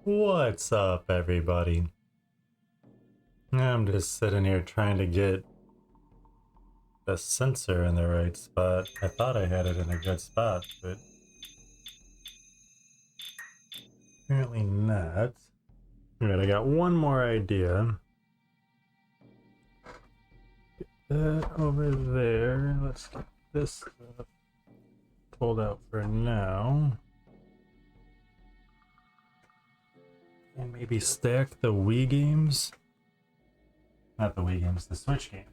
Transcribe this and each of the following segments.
What's up, everybody? I'm just sitting here trying to get the sensor in the right spot. I thought I had it in a good spot, but apparently not. Alright, I got one more idea. Get that over there. Let's get this stuff pulled out for now. And maybe stack the Wii games. Not the Wii games, the Switch games.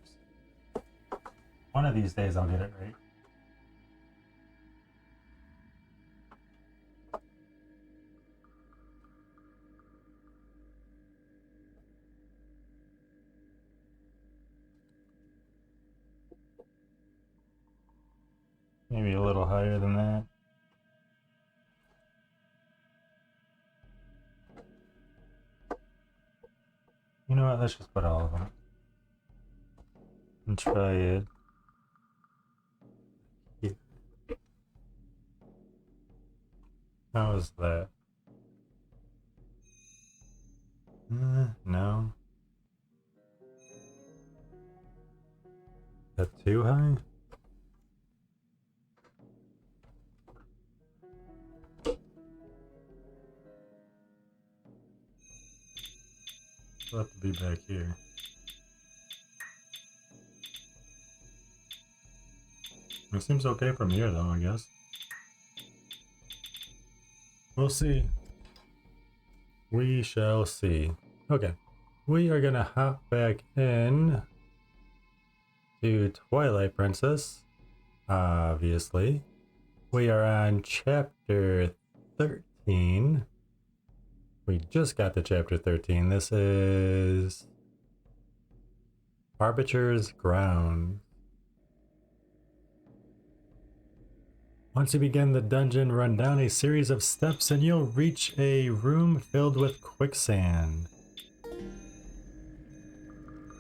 One of these days I'll get it right. Maybe a little higher than that. You know what, let's just put all of them. And try it. Yeah. How was that? No. Is that too high? I'll have to be back here. It seems okay from here though, I guess. We'll see. We shall see. Okay. We are gonna hop back in to Twilight Princess. Obviously. We are on chapter 13. We just got to chapter 13. This is Arbiter's Ground. Once you begin the dungeon, run down a series of steps and you'll reach a room filled with quicksand.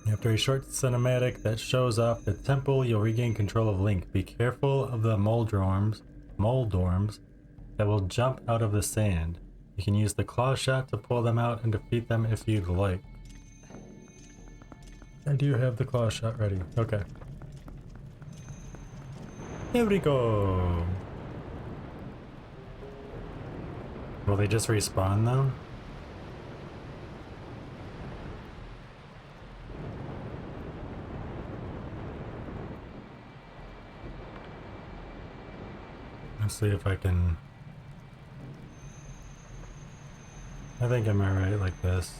After a short cinematic that shows off the temple, you'll regain control of Link. Be careful of the moldorms that will jump out of the sand. You can use the claw shot to pull them out and defeat them if you'd like. I do have the claw shot ready. Okay. Here we go. Will they just respawn though? Let's see if I can... I think I'm alright like this.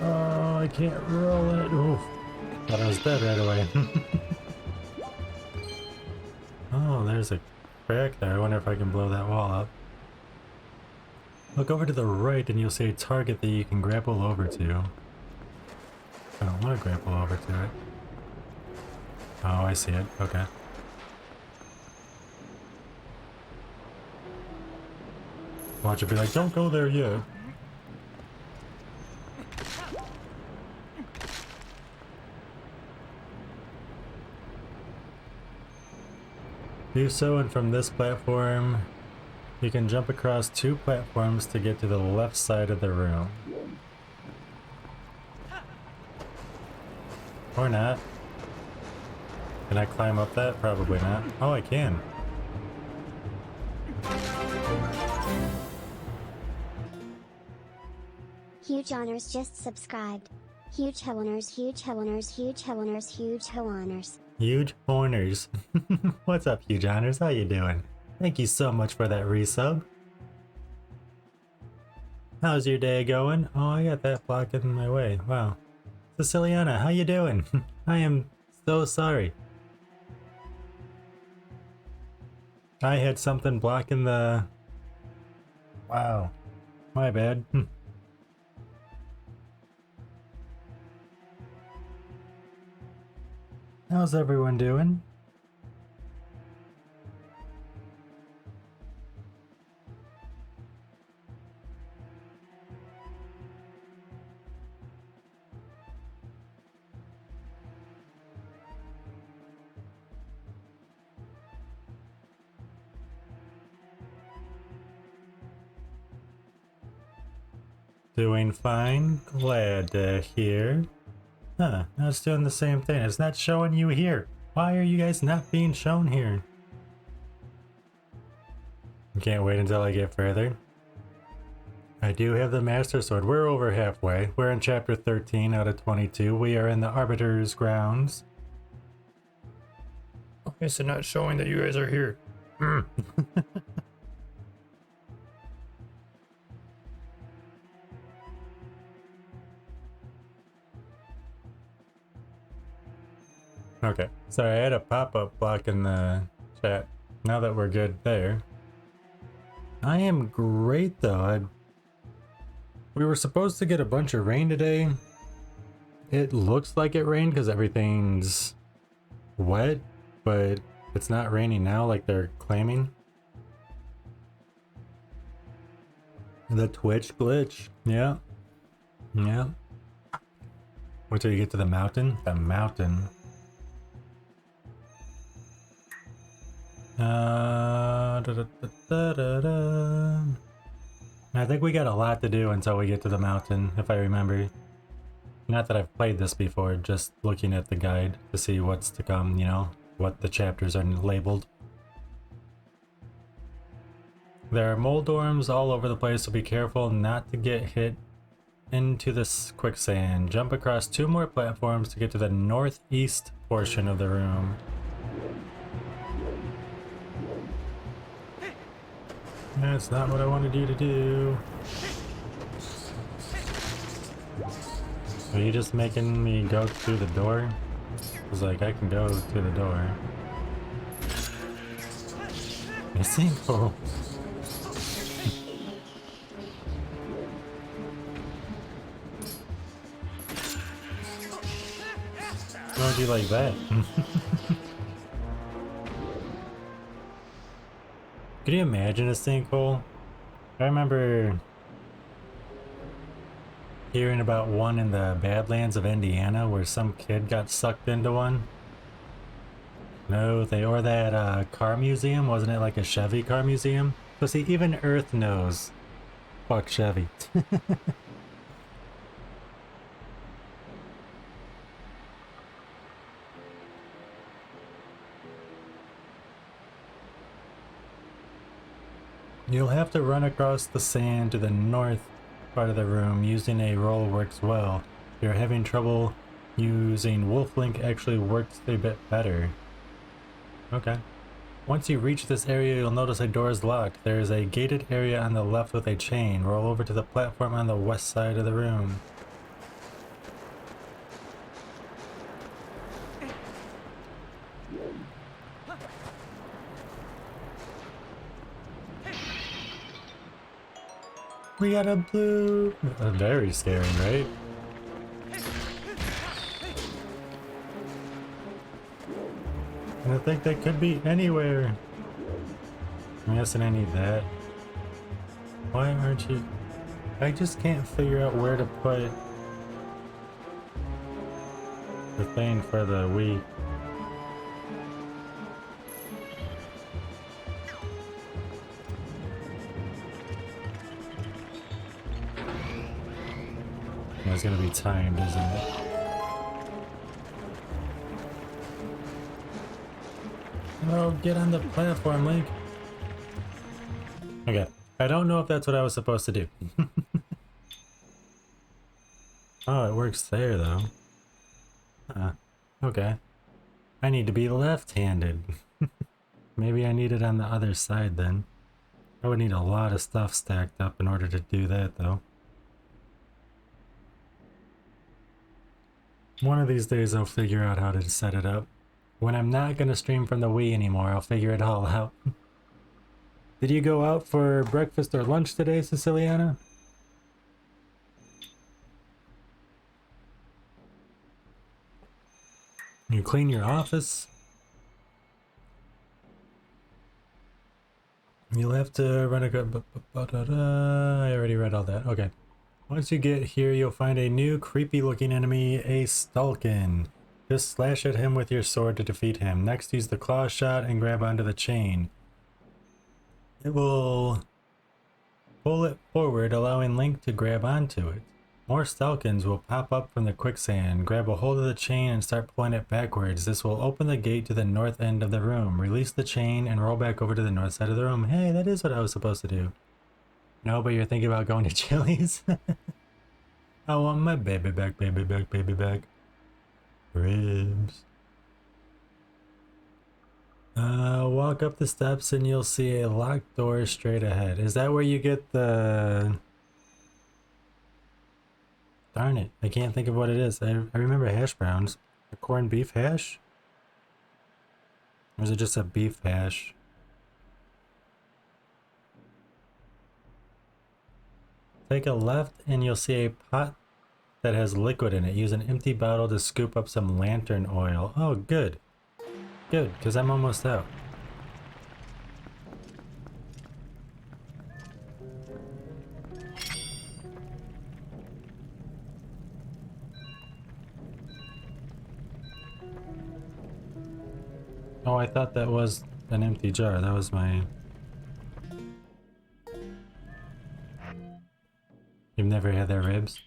Oh, I can't roll it. Oof. Thought I was dead right away. Oh, there's a crack there. I wonder if I can blow that wall up. Look over to the right and you'll see a target that you can grapple over to. I don't want to grapple over to it. Oh, I see it. Okay. Watch it be like, don't go there yet. Do so, and from this platform, you can jump across 2 platforms to get to the left side of the room. Or not. Can I climb up that? Probably not. Oh, I can. Huge honors just subscribed. Huge honors, huge honors, huge honors, huge honors. Huge Horners. What's up, Huge Honors? How you doing? Thank you so much for that resub. How's your day going? Oh, I got that blocking my way. Wow. Siciliana, how you doing? I am so sorry. I had something blocking the Wow. My bad. How's everyone doing? Doing fine. Glad to hear. Huh, now it's doing the same thing. It's not showing you here. Why are you guys not being shown here? Can't wait until I get further. I do have the Master Sword. We're over halfway. We're in chapter 13 out of 22. We are in the Arbiter's grounds. Okay, so not showing that you guys are here. Okay, sorry, I had a pop-up block in the chat. Now that we're good there. I am great though. We were supposed to get a bunch of rain today. It looks like it rained because everything's wet, but it's not raining now like they're claiming. The Twitch glitch. Yeah. Yeah. Wait till you get to the mountain. The mountain. I think we got a lot to do until we get to the mountain, if I remember. Not that I've played this before, just looking at the guide to see what's to come, you know, what the chapters are labeled. There are moldorms all over the place, so be careful not to get hit into this quicksand. Jump across 2 more platforms to get to the northeast portion of the room. That's not what I wanted you to do. Are you just making me go through the door? I was like, I can go through the door. Missing? Oh. Why would you like that? Could you imagine a sinkhole? I remember hearing about one in the Badlands of Indiana where some kid got sucked into one. No, or that car museum, wasn't it like a Chevy car museum? So see, even Earth knows. Fuck Chevy. You'll have to run across the sand to the north part of the room. Using a roll works well. If you're having trouble using Wolflink, actually works a bit better. Okay. Once you reach this area, you'll notice a door is locked. There is a gated area on the left with a chain. Roll over to the platform on the west side of the room. We got a blue... Very scary, right? And I think that could be anywhere. I'm guessing I need that. Why aren't you... I just can't figure out where to put the thing for the Wii. It's gonna be timed, isn't it? Oh, get on the platform, Link. Okay, I don't know if that's what I was supposed to do. Oh, it works there, though. Okay. I need to be left-handed. Maybe I need it on the other side, then. I would need a lot of stuff stacked up in order to do that, though. One of these days I'll figure out how to set it up. When I'm not gonna stream from the Wii anymore, I'll figure it all out. Did you go out for breakfast or lunch today, Siciliana? You clean your office? You'll have to run a... I already read all that. Okay. Once you get here, you'll find a new creepy looking enemy, a Stalkin. Just slash at him with your sword to defeat him. Next, use the claw shot and grab onto the chain. It will pull it forward, allowing Link to grab onto it. More Stalkins will pop up from the quicksand. Grab a hold of the chain and start pulling it backwards. This will open the gate to the north end of the room. Release the chain and roll back over to the north side of the room. Hey, that is what I was supposed to do. No, but you're thinking about going to Chili's? I want my baby back, baby back, baby back. Ribs. Walk up the steps and you'll see a locked door straight ahead. Is that where you get the... Darn it, I can't think of what it is. I remember hash browns. A corned beef hash? Or is it just a beef hash? Take a left and you'll see a pot that has liquid in it. Use an empty bottle to scoop up some lantern oil. Oh, good. Good, because I'm almost out. Oh, I thought that was an empty jar. That was my... You've never had their ribs?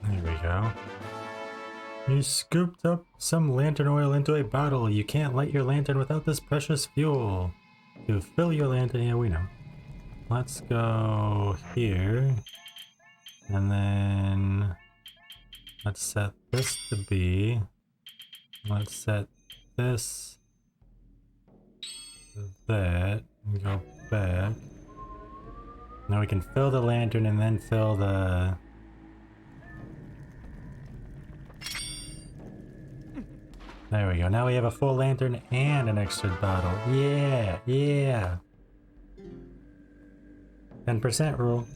There we go. You scooped up some lantern oil into a bottle. You can't light your lantern without this precious fuel. To fill your lantern, yeah, we know. Let's go here. And then let's set this to be. Let's set this to that. And go back. Now we can fill the lantern and then fill the... There we go. Now we have a full lantern and an extra bottle. Yeah, yeah. 10% rule.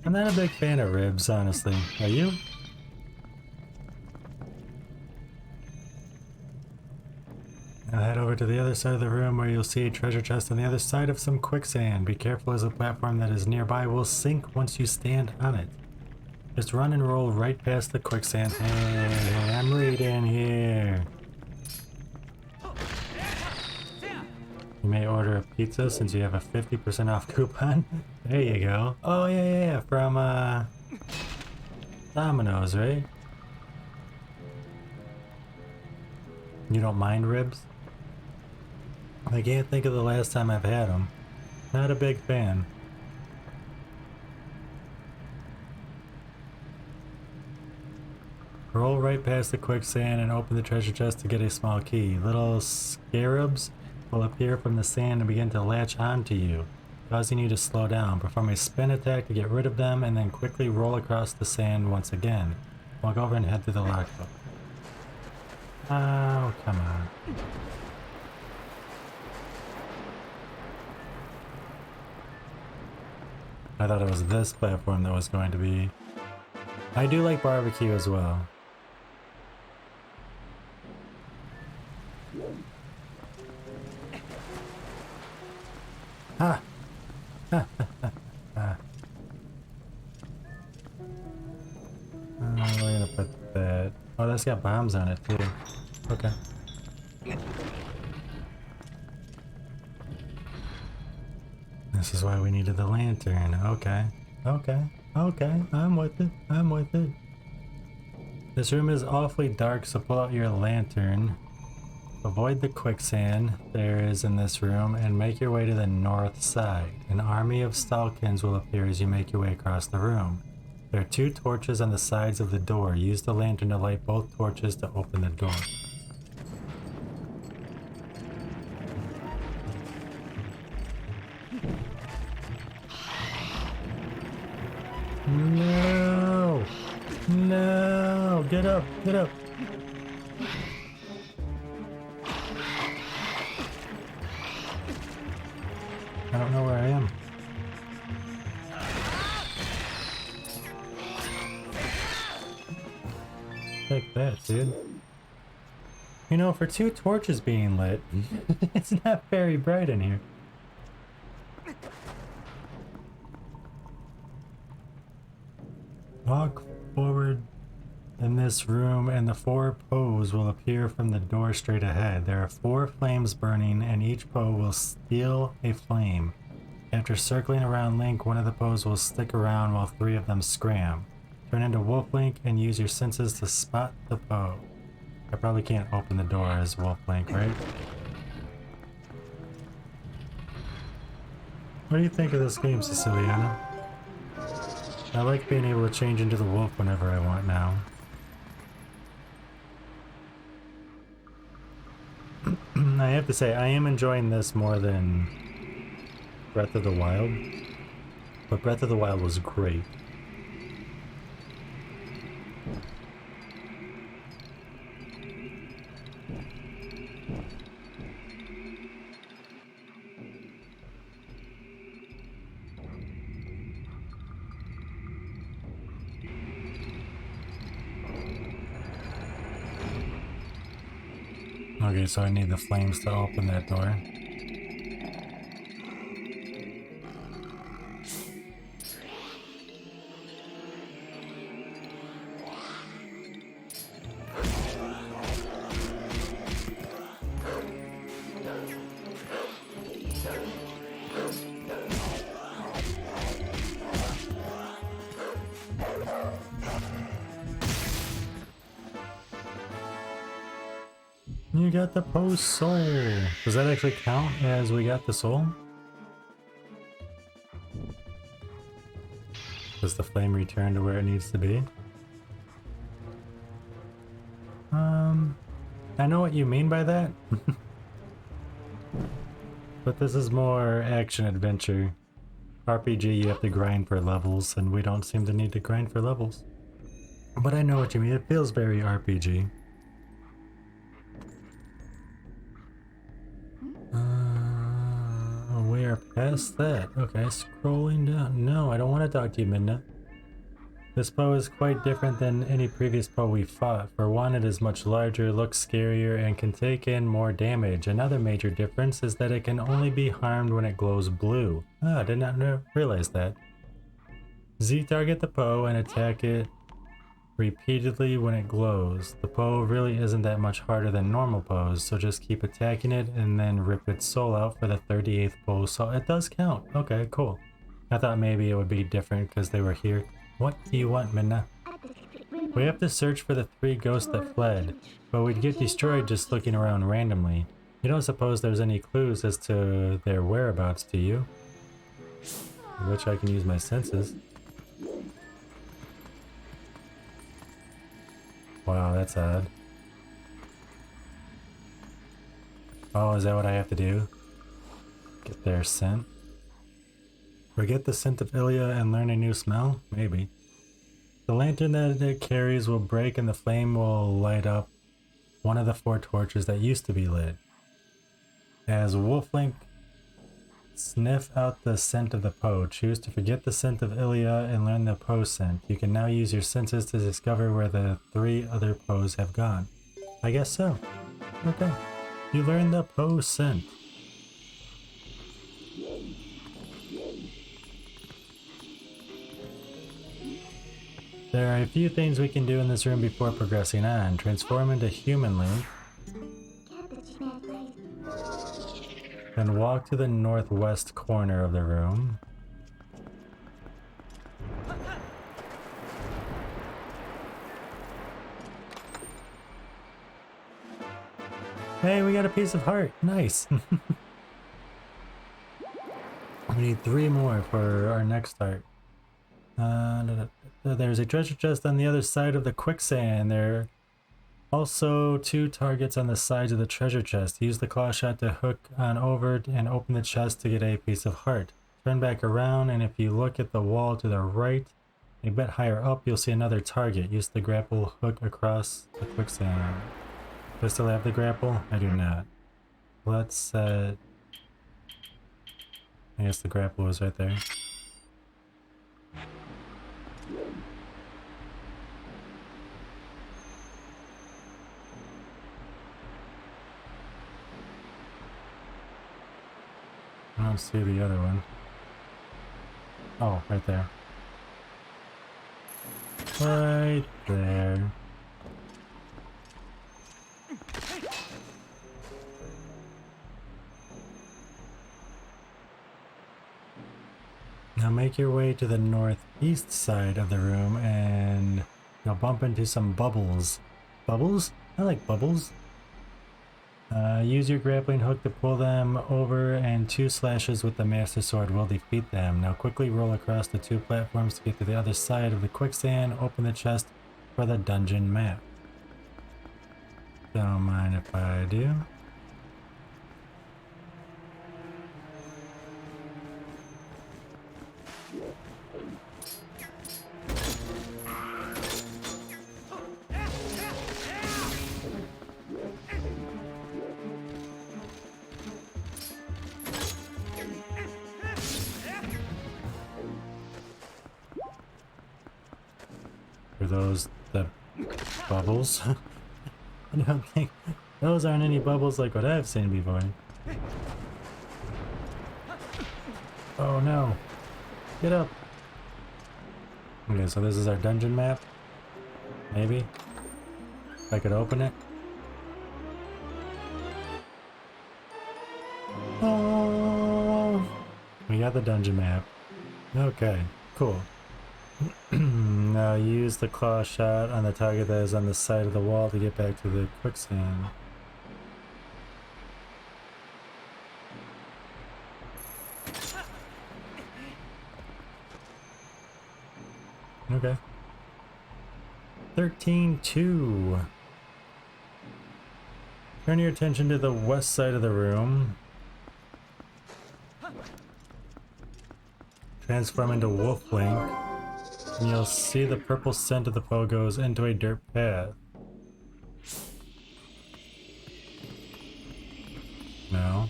I'm not a big fan of ribs, honestly. Are you? Now head over to the other side of the room where you'll see a treasure chest on the other side of some quicksand. Be careful as the platform that is nearby will sink once you stand on it. Just run and roll right past the quicksand. Hey, I'm reading here. You may order a pizza since you have a 50% off coupon. There you go. Oh yeah, from Domino's, right? You don't mind ribs? I can't think of the last time I've had them. Not a big fan. Roll right past the quicksand and open the treasure chest to get a small key. Little scarabs will appear from the sand and begin to latch onto you, causing you to slow down. Perform a spin attack to get rid of them and then quickly roll across the sand once again. Walk over and head to the lockbook. Oh, come on. I thought it was this platform that was going to be... I do like barbecue as well. Ah! We're gonna put that... Oh, that's got bombs on it too. Okay. This is why we needed the lantern. Okay. Okay. Okay. I'm with it. I'm with it. This room is awfully dark, so pull out your lantern. Avoid the quicksand there is in this room and make your way to the north side. An army of Stalkins will appear as you make your way across the room. There are 2 torches on the sides of the door. Use the lantern to light both torches to open the door. No! No! Get up! Get up. I don't know where I am. Take that, dude. You know, for 2 torches being lit, it's not very bright in here. Walk forward in this room and the 4 poes will appear from the door straight ahead. There are 4 flames burning and each poe will steal a flame. After circling around Link, one of the poes will stick around while 3 of them scram. Turn into Wolf Link and use your senses to spot the poe. I probably can't open the door as Wolf Link, right? What do you think of this game, Siciliana? I like being able to change into the wolf whenever I want now. I have to say, I am enjoying this more than Breath of the Wild. But Breath of the Wild was great. Okay, so I need the flames to open that door. You got the post soul. Does that actually count as we got the soul? Does the flame return to where it needs to be? I know what you mean by that. But this is more action adventure. RPG, you have to grind for levels, and we don't seem to need to grind for levels. But I know what you mean. It feels very RPG. We are past that. Okay, scrolling down. No, I don't want to talk to you, Midna. This bow is quite different than any previous bow we fought. For one, it is much larger, looks scarier, and can take in more damage. Another major difference is that it can only be harmed when it glows blue. Ah, I did not realize that. Z target the bow and attack it repeatedly when it glows. The bow really isn't that much harder than normal bows, so just keep attacking it and then rip its soul out for the 38th bow. So it does count. Okay, cool. I thought maybe it would be different because they were here. What do you want, Minna? We have to search for the 3 ghosts that fled, but we'd get destroyed just looking around randomly. You don't suppose there's any clues as to their whereabouts, do you? Which I can use my senses. Wow, that's odd. Oh, is that what I have to do? Get their scent? Forget the scent of Ilya and learn a new smell? Maybe. The lantern that it carries will break and the flame will light up one of the 4 torches that used to be lit. As Wolflink sniff out the scent of the Poe, choose to forget the scent of Ilya and learn the Poe scent. You can now use your senses to discover where the 3 other Poes have gone. I guess so. Okay. You learned the Poe scent. There are a few things we can do in this room before progressing on. Transform into human Link. Then walk to the northwest corner of the room. Hey, we got a piece of heart. Nice. We need 3 more for our next heart. There's a treasure chest on the other side of the quicksand. There are also 2 targets on the sides of the treasure chest. Use the claw shot to hook on over and open the chest to get a piece of heart. Turn back around, and if you look at the wall to the right, A bit higher up, you'll see another target. Use the grapple hook across the quicksand. Do I still have the grapple? I do not. Let's set... I guess the grapple was right there. I don't see the other one. Oh, right there. Right there. Now make your way to the northeast side of the room and you'll bump into some bubbles. Bubbles? I like bubbles. Use your grappling hook to pull them over, and 2 slashes with the Master Sword will defeat them. Now quickly roll across the 2 platforms to get to the other side of the quicksand. Open the chest for the dungeon map. Don't mind if I do. Are those the bubbles? I don't think those aren't any bubbles like what I've seen before. Oh no. Get up. Okay, so this is our dungeon map. Maybe. If I could open it. Oh, we got the dungeon map. Okay, cool. Now use the claw shot on the target that is on the side of the wall to get back to the quicksand. Okay. 13-2. Turn your attention to the west side of the room. Transform into Wolflink. And you'll see the purple scent of the foe goes into a dirt path. No.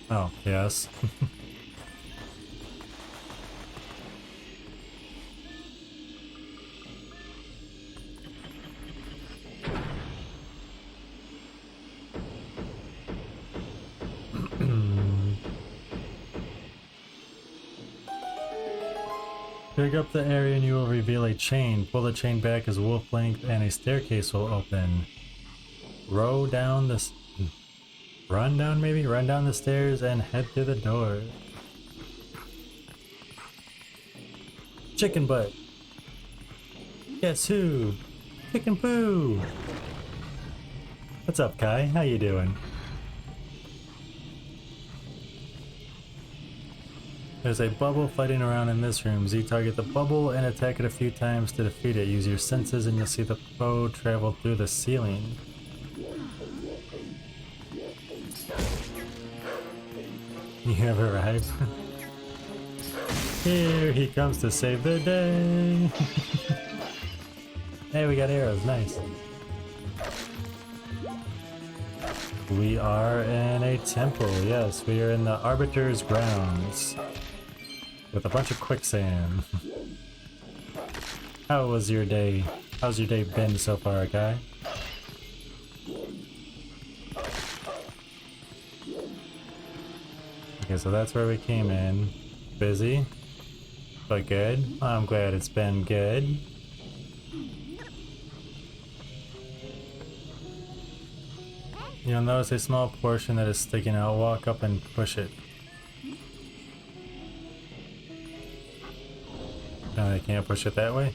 Oh, yes. Pick up the area and you will reveal a chain. Pull the chain back as wolf length and a staircase will open. Run down the stairs and head through the door. Chicken butt. Guess who? Chicken poo. What's up, Kai? How you doing? There's a bubble fighting around in this room. Z, target the bubble and attack it a few times to defeat it. Use your senses and you'll see the foe travel through the ceiling. You have arrived. Here he comes to save the day. Hey, we got arrows. Nice. We are in a temple. Yes, we are in the Arbiter's grounds. With a bunch of quicksand. How was your day? How's your day been so far, guy? Okay, so that's where we came in. Busy, but good. I'm glad it's been good. You'll notice a small portion that is sticking out. Walk up and push it. No, I can't push it that way.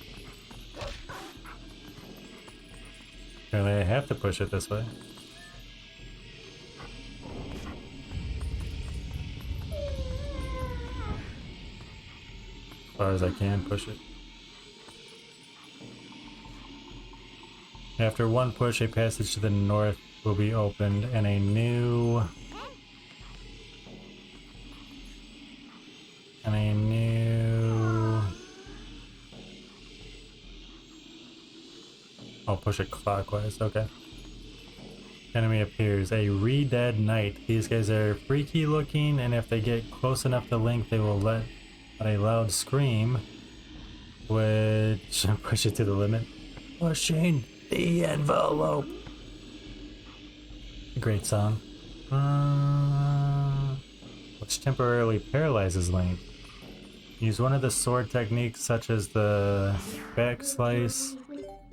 Apparently I have to push it this way. As far as I can push it. After one push, a passage to the north will be opened and a new push it clockwise. Okay. Enemy appears. A re-dead knight. These guys are freaky looking, and if they get close enough to Link, they will let out a loud scream, which push it to the limit. Pushing the envelope. A great song. Which temporarily paralyzes Link. Use one of the sword techniques such as the back slice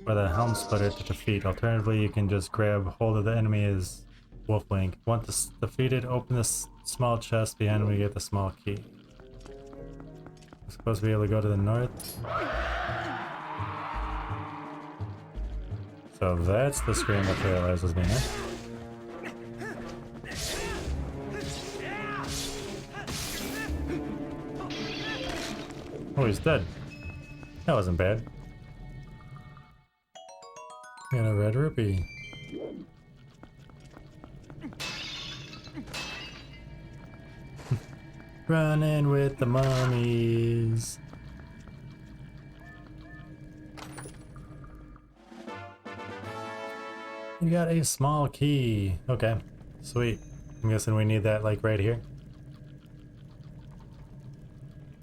or the helm splitter to defeat. Alternatively, you can just grab hold of the enemy as Wolf Link. Once defeated, open the small chest behind him to get the small key. We're supposed to be able to go to the north. So that's the scream that paralyzes me, huh? Oh, he's dead. That wasn't bad. Got a red rupee. Running with the mummies. You got a small key. Okay, sweet. I'm guessing we need that like right here.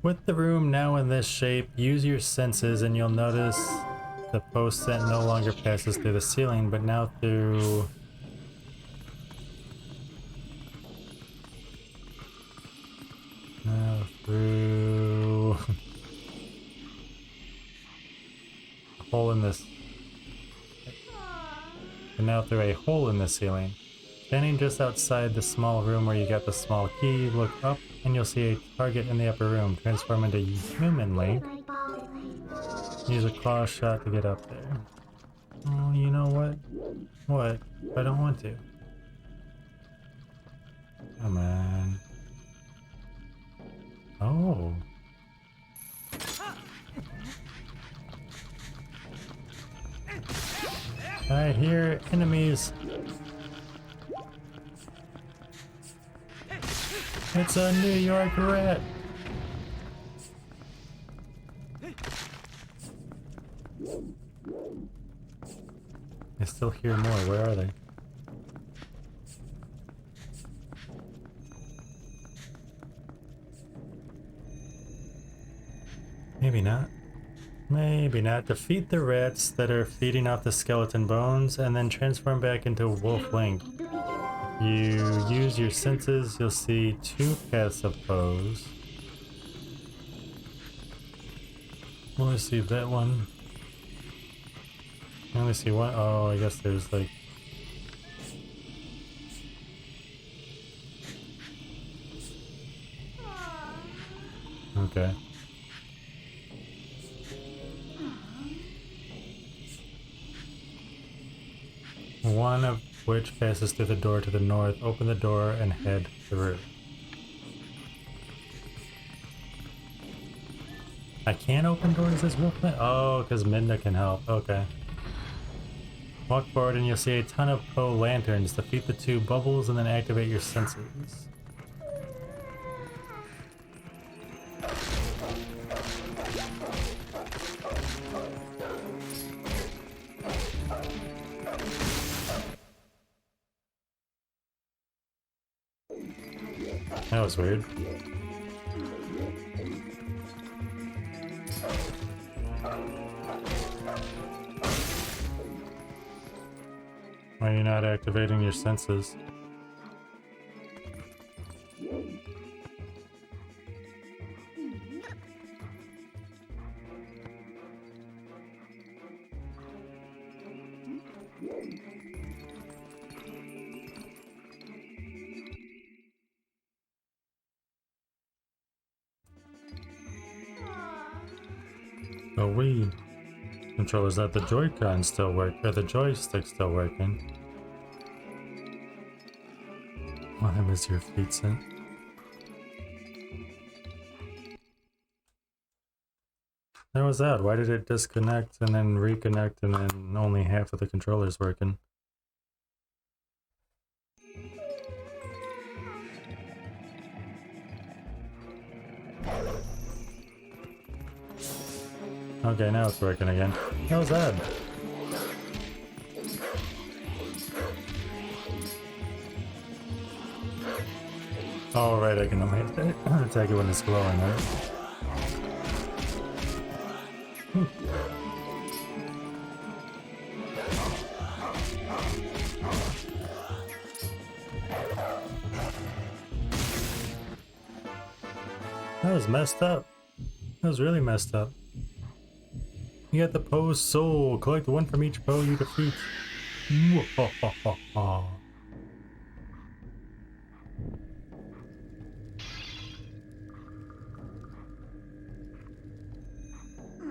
With the room now in this shape, use your senses and you'll notice the post set no longer passes through the ceiling, but now through... Now through... a hole in this... And now through a hole in the ceiling. Standing just outside the small room where you got the small key, look up and you'll see a target in the upper room. Transform into human Link. Use a claw shot to get up there. Oh, you know what? What? I don't want to. Come on. Oh. I hear enemies. It's a New York rat. I still hear more. Where are they? Maybe not. Maybe not. Defeat the rats that are feeding off the skeleton bones and then transform back into Wolf Link. You use your senses, you'll see two paths of pose. Only see that one. I only see one. Oh, I guess there's like... Okay. One of which passes through the door to the north. Open the door and head through. I can't open doors as Wolfman? Oh, because Midna can help. Okay. Walk forward and you'll see a ton of Poe lanterns. Defeat the two bubbles and then activate your senses. That was weird. Why are you not activating your senses? Oh, we controllers that the Joy-Con still work, or the joystick still working. Why was your feet sent? That was odd. Why did it disconnect and then reconnect and then only half of the controllers working? Okay, now it's working again. That was odd. Oh, right, I can only attack it when it's glowing, right? That was messed up. That was really messed up. You got the Poe's soul. Collect one from each Poe you defeat.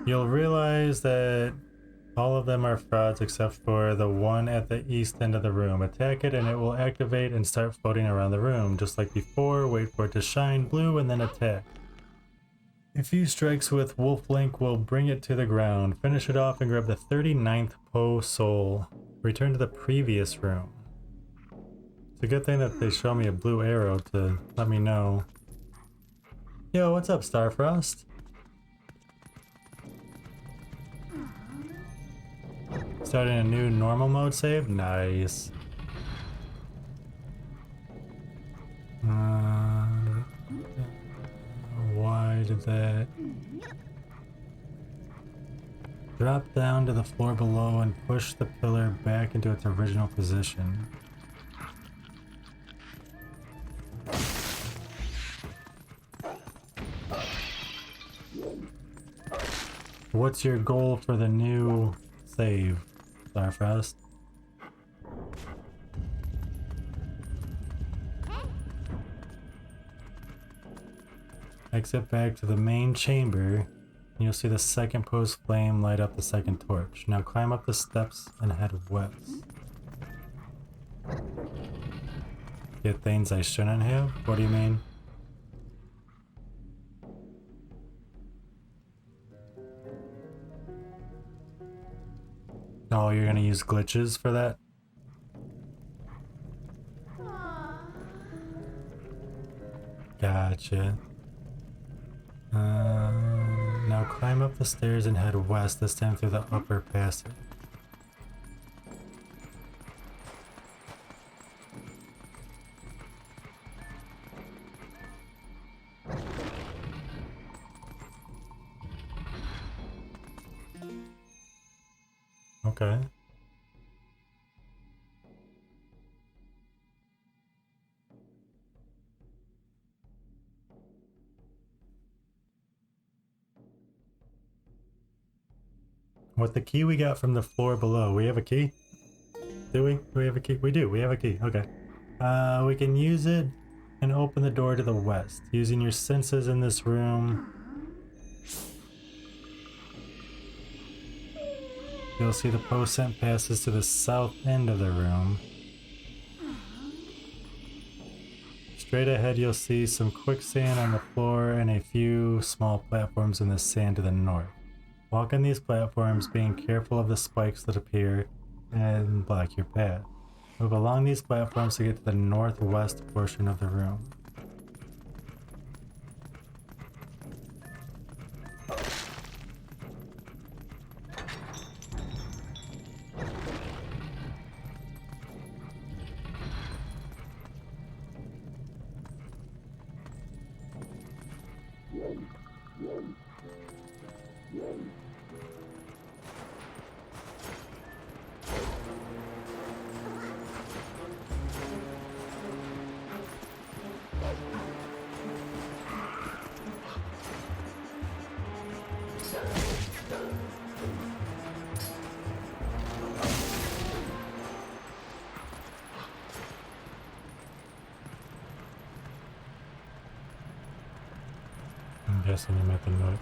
You'll realize that all of them are frauds except for the one at the east end of the room. Attack it and it will activate and start floating around the room. Just like before, wait for it to shine blue and then attack. A few strikes with Wolf Link will bring it to the ground. Finish it off and grab the 39th Poe soul. Return to the previous room. It's a good thing that they show me a blue arrow to let me know. Yo, what's up, Starfrost? Starting a new normal mode save? Nice. Why did that? Drop down to the floor below and push the pillar back into its original position. What's your goal for the new save, Starfrost? Exit back to the main chamber, and you'll see the second post flame light up the second torch. Now climb up the steps and head west. Get things I shouldn't have? What do you mean? Oh, you're gonna use glitches for that? Gotcha. Now climb up the stairs and head west, this time through the upper passage. Okay. What the key we got from the floor below? We have a key? Do we? Do we have a key? We do. We have a key. Okay. We can use it and open the door to the west. Using your senses in this room, you'll see the post scent passes to the south end of the room. Straight ahead you'll see some quicksand on the floor and a few small platforms in the sand to the north. Walk on these platforms, being careful of the spikes that appear and block your path. Move along these platforms to get to the northwest portion of the room. I'm guessing you meant the note.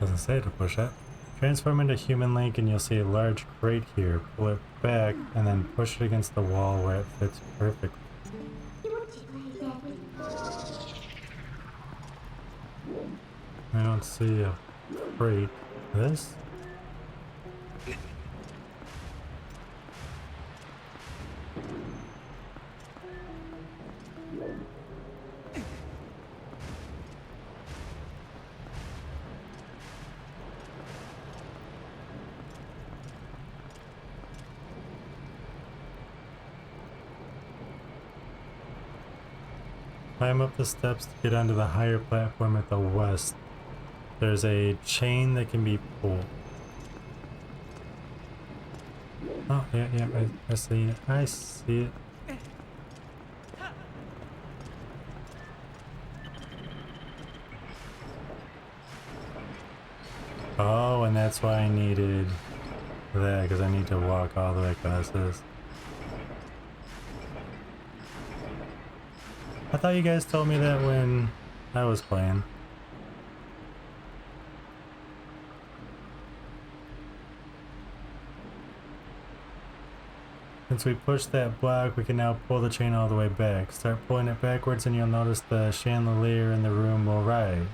Doesn't say to push it. Transform into Human Link and you'll see a large crate here. Pull it back and then push it against the wall where it fits perfectly. I don't see a crate. This? Climb up the steps to get onto the higher platform at the west. There's a chain that can be pulled. Oh, yeah, I see it. I see it. Oh, and that's why I needed that, because I need to walk all the way across this. I thought you guys told me that when I was playing. Since we pushed that block, we can now pull the chain all the way back. Start pulling it backwards and you'll notice the chandelier in the room will rise.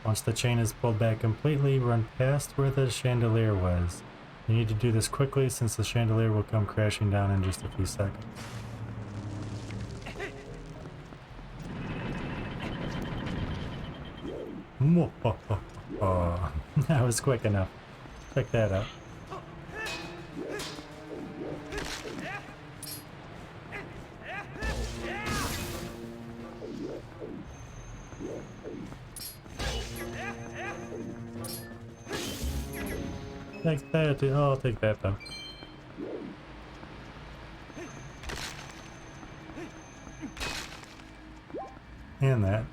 Once the chain is pulled back completely, run past where the chandelier was. You need to do this quickly since the chandelier will come crashing down in just a few seconds. Oh, that was quick enough. Check that out. Take that. Oh, I'll take that though. And that.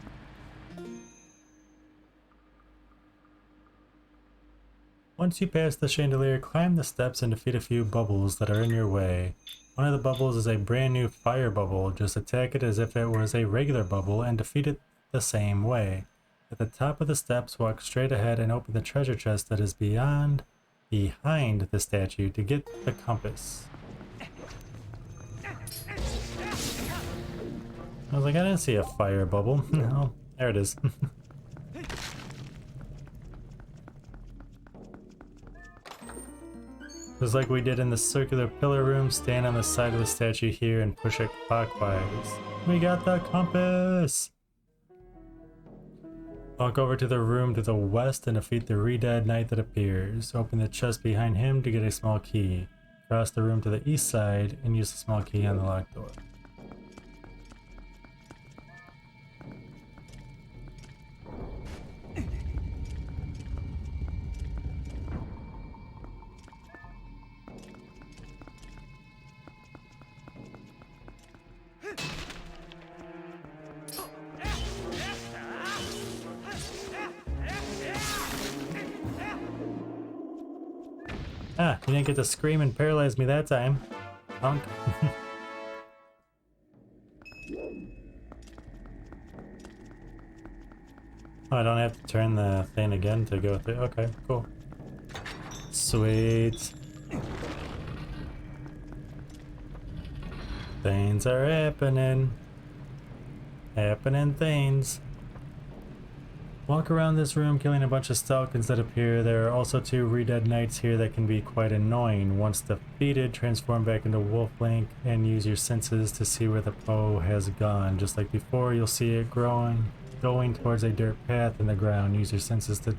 Once you pass the chandelier, climb the steps and defeat a few bubbles that are in your way. One of the bubbles is a brand new fire bubble. Just attack it as if it was a regular bubble and defeat it the same way. At the top of the steps, walk straight ahead and open the treasure chest that is behind the statue to get the compass. I was like, I didn't see a fire bubble. No, there it is. Just like we did in the circular pillar room, stand on the side of the statue here and push it clockwise. We got the compass! Walk over to the room to the west and defeat the Re-Dead Knight that appears. Open the chest behind him to get a small key. Cross the room to the east side and use the small key on the locked door. Ah, you didn't get to scream and paralyze me that time, punk. Oh, I don't have to turn the thing again to go through. Okay, cool. Sweet. Things are happening. Happening things. Walk around this room killing a bunch of stalkers that appear. There are also 2 Re-Dead Knights here that can be quite annoying. Once defeated, transform back into Wolf Link and use your senses to see where the foe has gone. Just like before, you'll see it going towards a dirt path in the ground. Use your senses to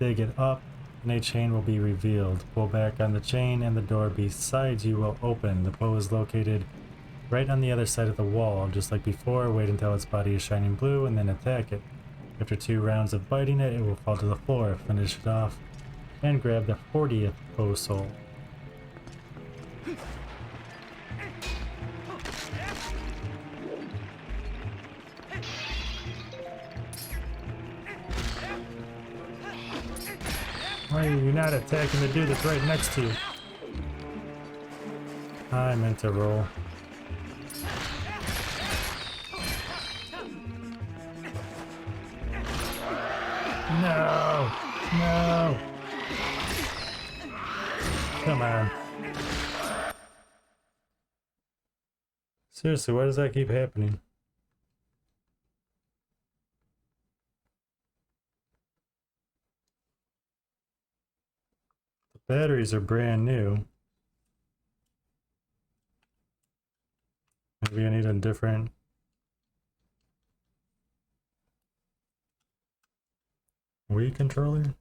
dig it up and a chain will be revealed. Pull back on the chain and the door beside you will open. The foe is located right on the other side of the wall. Just like before, wait until its body is shining blue and then attack it. After 2 rounds of biting it, it will fall to the floor. Finish it off and grab the 40th foe soul. Why are you not attacking the dude that's right next to you? I meant to roll. No! No! Come on. Seriously, why does that keep happening? The batteries are brand new. Maybe I need a different... Wii controller?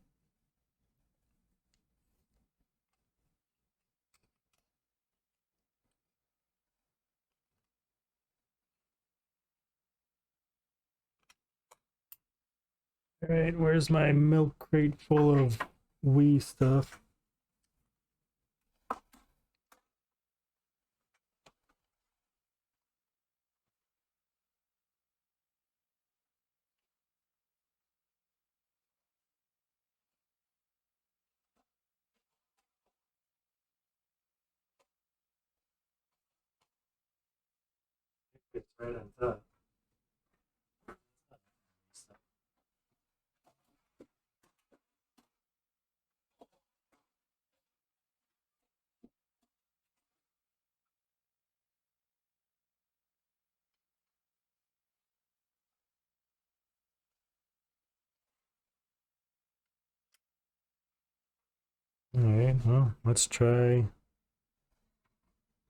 Alright, where's my milk crate full of Wii stuff? It's right on top. Alright, well, let's try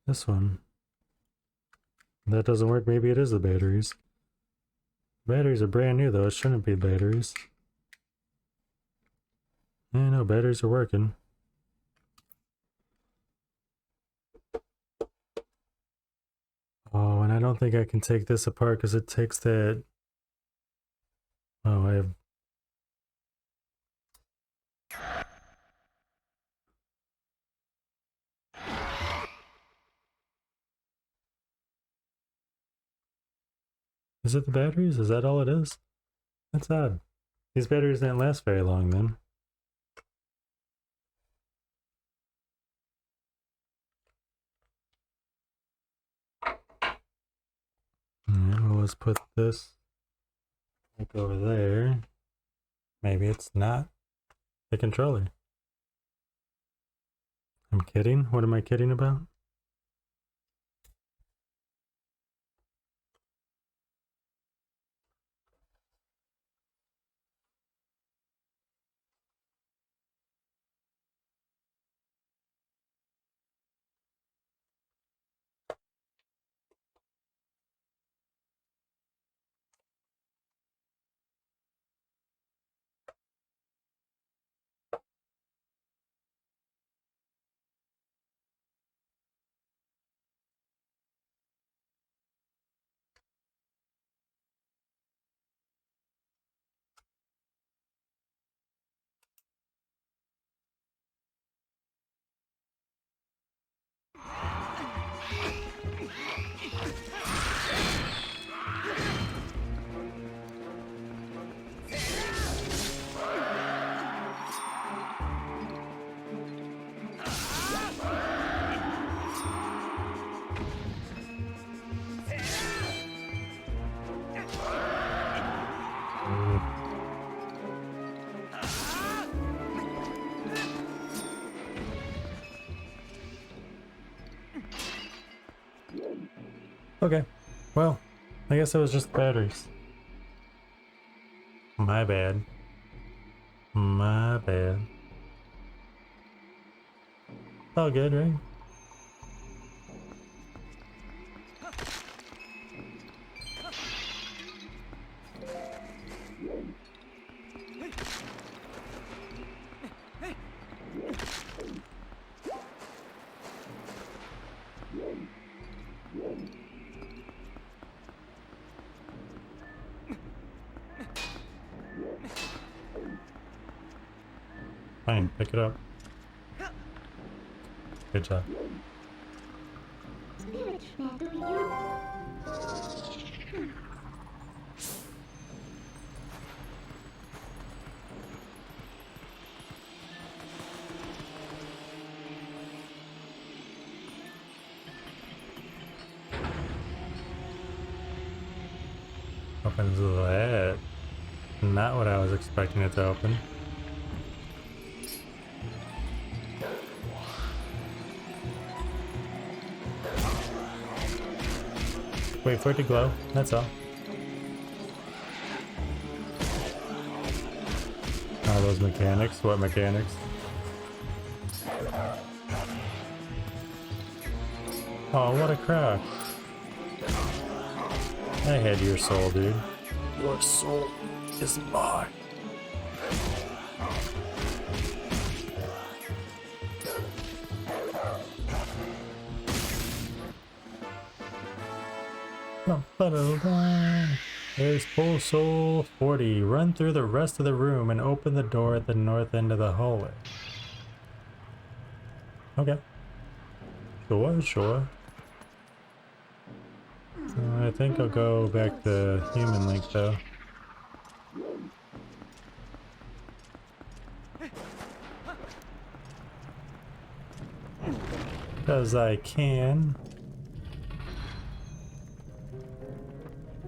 this one. If that doesn't work, maybe it is the batteries. Batteries are brand new though, it shouldn't be batteries. Yeah, no, batteries are working. Oh, and I don't think I can take this apart because it takes that... Oh, I have... Is it the batteries? Is that all it is? That's odd. These batteries didn't last very long then. Alright, well, let's put this like over there. Maybe it's not the controller. I'm kidding? What am I kidding about? Okay, well, I guess it was just batteries. My bad. My bad. It's all good, right? Fine, pick it up. Good job. Opens that. Not what I was expecting it to open. Wait for it to glow, that's all. Oh, those mechanics? What mechanics? Oh, what a crack. I had your soul, dude. Your soul is mine. There's Full Soul 40. Run through the rest of the room and open the door at the north end of the hallway. Okay. Sure, sure. I think I'll go back to Human Link though. Because I can.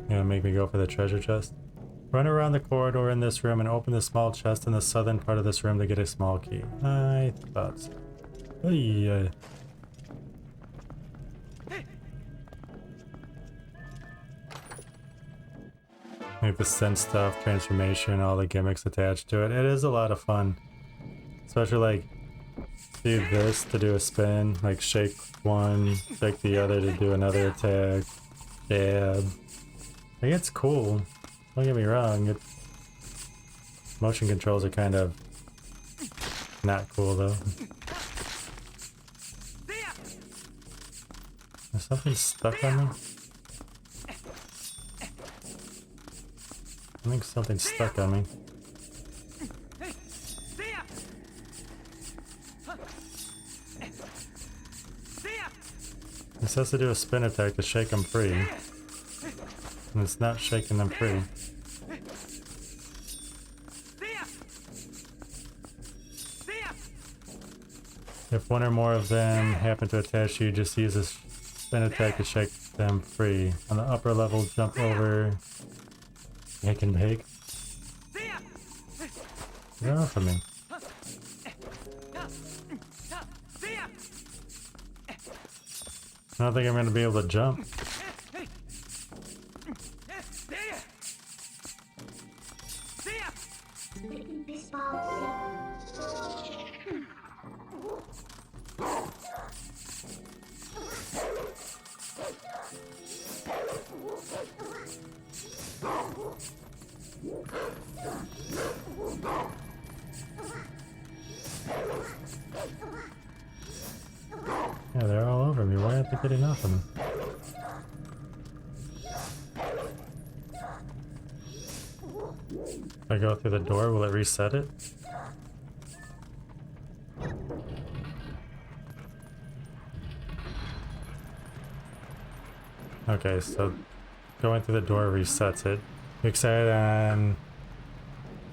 You gonna make me go for the treasure chest? Run around the corridor in this room and open the small chest in the southern part of this room to get a small key. I thought so. Hey, like the sense stuff, transformation, all the gimmicks attached to it. It is a lot of fun. Especially like, do this to do a spin, like shake one, shake the other to do another attack, dab. Like it's cool. Don't get me wrong, motion controls are kind of not cool though. Is something stuck on me? I think something's stuck on me. This has to do a spin attack to shake them free. And it's not shaking them free. If one or more of them happen to attach you, just use a spin attack to shake them free. On the upper level, jump over. Make and bake. Get off of me. I don't think I'm going to be able to jump. Yeah, they're all over me. Why aren't they getting off of me? If I go through the door, will it reset it? Okay, so going through the door resets it. You excited on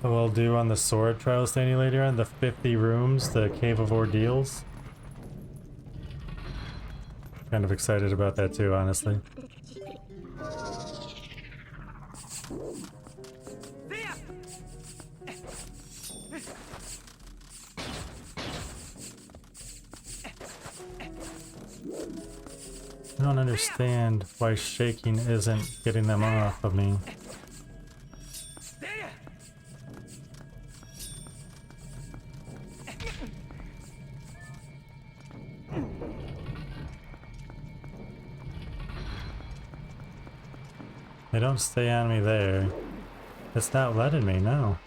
what we'll do on the sword trial standing later on? The 50 rooms, the Cave of Ordeals? Kind of excited about that too, honestly. I don't understand why shaking isn't getting them off of me. They don't stay on me there. It's not letting me, no.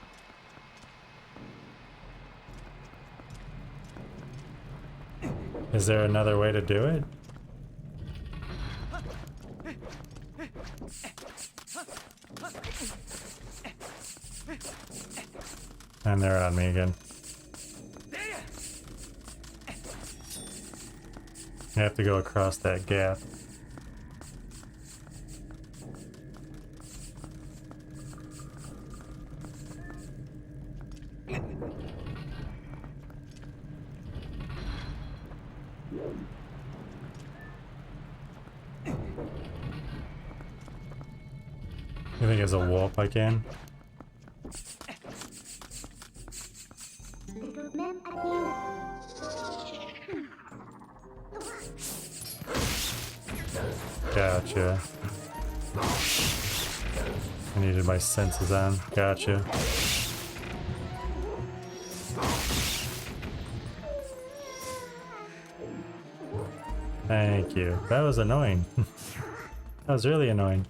Is there another way to do it? And they're on me again. I have to go across that gap. You think as a wolf I can? Gotcha. I needed my senses on. Gotcha. Thank you. That was annoying. That was really annoying.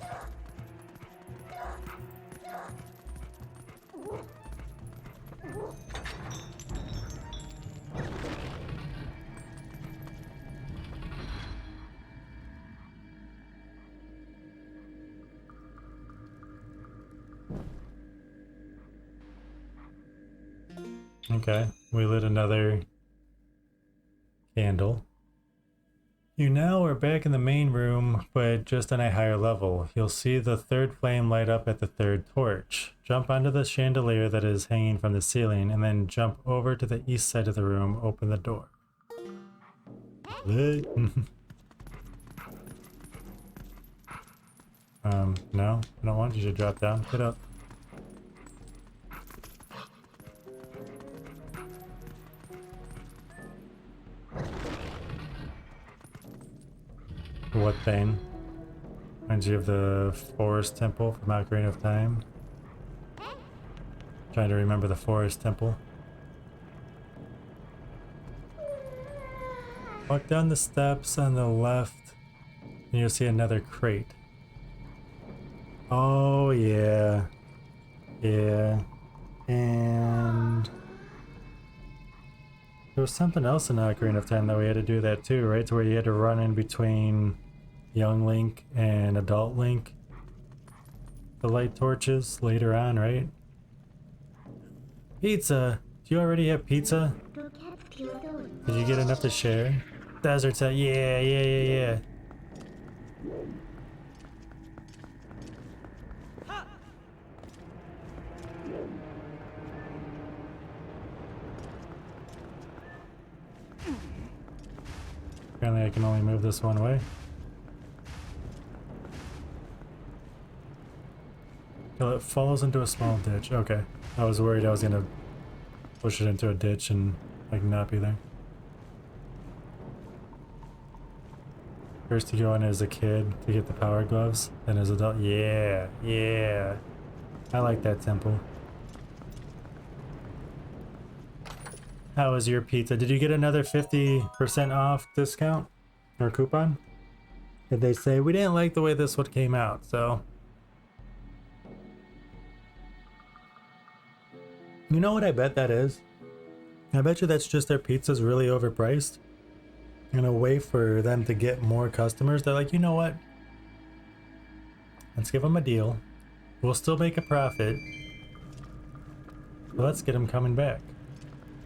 Okay, we lit another candle. You now are back in the main room, but just on a higher level. You'll see the third flame light up at the third torch. Jump onto the chandelier that is hanging from the ceiling, and then jump over to the east side of the room, open the door. Lit. No, I don't want you to drop down. Get up. What thing? Reminds you of the forest temple from Ocarina of Time. Trying to remember the forest temple. Walk down the steps on the left, and you'll see another crate. Oh yeah. Yeah. And there was something else in Ocarina of Time that we had to do that too, right? To where you had to run in between young Link and adult Link. The light torches later on, right? Pizza! Do you already have pizza? Did you get enough to share? Desert set, yeah. Apparently I can only move this one way. Till it falls into a small ditch. Okay. I was worried I was gonna push it into a ditch and like not be there. First you go in as a kid to get the power gloves, then as adult. Yeah. I like that temple. How was your pizza? Did you get another 50% off discount or coupon? Did they say we didn't like the way this one came out, so you know what I bet that is? I bet you that's just their pizza's really overpriced. In a way for them to get more customers, they're like, you know what? Let's give them a deal. We'll still make a profit. But let's get them coming back.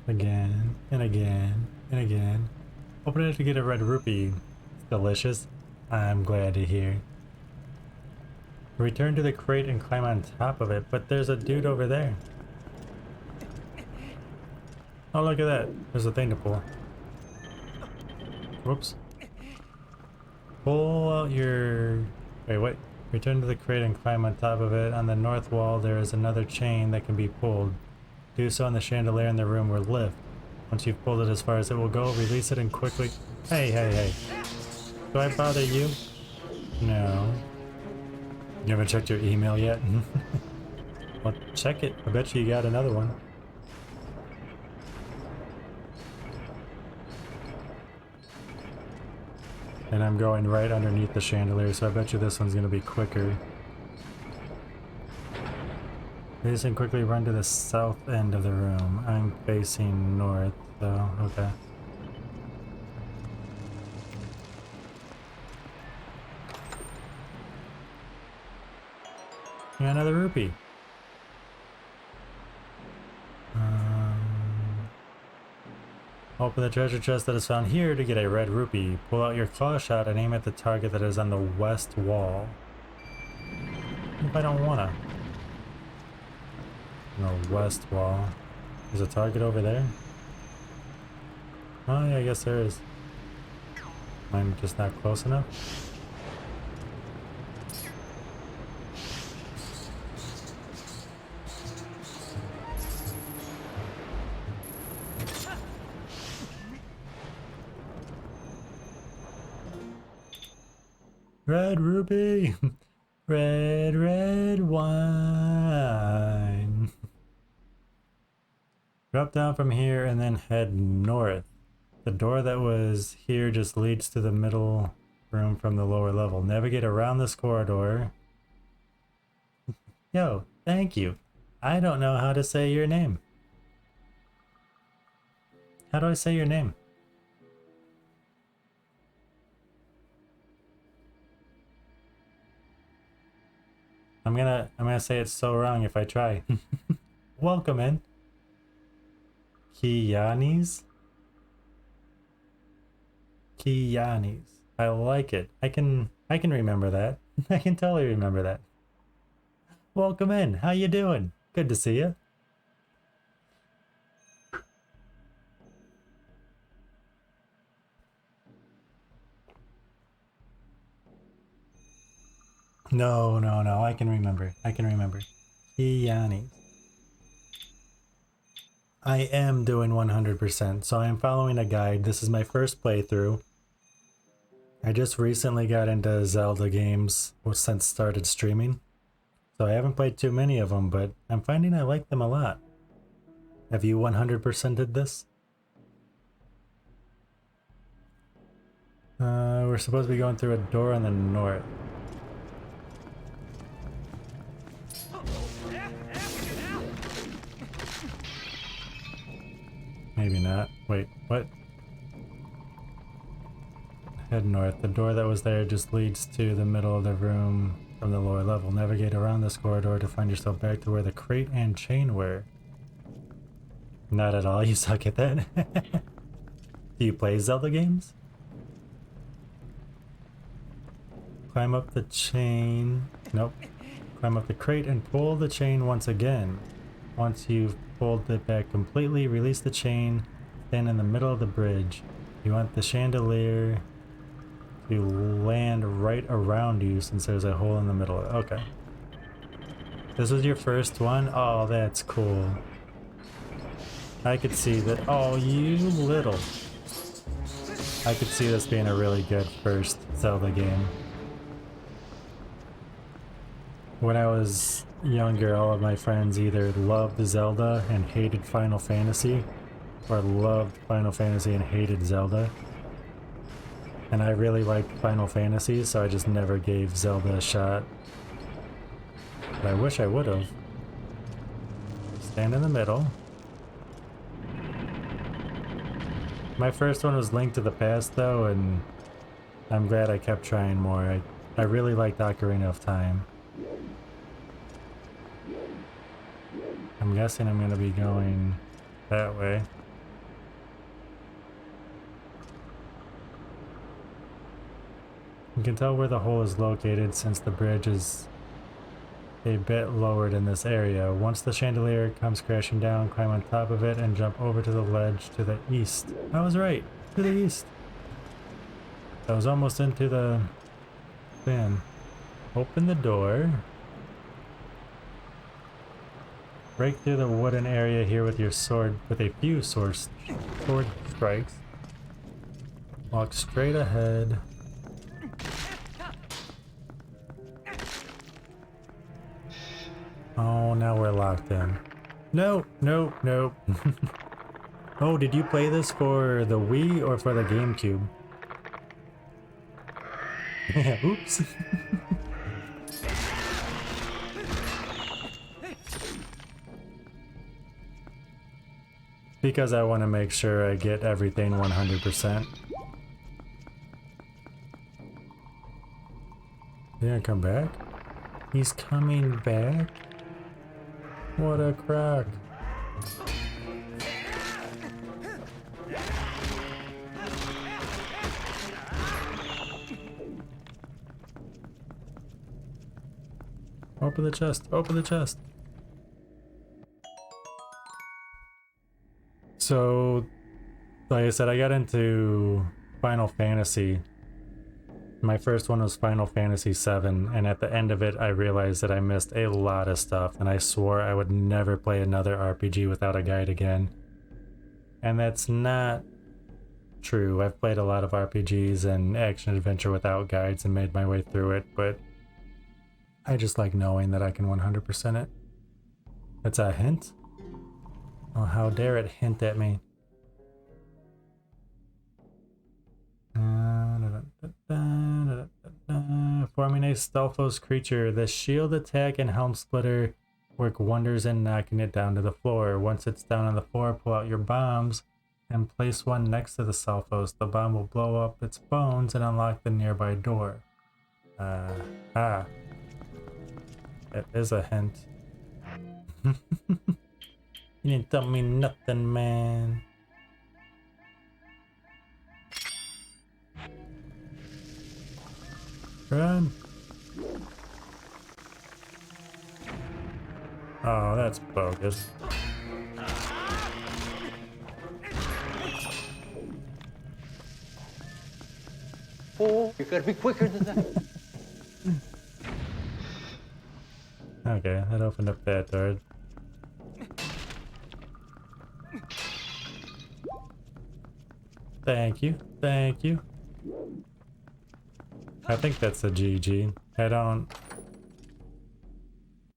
Again, and again, and again. Open it to get a red rupee. It's delicious. I'm glad to hear. Return to the crate and climb on top of it, but there's a dude over there. Oh, look at that. There's a thing to pull. Whoops. Pull out your... Wait. Return to the crate and climb on top of it. On the north wall, there is another chain that can be pulled. Do so on the chandelier in the room or lift. Once you've pulled it as far as it will go, release it and quickly... Hey. Do I bother you? No. You haven't checked your email yet? Well, check it. I bet you got another one. And I'm going right underneath the chandelier, so I bet you this one's gonna be quicker. Release and quickly run to the south end of the room. I'm facing north, so okay. Yeah, another rupee. Open the treasure chest that is found here to get a red rupee. Pull out your claw shot and aim at the target that is on the west wall. If I don't wanna. The west wall. There's a target over there? Oh yeah, I guess there is. I'm just not close enough. Red rupee! Red wine! Drop down from here and then head north. The door that was here just leads to the middle room from the lower level. Navigate around this corridor. Yo, thank you. I don't know how to say your name. How do I say your name? I'm gonna say it's so wrong if I try. Welcome in. Kianis? Kianis. I like it. I can remember that. I can totally remember that. Welcome in. How you doing? Good to see you. No, no, no. I can remember. I can remember. Kianis. I am doing 100%, so I am following a guide. This is my first playthrough. I just recently got into Zelda games since started streaming. So I haven't played too many of them, but I'm finding I like them a lot. Have you 100%ed this? We're supposed to be going through a door on the north. Maybe not. Wait, what? Head north. The door that was there just leads to the middle of the room from the lower level. Navigate around this corridor to find yourself back to where the crate and chain were. Not at all, you suck at that. Do you play Zelda games? Climb up the chain. Nope. Climb up the crate and pull the chain once again. Once you've pulled it back completely, release the chain. Stand in the middle of the bridge. You want the chandelier to land right around you since there's a hole in the middle. Okay. This was your first one? Oh, that's cool. I could see that. Oh, you little. I could see this being a really good first Zelda game. When I was younger, all of my friends either loved Zelda and hated Final Fantasy, or loved Final Fantasy and hated Zelda. And I really liked Final Fantasy, so I just never gave Zelda a shot. But I wish I would have. Stand in the middle. My first one was Link to the Past though, and I'm glad I kept trying more. I really liked Ocarina of Time. I'm guessing I'm gonna be going that way. You can tell where the hole is located since the bridge is a bit lowered in this area. Once the chandelier comes crashing down, climb on top of it and jump over to the ledge to the east. I was right, to the east. I was almost into the bin. Open the door. Break through the wooden area here with your sword, with a few sword strikes. Walk straight ahead. Oh, now we're locked in. No, no, no. Oh, did you play this for the Wii or for the GameCube? Oops. Because I want to make sure I get everything 100%. You gonna come back? He's coming back? What a crock. Open the chest, open the chest. So, like I said, I got into Final Fantasy. My first one was Final Fantasy VII, and at the end of it, I realized that I missed a lot of stuff, and I swore I would never play another RPG without a guide again. And that's not true. I've played a lot of RPGs and action adventure without guides and made my way through it, but I just like knowing that I can 100% it. That's a hint? Oh, how dare it hint at me. Forming a Stalfos creature, the shield attack and helm splitter work wonders in knocking it down to the floor. Once it's down on the floor, pull out your bombs and place one next to the Stalfos. The bomb will blow up its bones and unlock the nearby door. It is a hint. You didn't tell me nothing, man. Run. Oh, that's bogus. Oh, you gotta be quicker than that. Okay, that opened up that door. Thank you, thank you. I think that's a GG. I don't...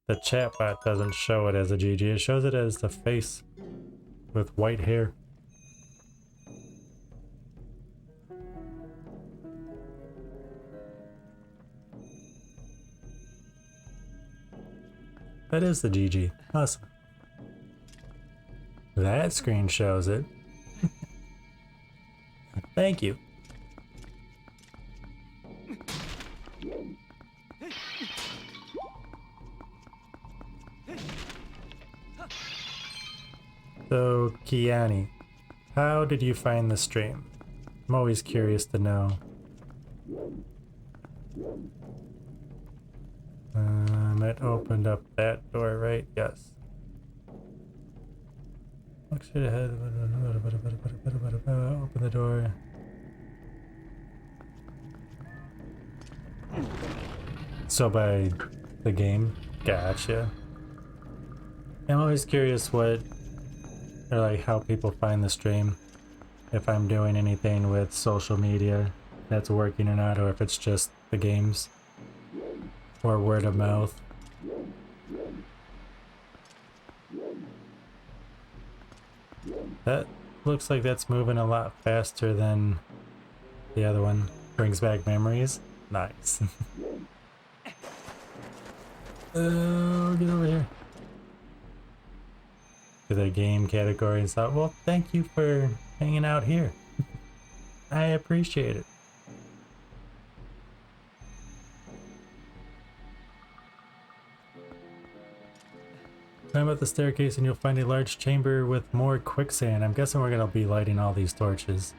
The chatbot doesn't show it as a GG, it shows it as the face with white hair. That is the GG. Awesome. That screen shows it. Thank you. So, Kiani, how did you find the stream? I'm always curious to know. It opened up that door, right? Yes. Look straight ahead. Open the door. So by the game? Gotcha. I'm always curious what, or like how people find the stream. If I'm doing anything with social media that's working or not, or if it's just the games. Or word of mouth. That looks like that's moving a lot faster than the other one. Brings back memories. Nice. Oh, get over here. To the game category and stuff. Well, thank you for hanging out here. I appreciate it. Climb up the staircase and you'll find a large chamber with more quicksand. I'm guessing we're going to be lighting all these torches.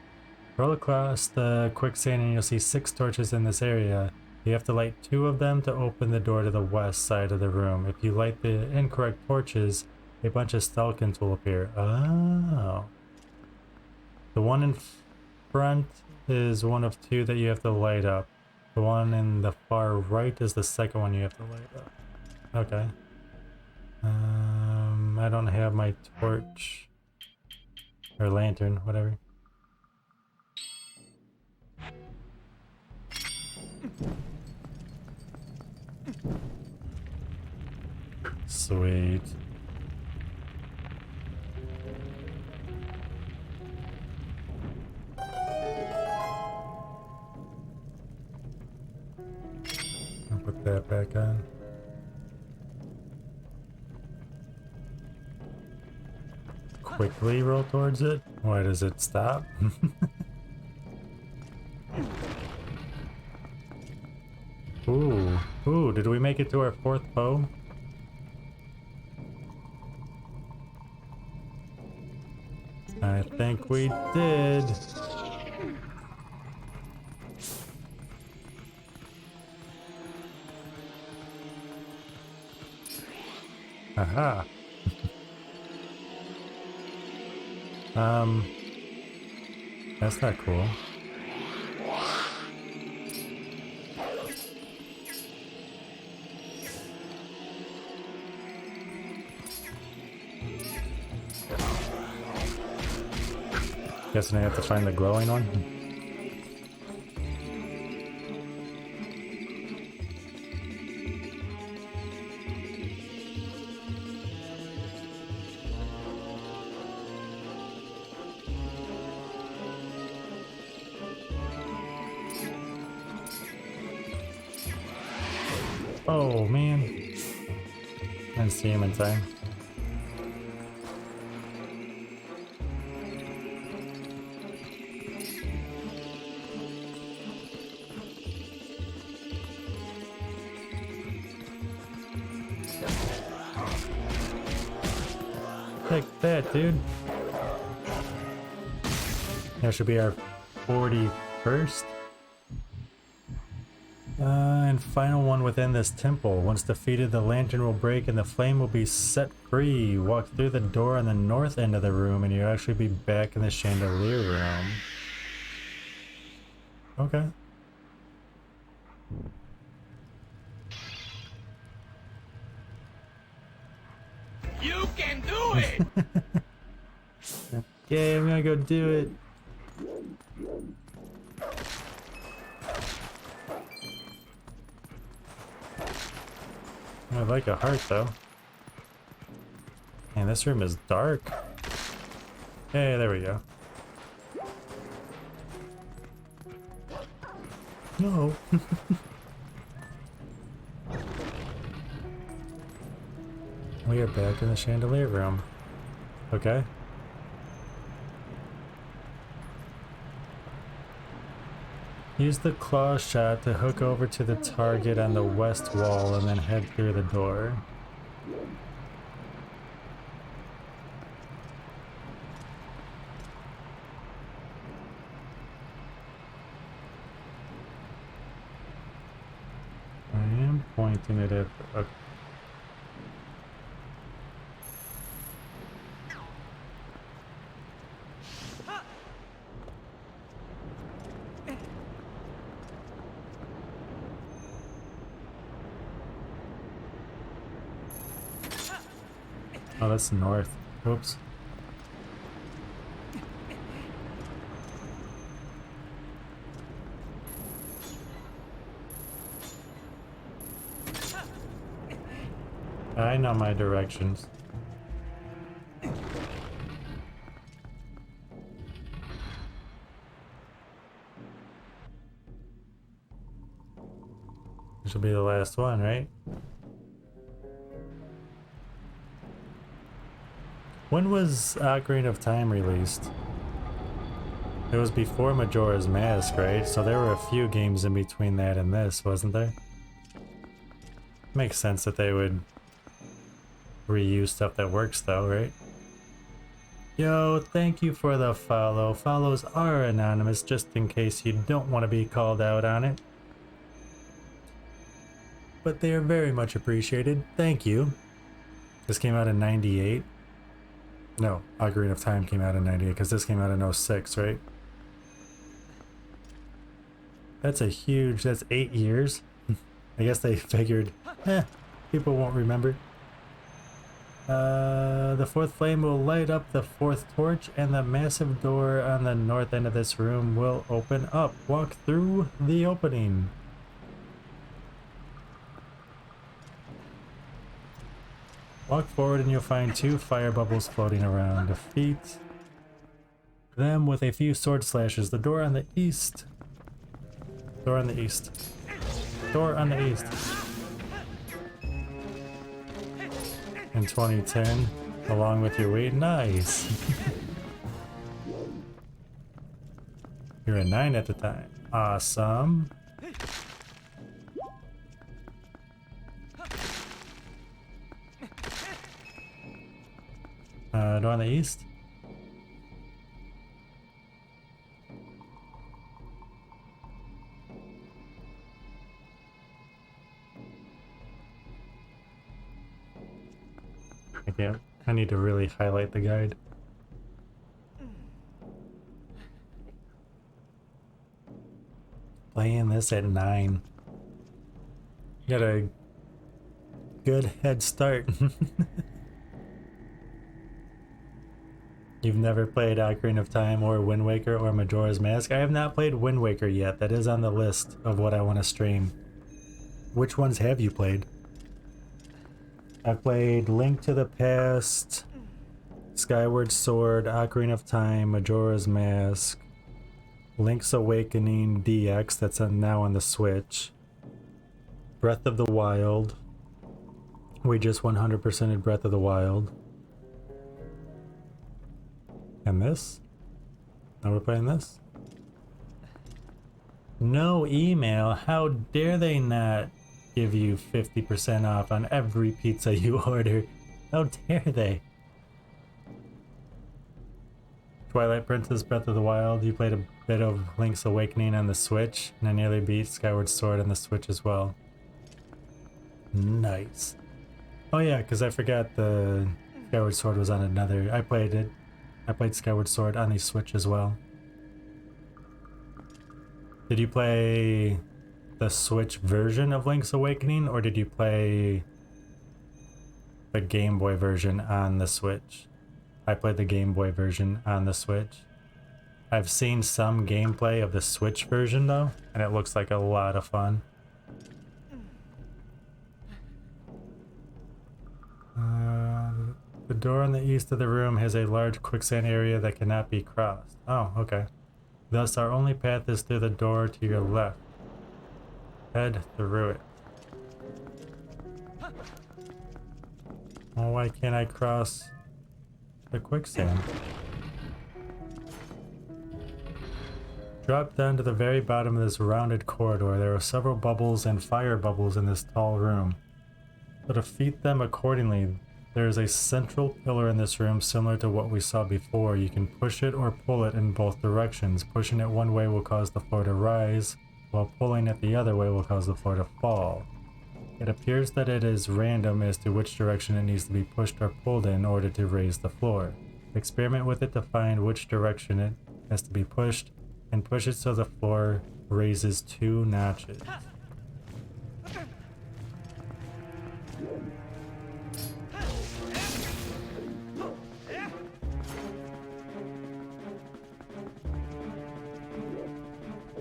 Roll across the quicksand and you'll see 6 torches in this area. You have to light 2 of them to open the door to the west side of the room. If you light the incorrect torches, a bunch of stalkins will appear. Oh. The one in front is one of 2 that you have to light up. The one in the far right is the second one you have to light up. Okay. I don't have my torch or lantern, whatever. Sweet. I'll put that back on. Quickly roll towards it? Why does it stop? Ooh, did we make it to our 4th bow? I think we did. Aha. That's not cool. Guessing I have to find the glowing one. Oh man, I didn't see him in time. like that, dude. That should be our 41st. And final one within this temple. Once defeated, the lantern will break and the flame will be set free. Walk through the door on the north end of the room and you'll actually be back in the chandelier room. Okay. You can do it! Okay, I'm gonna go do it. I like a heart though. Man, this room is dark. Hey, there we go. No. We are back in the chandelier room. Okay. Use the claw shot to hook over to the target on the west wall and then head through the door. I am pointing it at... Okay. Oh, that's north. Oops. I know my directions. This will be the last one, right? When was Ocarina of Time released? It was before Majora's Mask, right? So there were a few games in between that and this, wasn't there? Makes sense that they would reuse stuff that works though, right? Yo, thank you for the follow. Follows are anonymous just in case you don't want to be called out on it. But they are very much appreciated. Thank you. This came out in 98. No, Ocarina of Time came out in 98 because this came out in 06, right? That's a huge, that's 8 years. I guess they figured, people won't remember. The fourth flame will light up the fourth torch and the massive door on the north end of this room will open up. Walk through the opening. Walk forward and you'll find 2 fire bubbles floating around. Defeat them with a few sword slashes. The door on the east. Door on the east. Door on the east. In 2010, along with your weight. Nice. You're a 9 at the time. Awesome. Door on the east. I need to really highlight the guide. Playing this at 9. You got a good head start. You've never played Ocarina of Time or Wind Waker or Majora's Mask? I have not played Wind Waker yet. That is on the list of what I want to stream. Which ones have you played? I've played Link to the Past, Skyward Sword, Ocarina of Time, Majora's Mask, Link's Awakening DX, that's now on the Switch, Breath of the Wild. We just 100%ed Breath of the Wild. And this? Now we're playing this? No email? How dare they not give you 50% off on every pizza you order? How dare they? Twilight Princess Breath of the Wild. You played a bit of Link's Awakening on the Switch, and I nearly beat Skyward Sword on the Switch as well. Nice. Oh yeah, because I forgot the Skyward Sword was on another. I played it. I played Skyward Sword on the Switch as well. Did you play the Switch version of Link's Awakening, or did you play the Game Boy version on the Switch? I played the Game Boy version on the Switch. I've seen some gameplay of the Switch version though, and it looks like a lot of fun. The door on the east of the room has a large quicksand area that cannot be crossed. Oh, okay. Thus our only path is through the door to your left. Head through it. Oh, why can't I cross the quicksand? Drop down to the very bottom of this rounded corridor. There are several bubbles and fire bubbles in this tall room. So to defeat them accordingly, there is a central pillar in this room similar to what we saw before. You can push it or pull it in both directions. Pushing it one way will cause the floor to rise, while pulling it the other way will cause the floor to fall. It appears that it is random as to which direction it needs to be pushed or pulled in order to raise the floor. Experiment with it to find which direction it has to be pushed, and push it so the floor raises 2 notches.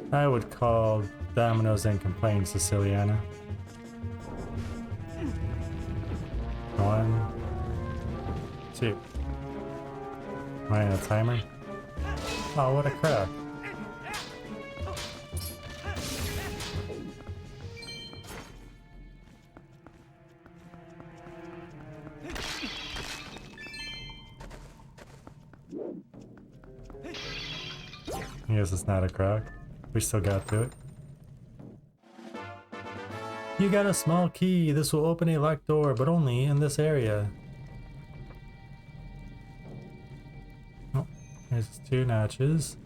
I would call dominoes and complain, Siciliana. 1, 2. Am I on a timer? Oh, what a crap. I guess it's not a croc. We still got to it. You got a small key. This will open a locked door, but only in this area. Oh, there's 2 notches.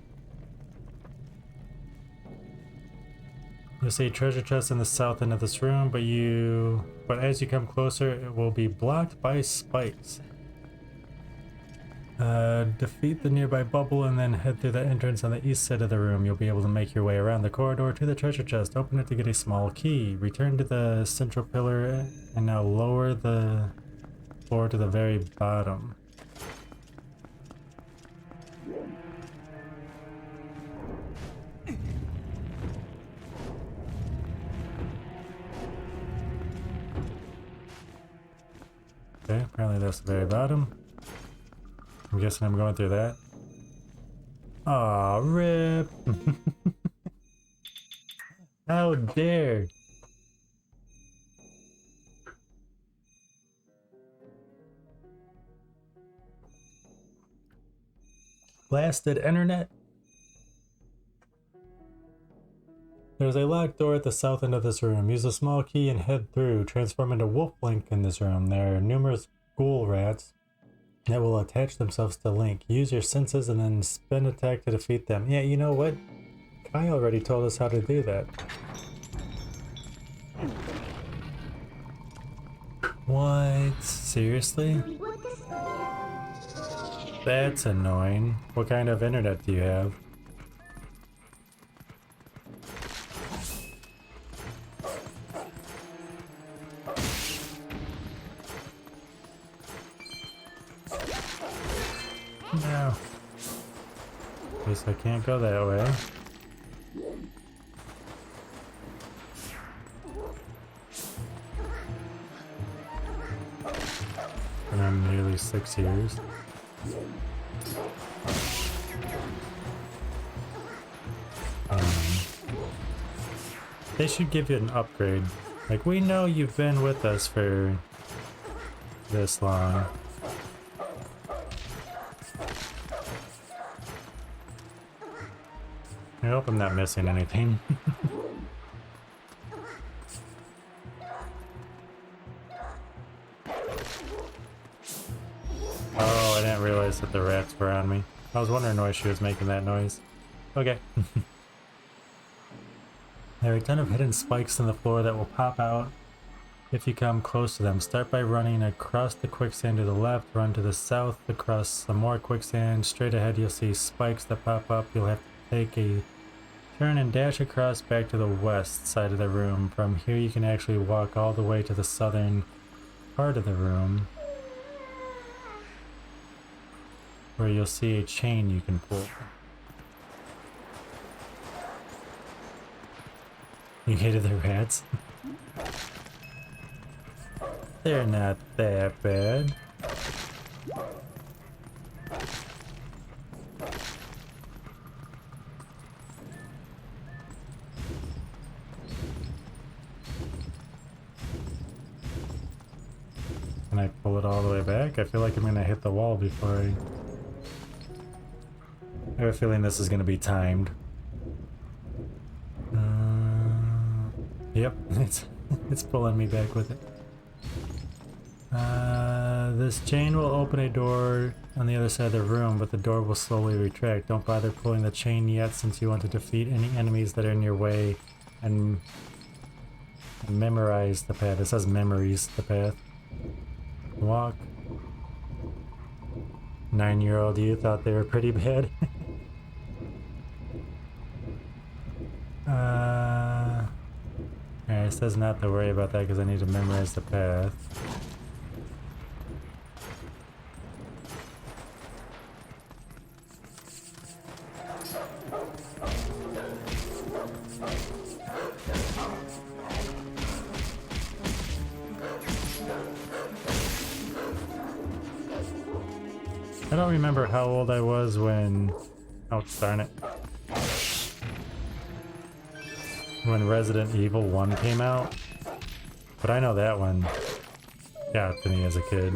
You'll see a treasure chest in the south end of this room, but as you come closer, it will be blocked by spikes. Defeat the nearby bubble and then head through the entrance on the east side of the room. You'll be able to make your way around the corridor to the treasure chest. Open it to get a small key. Return to the central pillar and now lower the floor to the very bottom. Okay, apparently that's the very bottom. I'm guessing I'm going through that. Aw, rip! How dare! Blasted internet? There's a locked door at the south end of this room. Use a small key and head through. Transform into Wolf Link in this room. There are numerous ghoul rats that will attach themselves to Link. Use your senses and then spin attack to defeat them. Yeah, you know what? Kai already told us how to do that. What? Seriously? That's annoying. What kind of internet do you have? No. Guess I can't go that way. And I'm nearly 6 years. They should give you an upgrade. Like, we know you've been with us for this long. I hope I'm not missing anything. Oh, I didn't realize that the rats were on me. I was wondering why she was making that noise. Okay. There are a ton of hidden spikes in the floor that will pop out if you come close to them. Start by running across the quicksand to the left, run to the south across some more quicksand. Straight ahead you'll see spikes that pop up. You'll have to take a turn and dash across back to the west side of the room. From here you can actually walk all the way to the southern part of the room, where you'll see a chain you can pull. You hated the rats? They're not that bad. Can I pull it all the way back? I feel like I'm gonna hit the wall before I have a feeling this is gonna be timed. Yep, it's pulling me back with it. This chain will open a door on the other side of the room, but the door will slowly retract. Don't bother pulling the chain yet, since you want to defeat any enemies that are in your way and memorize the path. It says memories the path. Walk. 9-year-old you thought they were pretty bad. Alright, it says not to worry about that because I need to memorize the path. I don't remember how old I was when... Oh, darn it. When Resident Evil 1 came out. But I know that one got to me as a kid.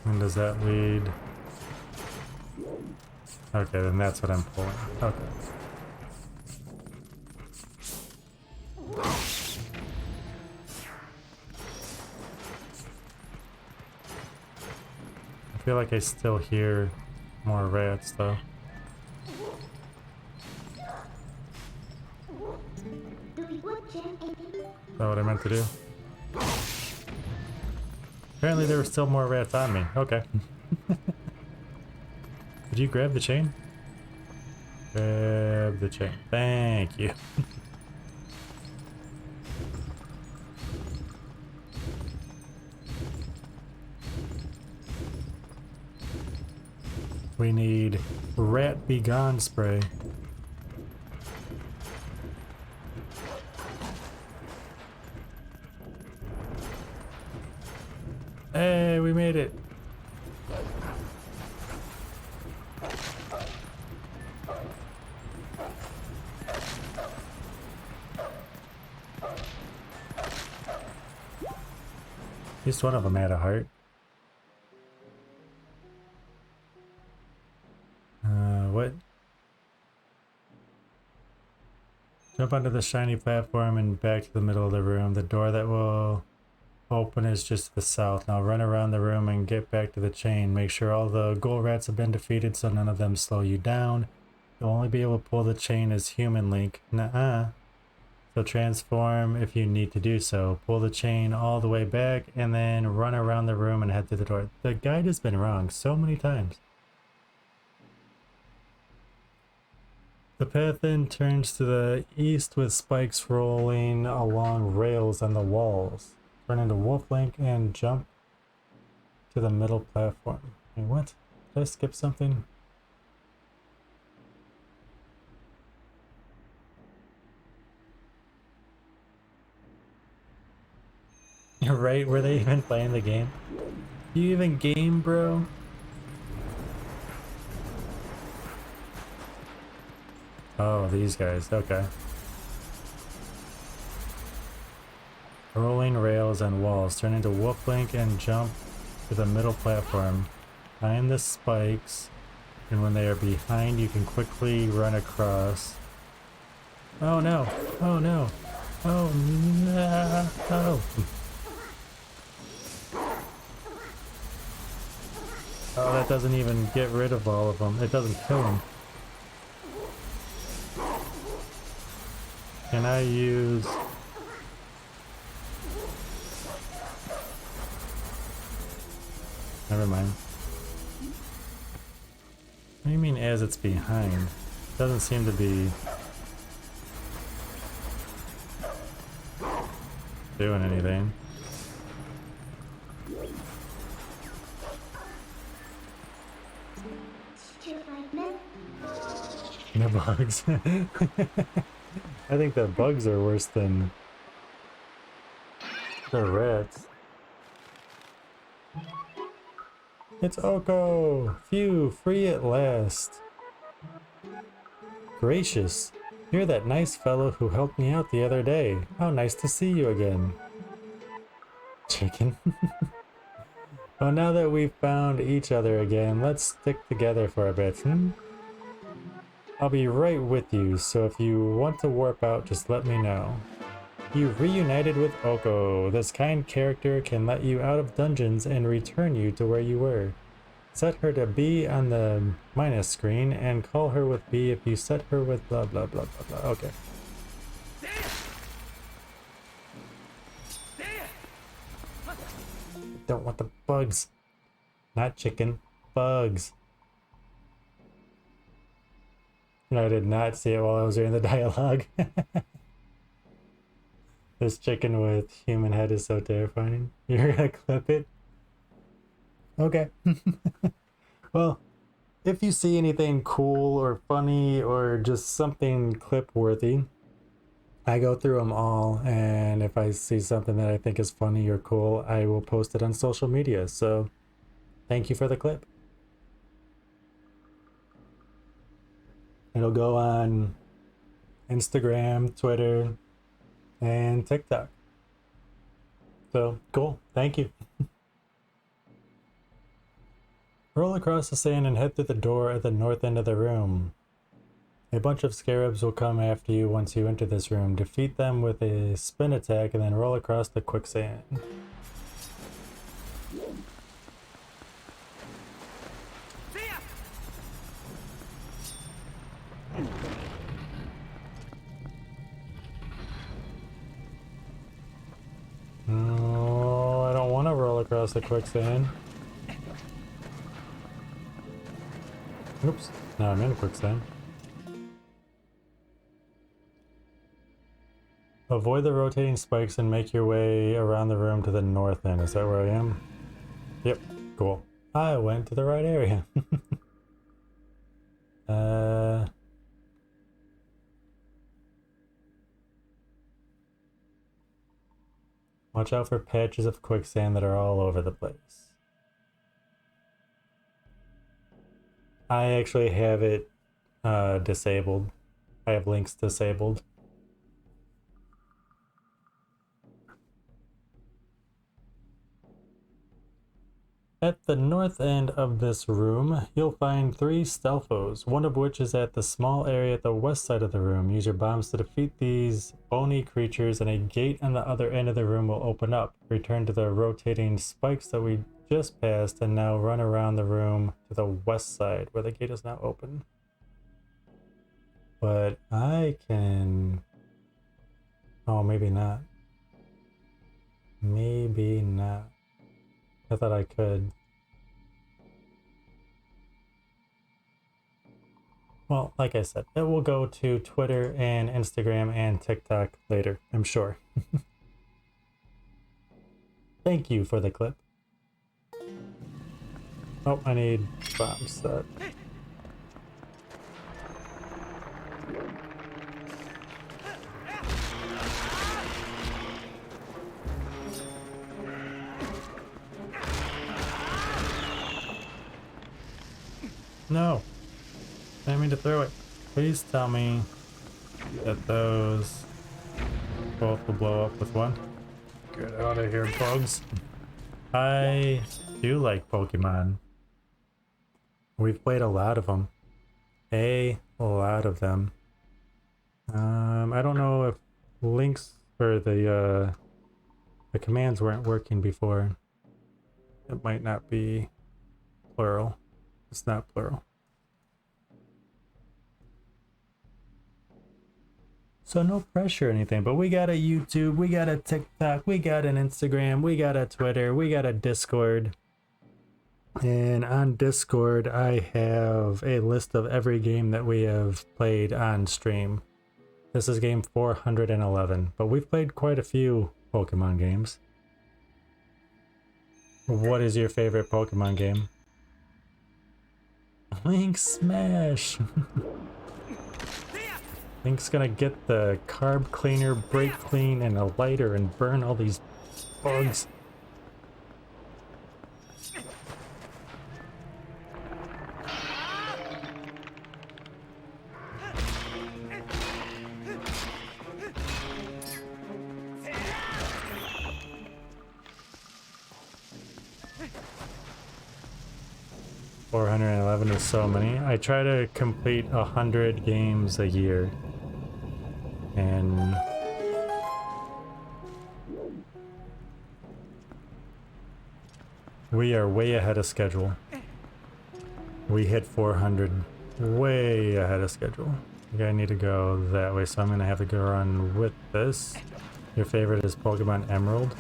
And does that lead... Okay, then that's what I'm pulling. Okay. I feel like I still hear more rats though. Is that what I meant to do? Apparently there were still more rats on me. Okay. Did you grab the chain? Grab the chain. Thank you. We need rat be gone spray. Hey, we made it. At least one of them had a heart. What? Jump onto the shiny platform and back to the middle of the room. The door that will open is just to the south. Now run around the room and get back to the chain. Make sure all the ghoul rats have been defeated so none of them slow you down. You'll only be able to pull the chain as human Link. Nuh-uh. So transform if you need to do so. Pull the chain all the way back and then run around the room and head to the door. The guide has been wrong so many times. The path then turns to the east with spikes rolling along rails on the walls. Turn into Wolf Link and jump to the middle platform. Wait, what? Did I skip something? You're right, were they even playing the game? Do you even game, bro? Oh, these guys, okay. Rolling rails and walls. Turn into Wolf Link and jump to the middle platform. Find the spikes, and when they are behind, you can quickly run across. Oh no! Oh no! Oh no! Oh, that doesn't even get rid of all of them. It doesn't kill them. Can I use... Never mind. What do you mean as it's behind? Doesn't seem to be doing anything. No bugs. I think the bugs are worse than the rats. It's Oko! Phew, free at last. Gracious, you're that nice fellow who helped me out the other day. How nice to see you again. Chicken. Well, now that we've found each other again, let's stick together for a bit, hmm? I'll be right with you, so if you want to warp out, just let me know. You've reunited with Oko. This kind character can let you out of dungeons and return you to where you were. Set her to B on the minus screen and call her with B if you set her with blah blah blah blah blah. Okay. Don't want the bugs. Not chicken. Bugs. I did not see it while I was reading the dialogue. This chicken with human head is so terrifying. You're gonna clip it? Okay. Well, if you see anything cool or funny or just something clip worthy, I go through them all, and if I see something that I think is funny or cool, I will post it on social media. So thank you for the clip. It'll go on Instagram, Twitter, and TikTok. So cool. Thank you. Roll across the sand and head through the door at the north end of the room. A bunch of scarabs will come after you once you enter this room. Defeat them with a spin attack and then roll across the quicksand. No, I don't want to roll across the quicksand. Oops, now I'm in quicksand. Avoid the rotating spikes and make your way around the room to the north end. Is that where I am? Yep, cool. I went to the right area. Watch out for patches of quicksand that are all over the place. I actually have it disabled. I have links disabled. At the north end of this room, you'll find 3 stealthos, one of which is at the small area at the west side of the room. Use your bombs to defeat these bony creatures and a gate on the other end of the room will open up. Return to the rotating spikes that we just passed and now run around the room to the west side where the gate is now open. But I can... Oh, maybe not. Maybe not. I thought I could. Well, like I said, it will go to Twitter and Instagram and TikTok later, I'm sure. Thank you for the clip. Oh, I need bomb set. No, I didn't mean to throw it. Please tell me that those both will blow up with one. Get out of here, bugs. I do like Pokemon. We've played a lot of them. A lot of them. I don't know if links or the commands weren't working before. It might not be plural. It's not plural. So no pressure or anything, but we got a YouTube, we got a TikTok, we got an Instagram, we got a Twitter, we got a Discord. And on Discord, I have a list of every game that we have played on stream. This is game 411, but we've played quite a few Pokemon games. What is your favorite Pokemon game? Link Smash! Link's gonna get the carb cleaner, brake clean, and a lighter and burn all these bugs. $411 is so many. I try to complete 100 games a year. And we are way ahead of schedule. We hit 400 way ahead of schedule. Okay, I need to go that way, so I'm gonna have to go on with this. Your favorite is Pokemon Emerald.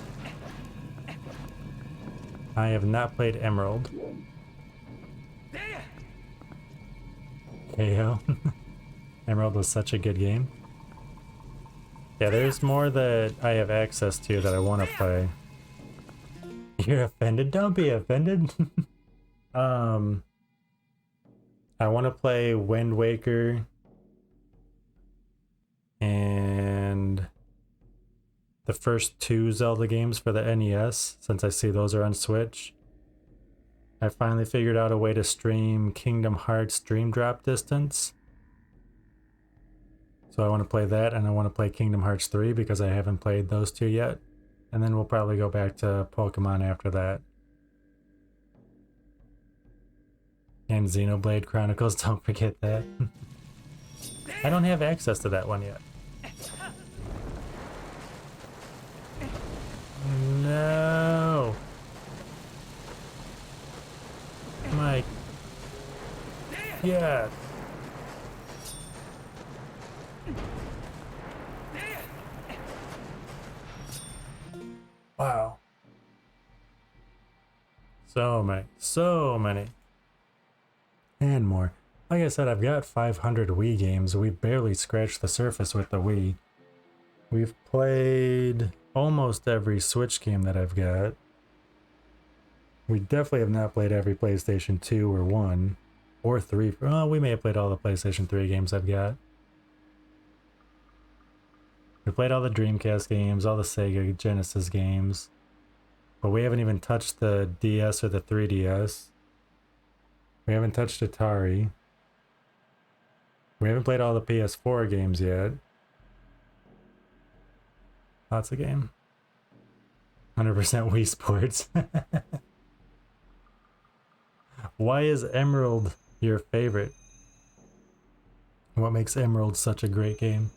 I have not played Emerald. KO. Emerald was such a good game. Yeah, there's more that I have access to that I want to play. You're offended? Don't be offended. I want to play Wind Waker and the first 2 Zelda games for the NES, since I see those are on Switch. I finally figured out a way to stream Kingdom Hearts Dream Drop Distance. So I want to play that, and I want to play Kingdom Hearts 3 because I haven't played those 2 yet. And then we'll probably go back to Pokemon after that. And Xenoblade Chronicles, don't forget that. I don't have access to that one yet. No! Mike. Yes! Wow. So many. And more. Like I said, I've got 500 Wii games. We barely scratched the surface with the Wii. We've played almost every Switch game that I've got. We definitely have not played every PlayStation 2 or 1 or 3. Well, we may have played all the PlayStation 3 games I've got. We played all the Dreamcast games, all the Sega Genesis games, but we haven't even touched the DS or the 3DS. We haven't touched Atari. We haven't played all the PS4 games yet. Lots of game. 100% Wii Sports. Why is Emerald your favorite? What makes Emerald such a great game?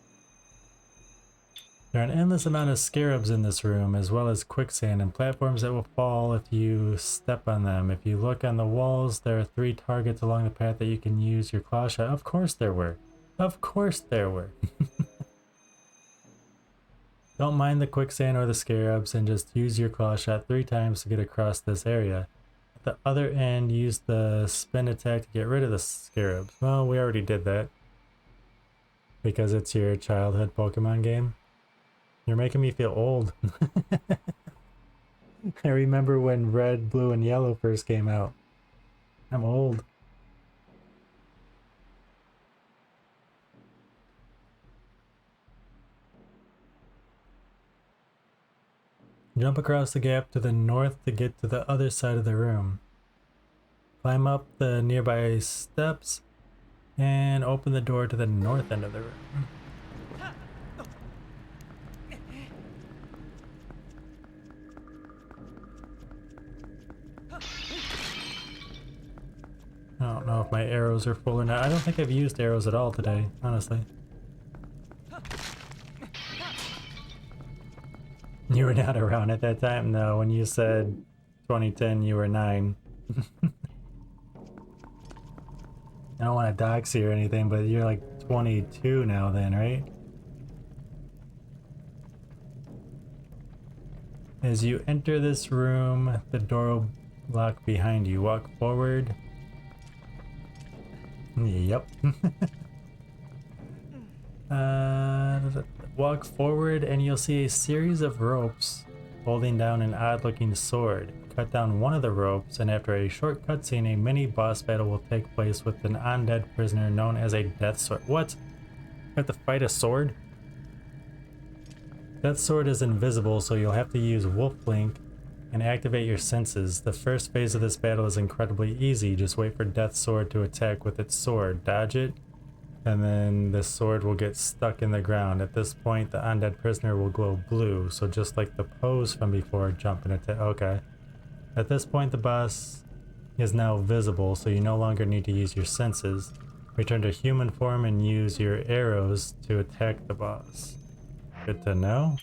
There are an endless amount of scarabs in this room, as well as quicksand and platforms that will fall if you step on them. If you look on the walls, there are 3 targets along the path that you can use your claw shot. Of course there were. Of course there were. Don't mind the quicksand or the scarabs and just use your claw shot 3 times to get across this area. At the other end, use the spin attack to get rid of the scarabs. Well, we already did that. Because it's your childhood Pokemon game. You're making me feel old. I remember when Red, Blue, and Yellow first came out. I'm old. Jump across the gap to the north to get to the other side of the room. Climb up the nearby steps and open the door to the north end of the room. I don't know if my arrows are full or not. I don't think I've used arrows at all today, honestly. You were not around at that time? No, when you said 2010, you were 9. I don't want to dox you or anything, but you're like 22 now then, right? As you enter this room, the door will lock behind you. Walk forward. Yep. Walk forward and you'll see a series of ropes holding down an odd-looking sword. Cut down one of the ropes, and after a short cutscene, a mini boss battle will take place with an undead prisoner known as a death sword. What? I have to fight a sword? Death sword is invisible, so you'll have to use Wolf Blink and activate your senses. The first phase of this battle is incredibly easy. Just wait for Death Sword to attack with its sword. Dodge it, and then the sword will get stuck in the ground. At this point, the undead prisoner will glow blue, so just like the pose from before, jump and attack. Okay. At this point, the boss is now visible, so you no longer need to use your senses. Return to human form and use your arrows to attack the boss. Good to know.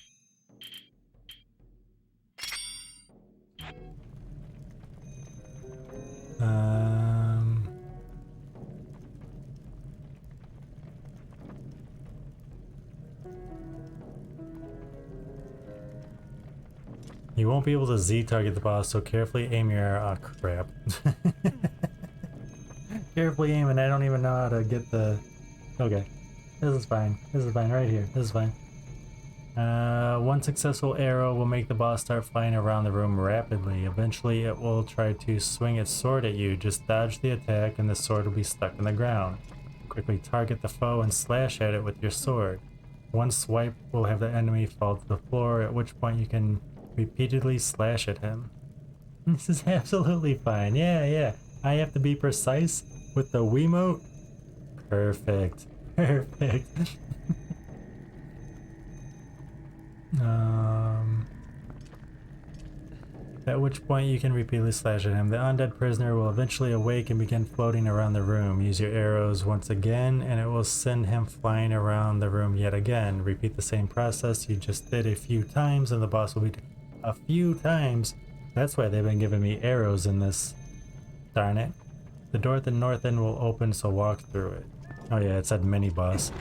You won't be able to Z-target the boss, so carefully aim your arrow. Oh crap. Carefully aim, and I don't even know how to get the... Okay. This is fine. This is fine right here. This is fine. One successful arrow will make the boss start flying around the room rapidly. Eventually, it will try to swing its sword at you. Just dodge the attack, and the sword will be stuck in the ground. Quickly target the foe and slash at it with your sword. One swipe will have the enemy fall to the floor, at which point you can repeatedly slash at him. This is absolutely fine. Yeah. I have to be precise with the Wiimote. Perfect. At which point you can repeatedly slash at him. The undead prisoner will eventually awake and begin floating around the room. Use your arrows once again and it will send him flying around the room yet again. Repeat the same process you just did a few times and the boss will be a few times. That's why they've been giving me arrows in this. Darn it. The door at the north end will open, so walk through it. Oh yeah, it said mini boss.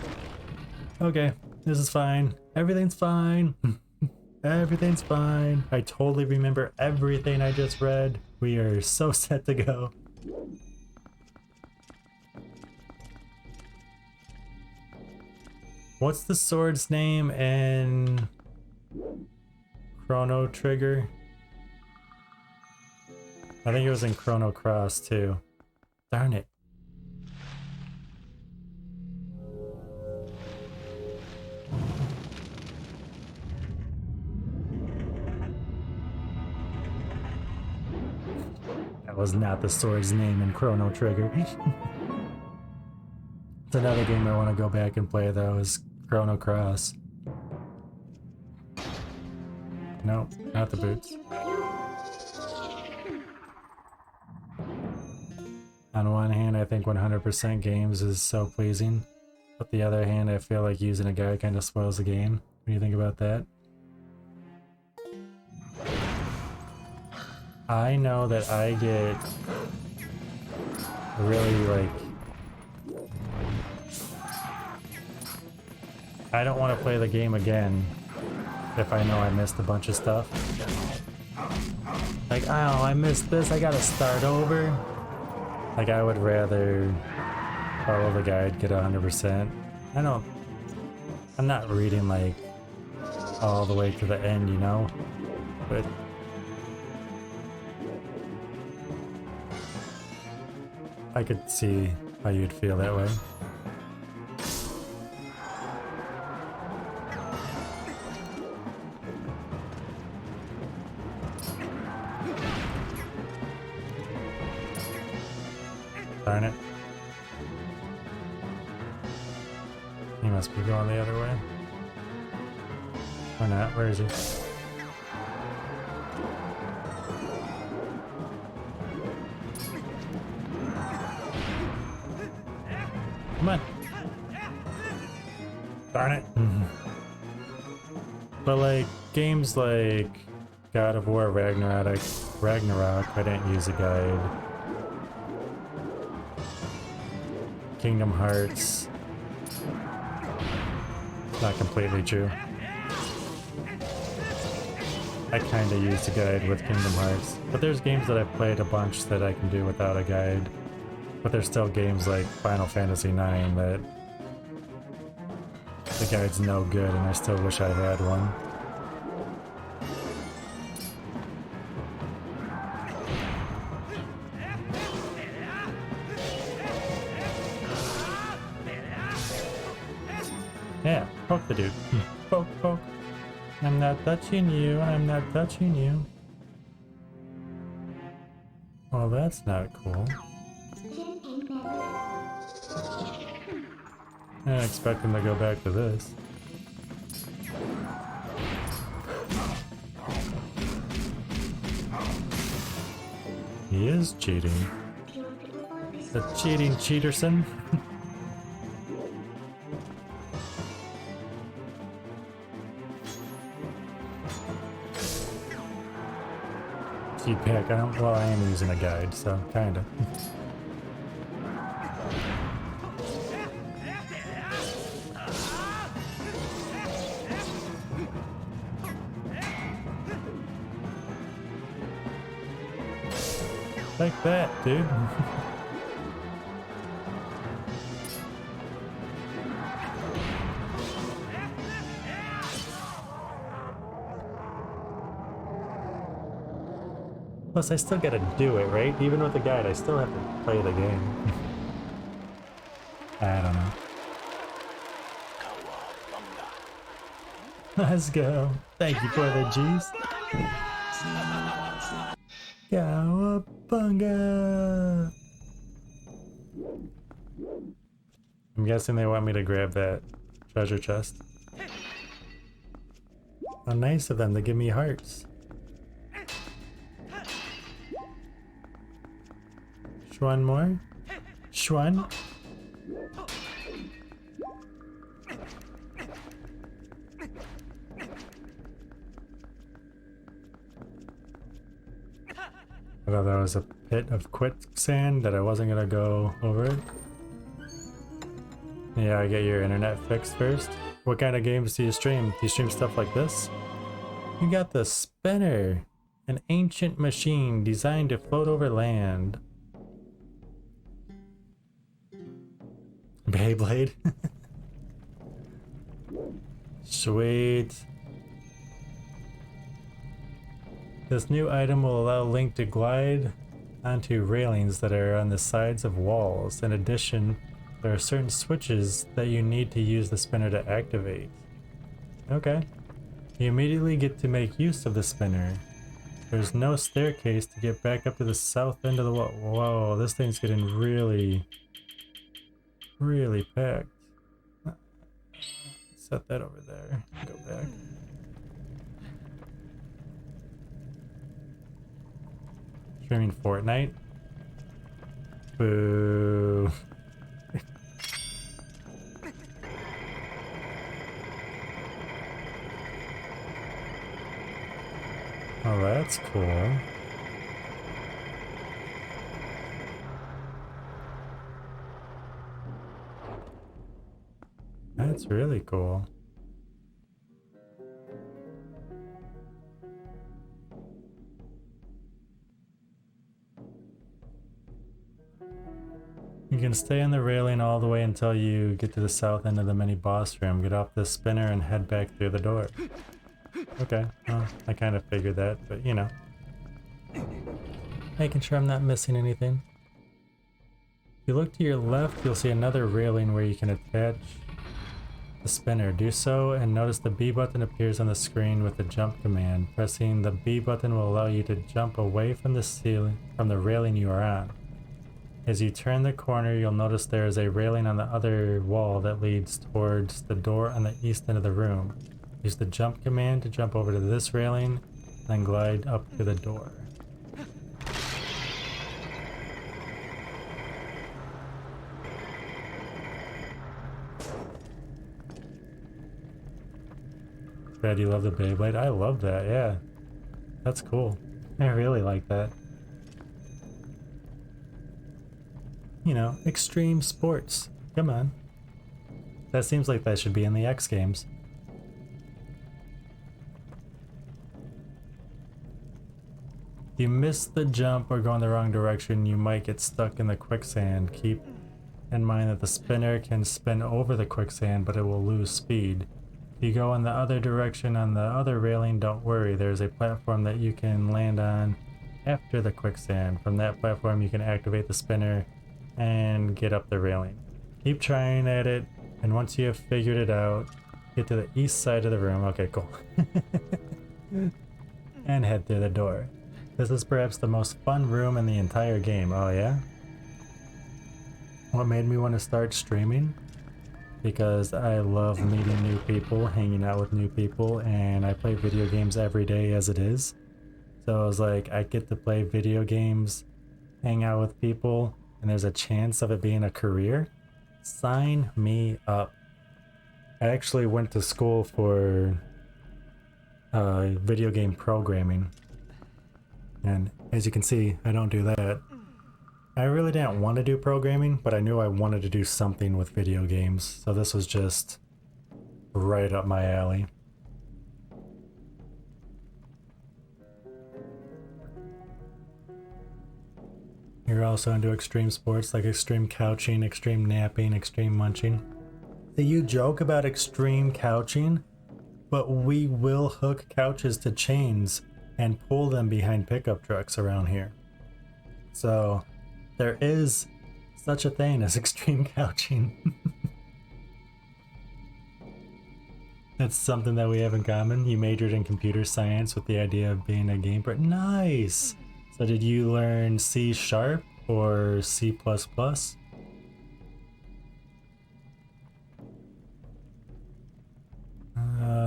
Okay, this is fine. Everything's fine. Everything's fine. I totally remember everything I just read. We are so set to go. What's the sword's name in Chrono Trigger? I think it was in Chrono Cross too. Darn it. That was not the sword's name in Chrono Trigger. It's another game I want to go back and play though, is Chrono Cross. Nope, not the boots. On one hand, I think 100% games is so pleasing. But the other hand, I feel like using a guide kind of spoils the game. What do you think about that? I know that I get really like... I don't want to play the game again if I know I missed a bunch of stuff. Like, oh, I missed this, I gotta start over. Like, I would rather follow the guide, get 100%. I'm not reading like all the way to the end, you know? But I could see how you'd feel that way. Darn it. He must be going the other way. Or not, where is he? Come on. Darn it. But like, games like God of War Ragnarok, I didn't use a guide. Kingdom Hearts. Not completely true. I kinda used a guide with Kingdom Hearts, but there's games that I've played a bunch that I can do without a guide. But there's still games like Final Fantasy IX that the guide's no good and I still wish I had one. Yeah, poke the dude. Poke, poke. I'm not touching you, I'm not touching you. Well, that's not cool. I didn't expect him to go back to this. He is cheating. The cheating cheaterson. Pack on. Well, I am using a guide, so kinda. Like that, dude. Plus, I still gotta do it, right? Even with the guide, I still have to play the game. I don't know. Let's go. Thank you for the G's. Cowabunga! I'm guessing they want me to grab that treasure chest. How nice of them to give me hearts. One more? Shwan? I thought that was a pit of quicksand that I wasn't gonna go over it. Yeah, I get your internet fixed first. What kind of games do you stream? Do you stream stuff like this? You got the spinner, an ancient machine designed to float over land. Beyblade. Sweet. This new item will allow Link to glide onto railings that are on the sides of walls. In addition, there are certain switches that you need to use the spinner to activate. Okay. You immediately get to make use of the spinner. There's no staircase to get back up to the south end of the wall. Whoa, this thing's getting really packed. Set that over there. Go back. Streaming Fortnite. Boo. Oh, that's cool. That's really cool. You can stay on the railing all the way until you get to the south end of the mini boss room. Get off the spinner and head back through the door. Okay, well, I kind of figured that, but you know. Making sure I'm not missing anything. If you look to your left, you'll see another railing where you can attach the spinner. Do so and notice the B button appears on the screen with the jump command. Pressing the B button will allow you to jump away from the ceiling, from the railing you are on. As you turn the corner, you'll notice there is a railing on the other wall that leads towards the door on the east end of the room. Use the jump command to jump over to this railing, then glide up to the door. Brad, you love the Beyblade? I love that, yeah. That's cool. I really like that. You know, extreme sports. Come on. That seems like that should be in the X games. If you miss the jump or go in the wrong direction, you might get stuck in the quicksand. Keep in mind that the spinner can spin over the quicksand, but it will lose speed. If you go in the other direction on the other railing, don't worry. There's a platform that you can land on after the quicksand. From that platform, you can activate the spinner and get up the railing. Keep trying at it, and once you have figured it out, get to the east side of the room. Okay, cool. And head through the door. This is perhaps the most fun room in the entire game. Oh yeah? What made me want to start streaming? Because I love meeting new people, hanging out with new people, and I play video games every day as it is. So I was like, I get to play video games, hang out with people, and there's a chance of it being a career. Sign me up. I actually went to school for video game programming. And as you can see, I don't do that. I really didn't want to do programming, but I knew I wanted to do something with video games, so this was just right up my alley. You're also into extreme sports like extreme couching, extreme napping, extreme munching. So you joke about extreme couching, but we will hook couches to chains and pull them behind pickup trucks around here. So there is such a thing as extreme couching. That's something that we have in common. You majored in computer science with the idea of being a game pro. Nice! So did you learn C# or C++?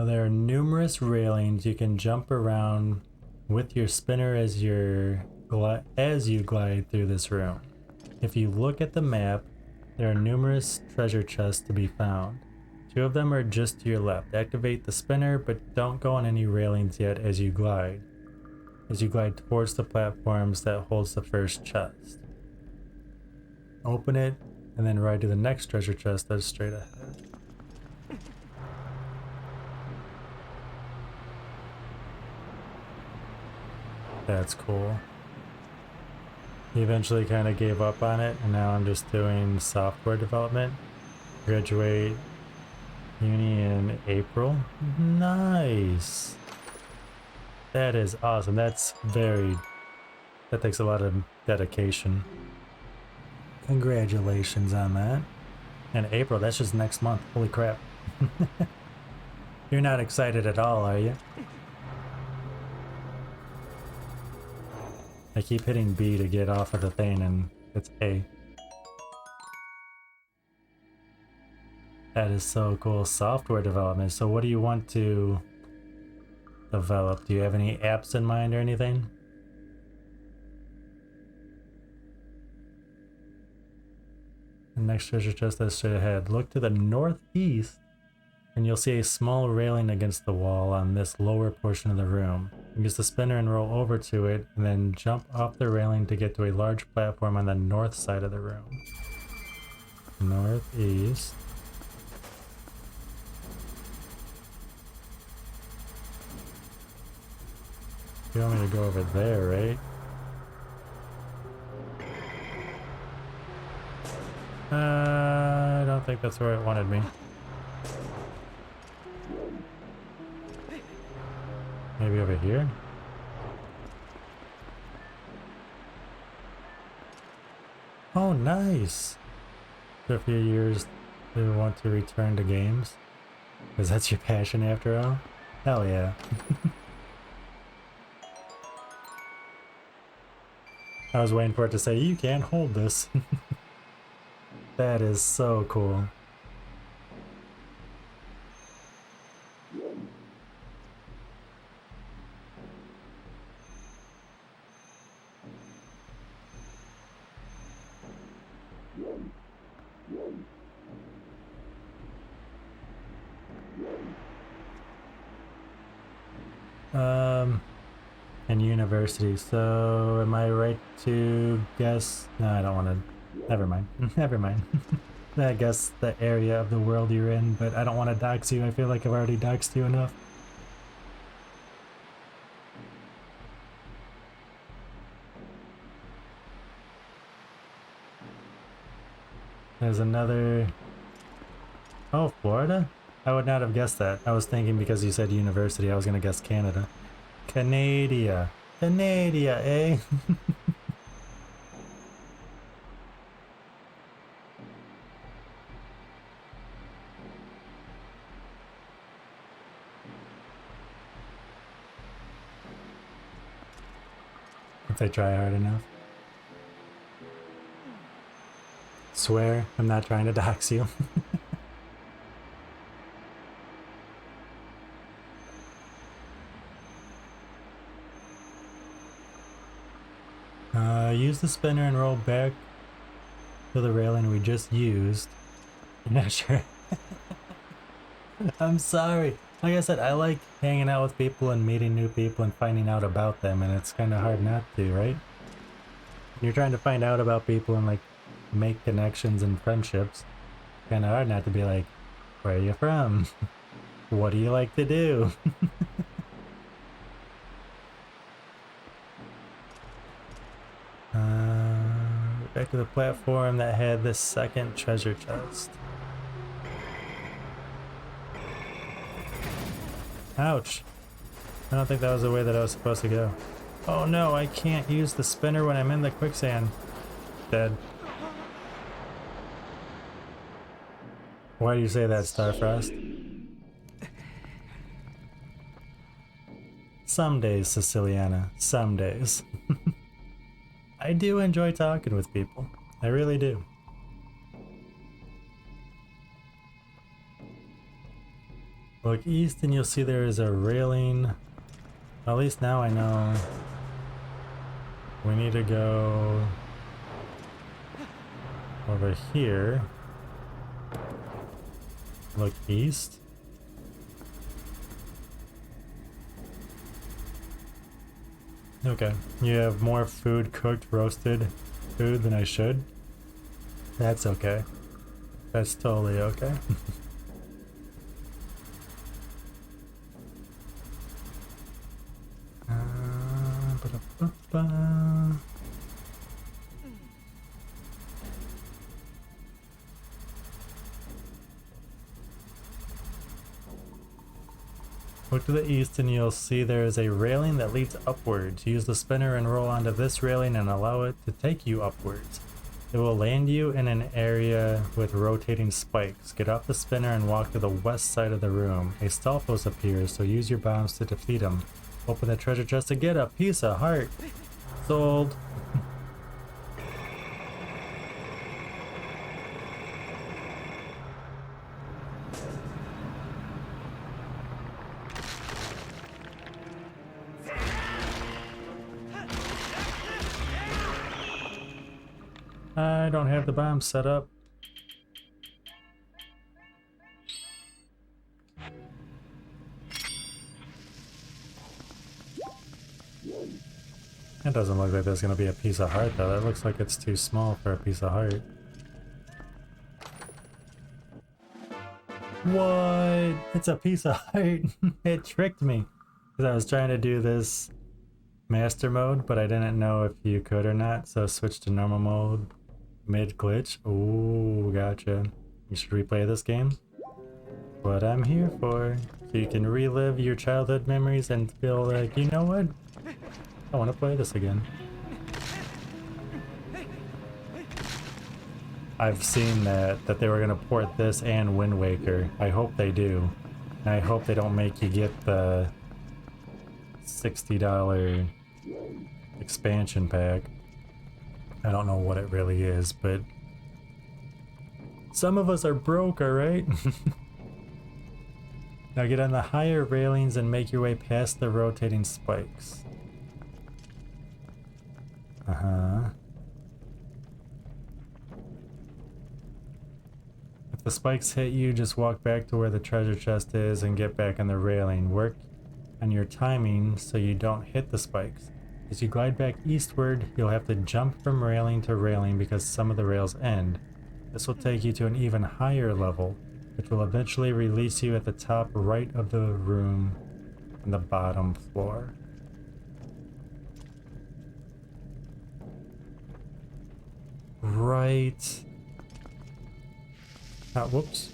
There are numerous railings you can jump around with your spinner as you glide through this room. If you look at the map, there are numerous treasure chests to be found. 2 of them are just to your left. Activate the spinner, but don't go on any railings yet as you glide. As you glide towards the platforms that holds the first chest. Open it, and then ride to the next treasure chest that's straight ahead. That's cool. He eventually kind of gave up on it, and now I'm just doing software development. Graduate uni in April. Nice. That is awesome. That takes a lot of dedication. Congratulations on that. And April, that's just next month. Holy crap. You're not excited at all, are you? I keep hitting B to get off of the thing, and it's A. That is so cool. Software development. So what do you want to develop? Do you have any apps in mind or anything? The next treasure chest that's straight ahead. Look to the northeast, and you'll see a small railing against the wall on this lower portion of the room. Use the spinner and roll over to it, and then jump off the railing to get to a large platform on the north side of the room. Northeast. You want me to go over there, right? I don't think that's where it wanted me. Maybe over here? Oh, nice! For a few years, you want to return to games? Because that's your passion after all? Hell yeah. I was waiting for it to say, you can't hold this. That is so cool. And university, so am I right to guess? No, I don't want to. Never mind. Never mind. I guess the area of the world you're in, but I don't want to dox you. I feel like I've already doxed you enough. There's another... Oh, Florida? I would not have guessed that. I was thinking because you said university, I was going to guess Canada. Canada. Canada, eh? If they try hard enough. Swear, I'm not trying to dox you. Use the spinner and roll back to the railing we just used. I'm not sure. I'm sorry. Like I said, I like hanging out with people and meeting new people and finding out about them, and it's kind of hard not to, right? You're trying to find out about people and like make connections and friendships. Kind of hard not to be like, where are you from? What do you like to do? Back to the platform that had the second treasure chest. Ouch. I don't think that was the way that I was supposed to go. Oh no, I can't use the spinner when I'm in the quicksand. Dead. Why do you say that, Starfrost? Some days, Siciliana. Some days. I do enjoy talking with people. I really do. Look east and you'll see there is a railing. At least now I know we need to go over here. Look east. Okay, you have more food cooked, roasted food than I should. That's okay. That's totally okay. Ba-da-ba-ba. Look to the east and you'll see there is a railing that leads upwards. Use the spinner and roll onto this railing and allow it to take you upwards. It will land you in an area with rotating spikes. Get off the spinner and walk to the west side of the room. A Stalfos appears, so use your bombs to defeat him. Open the treasure chest to get a piece of heart. Sold. I don't have the bomb set up. It doesn't look like there's gonna be a piece of heart though. That looks like it's too small for a piece of heart. What? It's a piece of heart. It tricked me. Because I was trying to do this master mode, but I didn't know if you could or not, so I switched to normal mode mid glitch. Ooh, gotcha. You should replay this game. What I'm here for. So you can relive your childhood memories and feel like, you know what? I want to play this again. I've seen that they were gonna port this and Wind Waker. I hope they do. And I hope they don't make you get the $60 expansion pack. I don't know what it really is, but some of us are broke, alright? Now get on the higher railings and make your way past the rotating spikes. If the spikes hit you, just walk back to where the treasure chest is and get back on the railing. Work on your timing so you don't hit the spikes. As you glide back eastward, you'll have to jump from railing to railing because some of the rails end. This will take you to an even higher level, which will eventually release you at the top right of the room on the bottom floor. Right. Ah, whoops.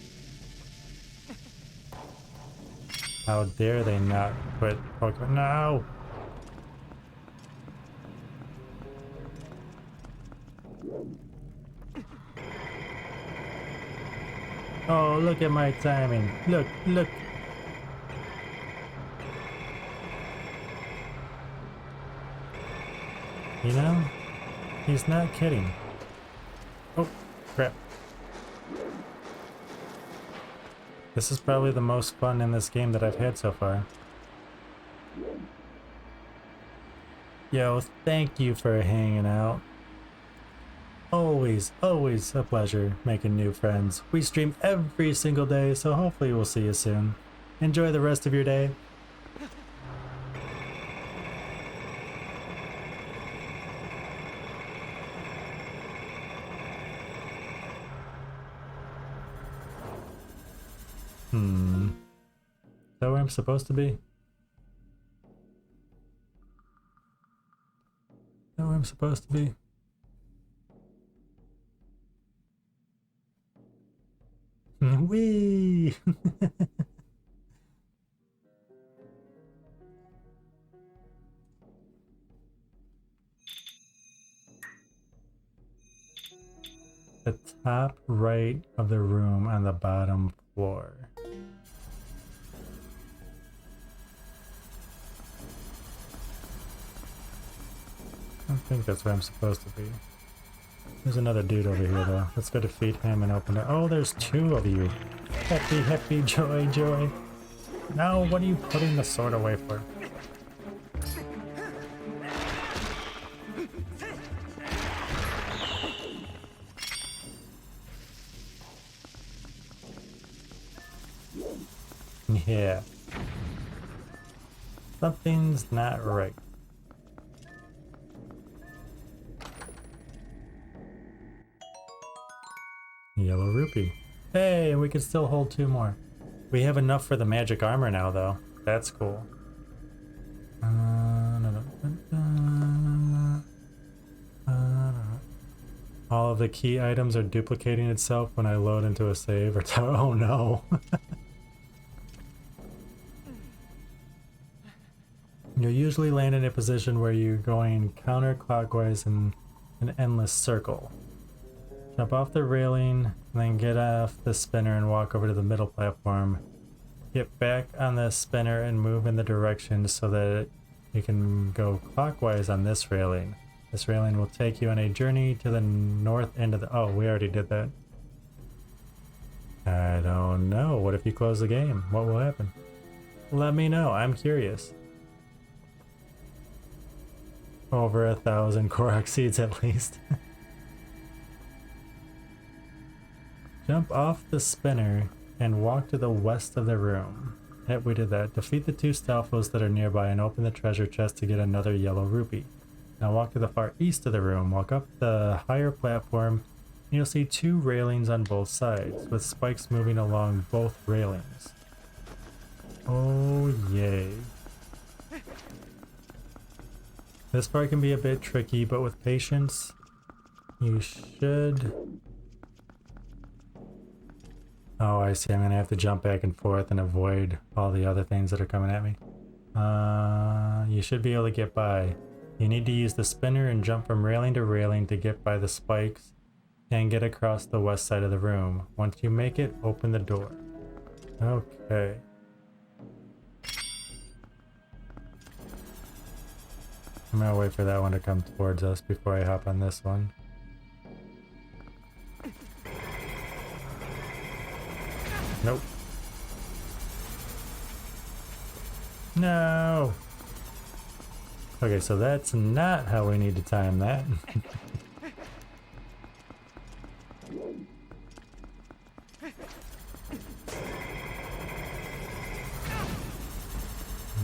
How dare they not put Pokemon? No! Oh, look at my timing. Look, look. You know, he's not kidding. Oh, crap. This is probably the most fun in this game that I've had so far. Yo, thank you for hanging out. Always, always a pleasure making new friends. We stream every single day, so hopefully we'll see you soon. Enjoy the rest of your day. Is that where I'm supposed to be? Is that where I'm supposed to be? Whee! The top right of the room on the bottom floor. I don't think that's where I'm supposed to be. There's another dude over here though. Let's go defeat him and open it. Oh, there's two of you. Happy, happy, joy, joy. No, what are you putting the sword away for? Yeah. Something's not right. Yellow rupee. Hey, we can still hold two more. We have enough for the magic armor now, though. That's cool. All of the key items are duplicating itself when I load into a save or oh no. You'll usually land in a position where you're going counterclockwise in an endless circle. Jump off the railing, and then get off the spinner and walk over to the middle platform. Get back on the spinner and move in the direction so that you can go clockwise on this railing. This railing will take you on a journey to the north end of the... Oh, we already did that. I don't know. What if you close the game? What will happen? Let me know. I'm curious. Over 1,000 Korok seeds at least. Jump off the spinner and walk to the west of the room. Yep, we did that. Defeat the two Stalfos that are nearby and open the treasure chest to get another yellow rupee. Now walk to the far east of the room, walk up the higher platform, and you'll see two railings on both sides, with spikes moving along both railings. Oh yay. This part can be a bit tricky, but with patience, you should... Oh, I see. I'm going to have to jump back and forth and avoid all the other things that are coming at me. You should be able to get by. You need to use the spinner and jump from railing to railing to get by the spikes and get across the west side of the room. Once you make it, open the door. Okay. I'm going to wait for that one to come towards us before I hop on this one. Nope. No! Okay, so that's not how we need to time that.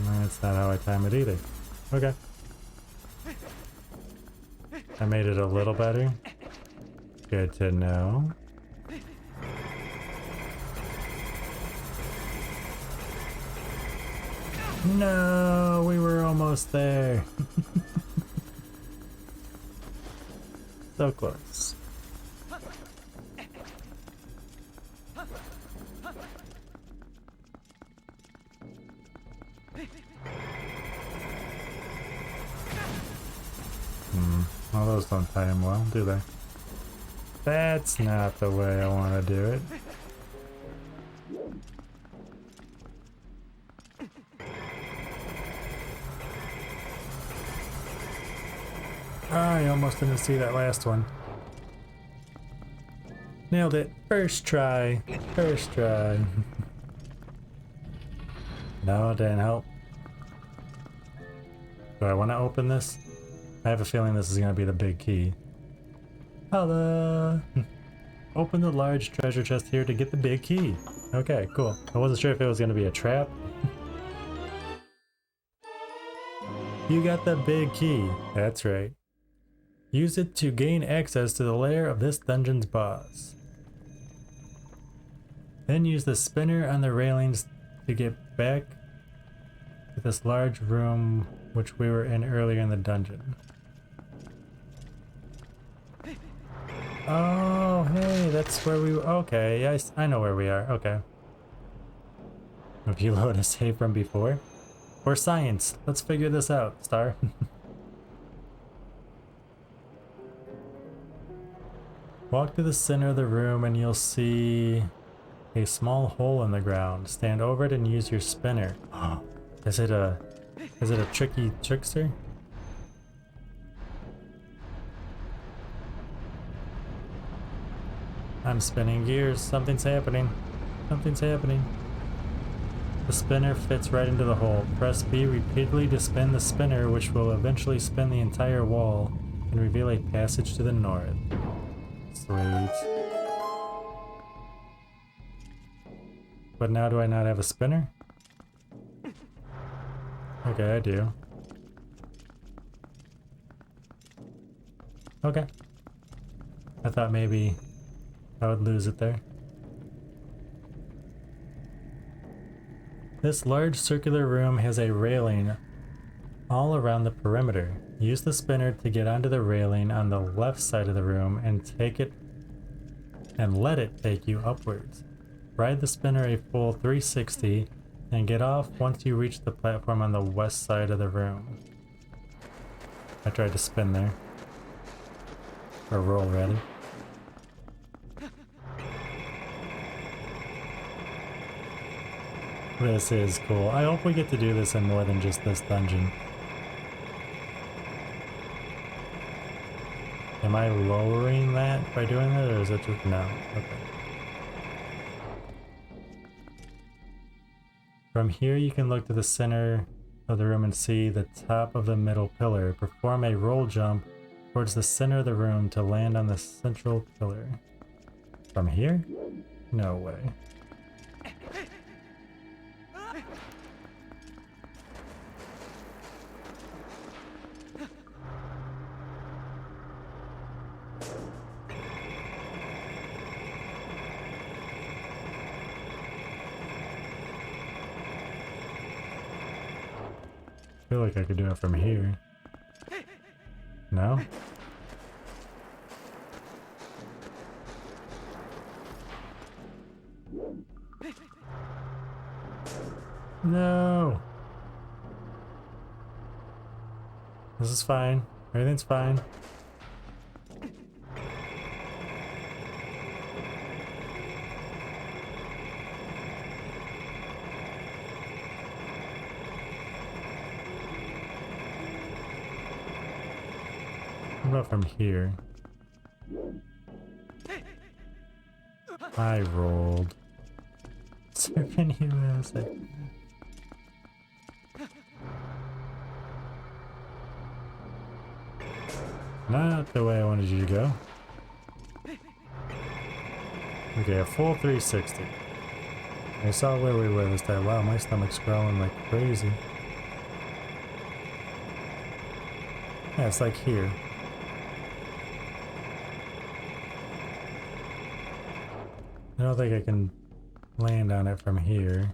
That's not how I time it either. Okay. I made it a little better. Good to know. No, we were almost there. So close. Well, those don't tie him well, do they? That's not the way I want to do it. I almost didn't see that last one. Nailed it. First try. First try. No, it didn't help. Do I want to open this? I have a feeling this is going to be the big key. Holla! Open the large treasure chest here to get the big key. Okay, cool. I wasn't sure if it was going to be a trap. You got the big key. That's right. Use it to gain access to the lair of this dungeon's boss. Then use the spinner on the railings to get back to this large room which we were in earlier in the dungeon. Oh, hey, that's where we were. Okay, I know where we are. Okay. Have you loaded a save from before? Or science. Let's figure this out, Star. Walk to the center of the room and you'll see a small hole in the ground. Stand over it and use your spinner. Is it a tricky trickster? I'm spinning gears. Something's happening. Something's happening. The spinner fits right into the hole. Press B repeatedly to spin the spinner, which will eventually spin the entire wall and reveal a passage to the north. Sweet. But now do I not have a spinner? Okay, I do. Okay. I thought maybe I would lose it there. This large circular room has a railing all around the perimeter. Use the spinner to get onto the railing on the left side of the room and take it and let it take you upwards. Ride the spinner a full 360 and get off once you reach the platform on the west side of the room. I tried to spin there. Or roll, rather. This is cool. I hope we get to do this in more than just this dungeon. Am I lowering that by doing that, or is it just... no? Okay. From here you can look to the center of the room and see the top of the middle pillar. Perform a roll jump towards the center of the room to land on the central pillar. From here? No way. I feel like I could do it from here. No? No! This is fine. Everything's fine. What about from here? I rolled. Serpent USA. Not the way I wanted you to go. Okay, a full 360. I saw where we were this time. Wow, my stomach's growling like crazy. Yeah, it's like here. I don't think I can land on it from here.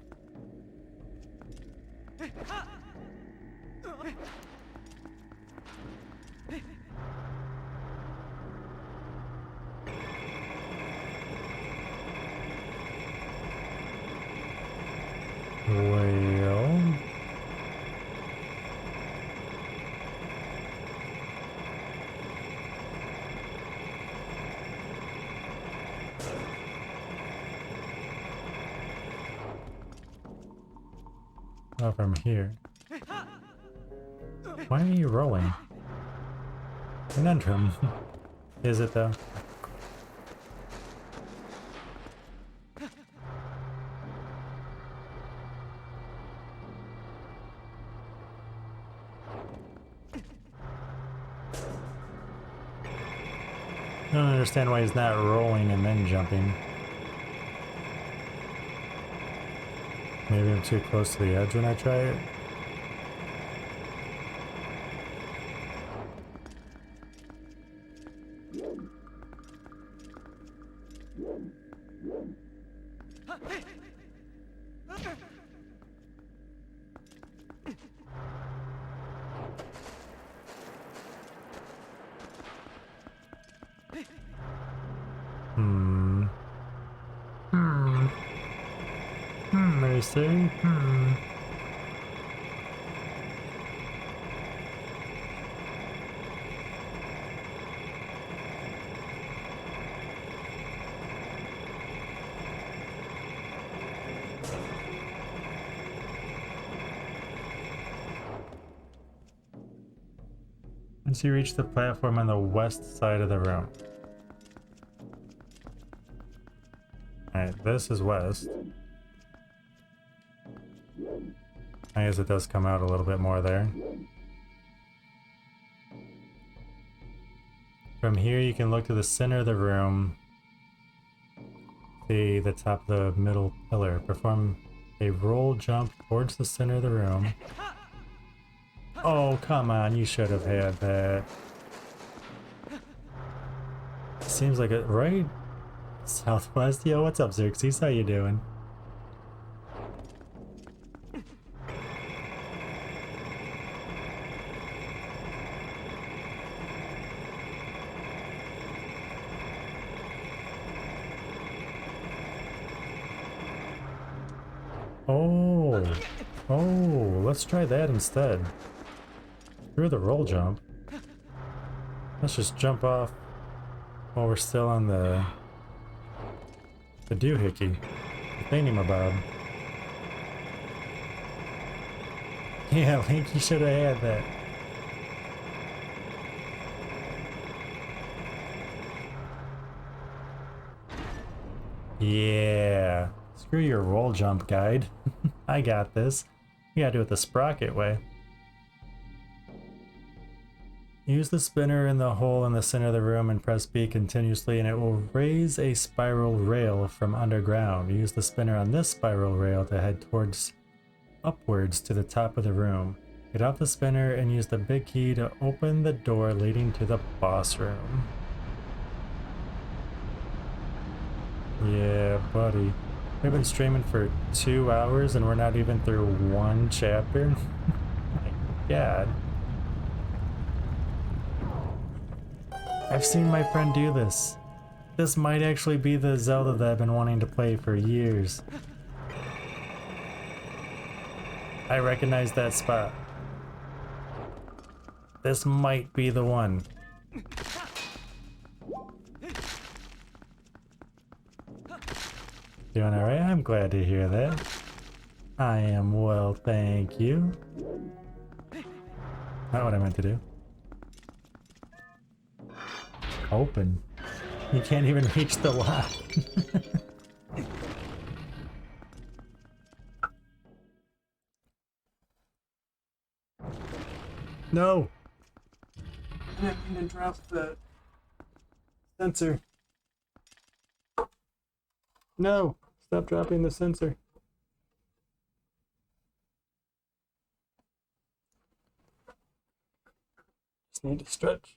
Well... Oh, from here. Why are you rolling? Conundrum. Is it though? I don't understand why he's not rolling and then jumping. Maybe I'm too close to the edge when I try it. Mercy? Once you reach the platform on the west side of the room. Alright, this is west. I guess it does come out a little bit more there. From here you can look to the center of the room. See the top of the middle pillar. Perform a roll jump towards the center of the room. Oh, come on, you should have had that. Seems like it, right? Southwest? Yo, what's up, Xerxes? How you doing? Oh, let's try that instead. Screw the roll jump. Let's just jump off while we're still on the doohickey. The thingy-mabob. Yeah, Link, you should have had that. Yeah. Screw your roll jump guide. I got this. You gotta do it the Sprocket way. Use the spinner in the hole in the center of the room and press B continuously and it will raise a spiral rail from underground. Use the spinner on this spiral rail to head upwards to the top of the room. Get off the spinner and use the big key to open the door leading to the boss room. Yeah, buddy. We've been streaming for 2 hours and we're not even through one chapter. My God. I've seen my friend do this. This might actually be the Zelda that I've been wanting to play for years. I recognize that spot. This might be the one. Doing alright? I'm glad to hear that. I am well, thank you. Not what I meant to do. Open. You can't even reach the lock. No! I didn't mean to drop the sensor. No! Stop dropping the sensor. Just need to stretch.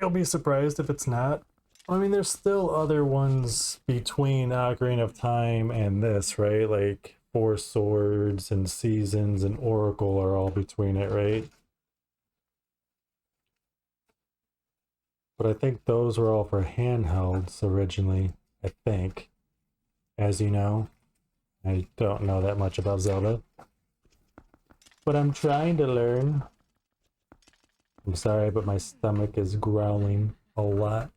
You'll be surprised if it's not. I mean, there's still other ones between Ocarina of Time and this, right? Like Four Swords and Seasons and Oracle are all between it, right? But I think those were all for handhelds originally, I think. As you know, I don't know that much about Zelda, but I'm trying to learn. I'm sorry, but my stomach is growling a lot.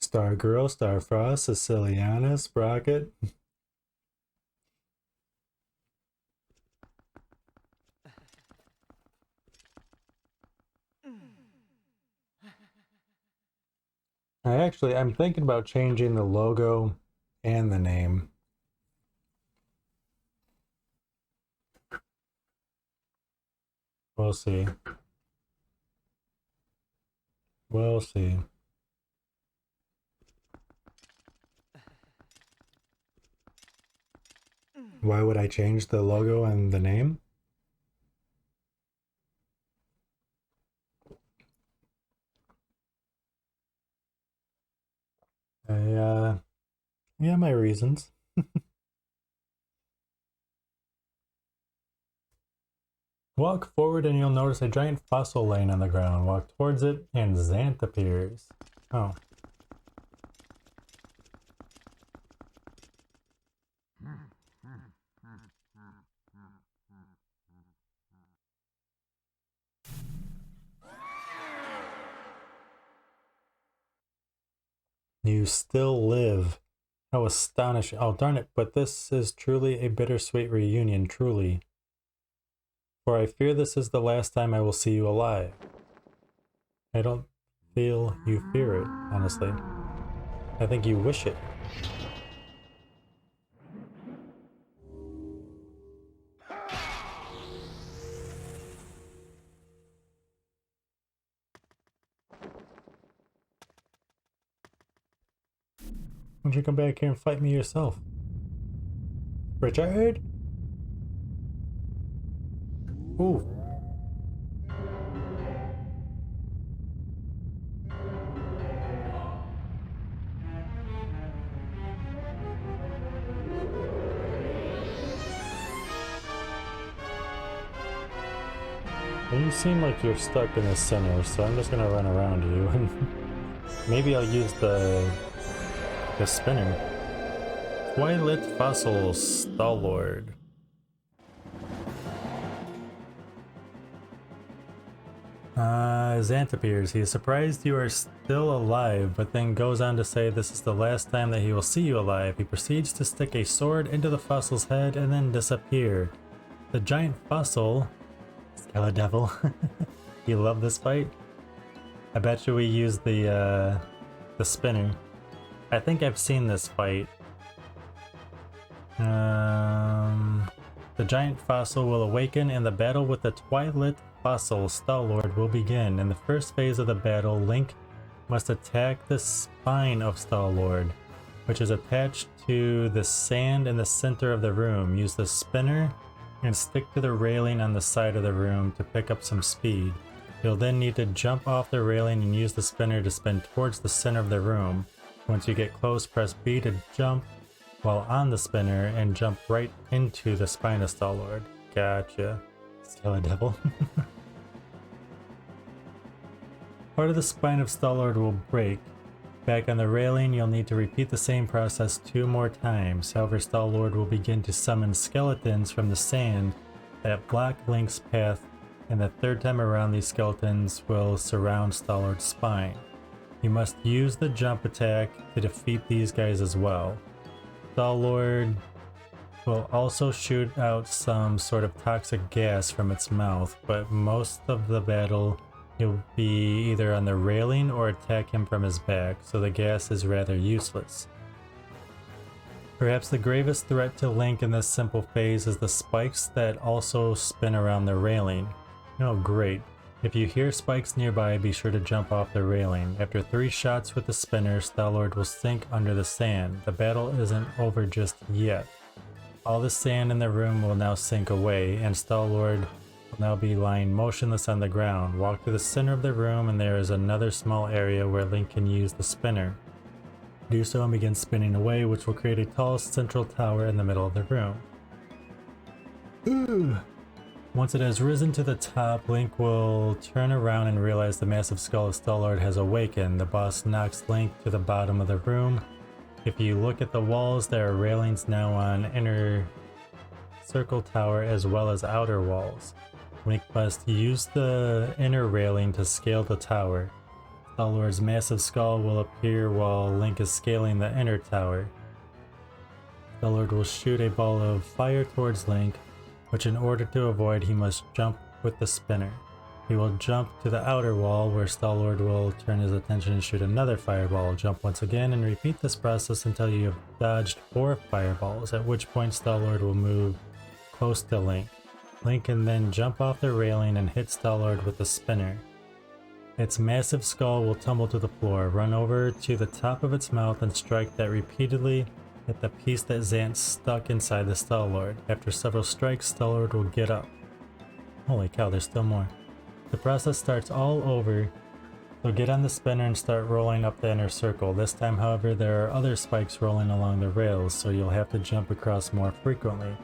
Star Girl, Star Frost, Siciliana, Sprocket. I'm thinking about changing the logo and the name. We'll see. We'll see. Why would I change the logo and the name? Yeah, my reasons. Walk forward and you'll notice a giant fossil laying on the ground. Walk towards it and Xanth appears. Oh. You still live. How astonishing. Oh, darn it. But this is truly a bittersweet reunion, truly. For I fear this is the last time I will see you alive. I don't feel you fear it, honestly. I think you wish it. Why don't you come back here and fight me yourself? Richard? Ooh. Well, you seem like you're stuck in the center, so I'm just gonna run around you and maybe I'll use the spinner. Twilight Fossil Stalwart. Xanth appears. He is surprised you are still alive, but then goes on to say this is the last time that he will see you alive. He proceeds to stick a sword into the fossil's head and then disappear. The giant fossil... Devil. You love this fight? I bet you we use the spinner. I think I've seen this fight. The giant fossil will awaken and the battle with the Twilight Fossil Stalwart will begin. In the first phase of the battle, Link must attack the spine of Stalwart, which is attached to the sand in the center of the room. Use the spinner and stick to the railing on the side of the room to pick up some speed. You'll then need to jump off the railing and use the spinner to spin towards the center of the room. Once you get close, press B to jump while on the spinner and jump right into the spine of Stalwart. Gotcha. Devil. Part of the spine of Stalwart will break. Back on the railing, you'll need to repeat the same process 2 more times. However, Stalwart will begin to summon skeletons from the sand that block Link's path, and the 3rd time around these skeletons will surround Stalwart's spine. You must use the jump attack to defeat these guys as well. Stalwart will also shoot out some sort of toxic gas from its mouth, but most of the battle you'll be either on the railing or attack him from his back, so the gas is rather useless. Perhaps the gravest threat to Link in this simple phase is the spikes that also spin around the railing. Oh great. If you hear spikes nearby, be sure to jump off the railing. After 3 shots with the spinner, Stalwart will sink under the sand. The battle isn't over just yet. All the sand in the room will now sink away, and Star-Lord will now be lying motionless on the ground. Walk to the center of the room and there is another small area where Link can use the spinner. Do so and begin spinning away, which will create a tall central tower in the middle of the room. Ooh. Once it has risen to the top, Link will turn around and realize the massive skull of Star-Lord has awakened. The boss knocks Link to the bottom of the room. If you look at the walls, there are railings now on inner circle tower as well as outer walls. Link must use the inner railing to scale the tower. Star-Lord's massive skull will appear while Link is scaling the inner tower. Star-Lord will shoot a ball of fire towards Link, which in order to avoid he must jump with the spinner. He will jump to the outer wall where Star-Lord will turn his attention and shoot another fireball. Jump once again and repeat this process until you have dodged 4 fireballs, at which point Star-Lord will move close to Link. Link can then jump off the railing and hit Star-Lord with the spinner. Its massive skull will tumble to the floor. Run over to the top of its mouth and strike that repeatedly at the piece that Zant stuck inside the Star-Lord. After several strikes, Star-Lord will get up. Holy cow, there's still more. The process starts all over, so get on the spinner and start rolling up the inner circle. This time, however, there are other spikes rolling along the rails, so you'll have to jump across more frequently.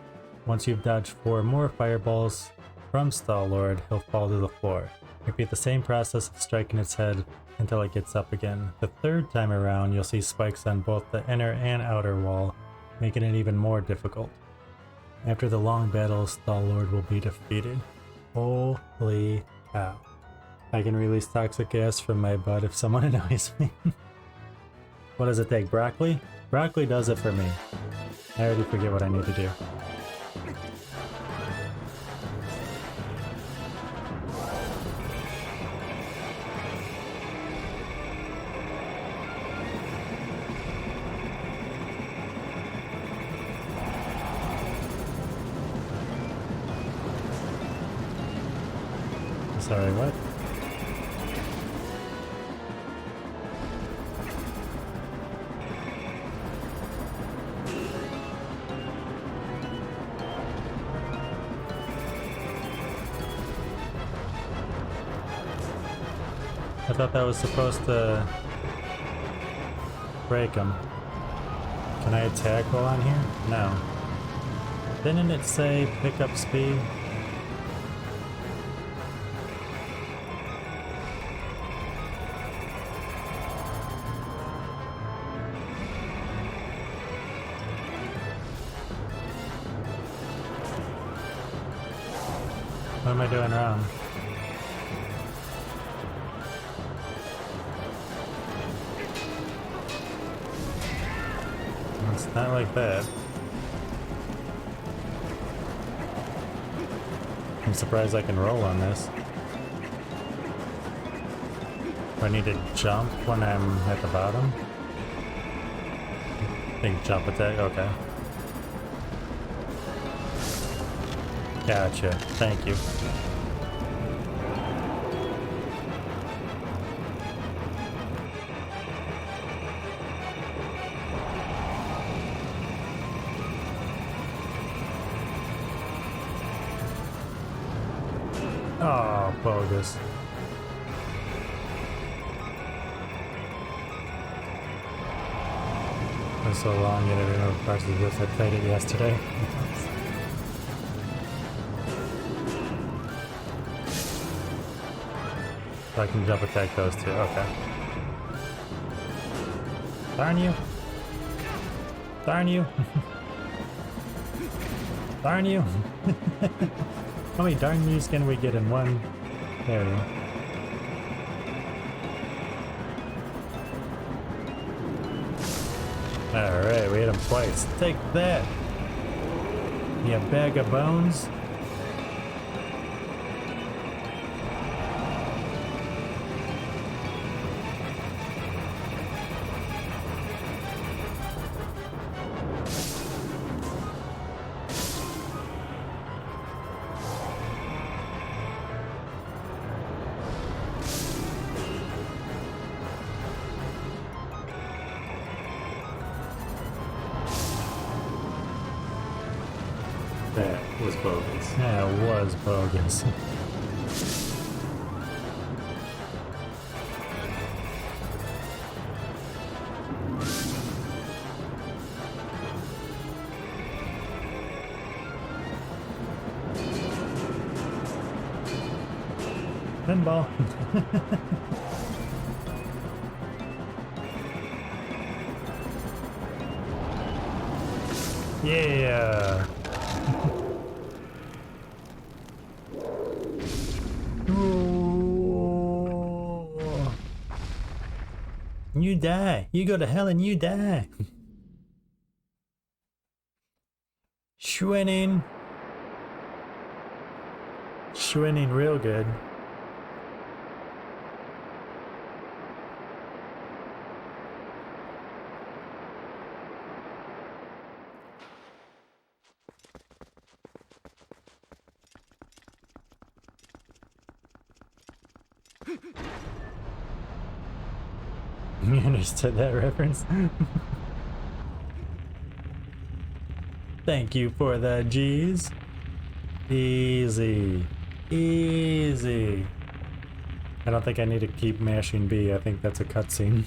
Once you've dodged 4 more fireballs from Star-Lord, he'll fall to the floor. Repeat the same process of striking its head until it gets up again. The 3rd time around, you'll see spikes on both the inner and outer wall, making it even more difficult. After the long battle, Star-Lord will be defeated. Holy cow. I can release toxic gas from my butt if someone annoys me. What does it take? Broccoli? Broccoli does it for me. I already forget what I need to do. Sorry, what? I thought that was supposed to break him. Can I attack while I'm here? No. Didn't it say pick up speed? What am I doing wrong? It's not like that. I'm surprised I can roll on this. Do I need to jump when I'm at the bottom? Big jump attack, okay. Gotcha, thank you. Oh, bogus. Been so long, yet I remember parts of this. I played it yesterday. So I can jump attack those two, okay. Darn you! Darn you! Darn you! How many darn yous can we get in one area? Alright, we hit him twice. Take that! You bag of bones? bogus. Yeah, it was bogus. Pinball. Yeah. Ooh. You die. You go to hell and you die. Schwinning. Schwinning real good. You understood that reference? Thank you for the G's. Easy. Easy. I don't think I need to keep mashing B. I think that's a cutscene.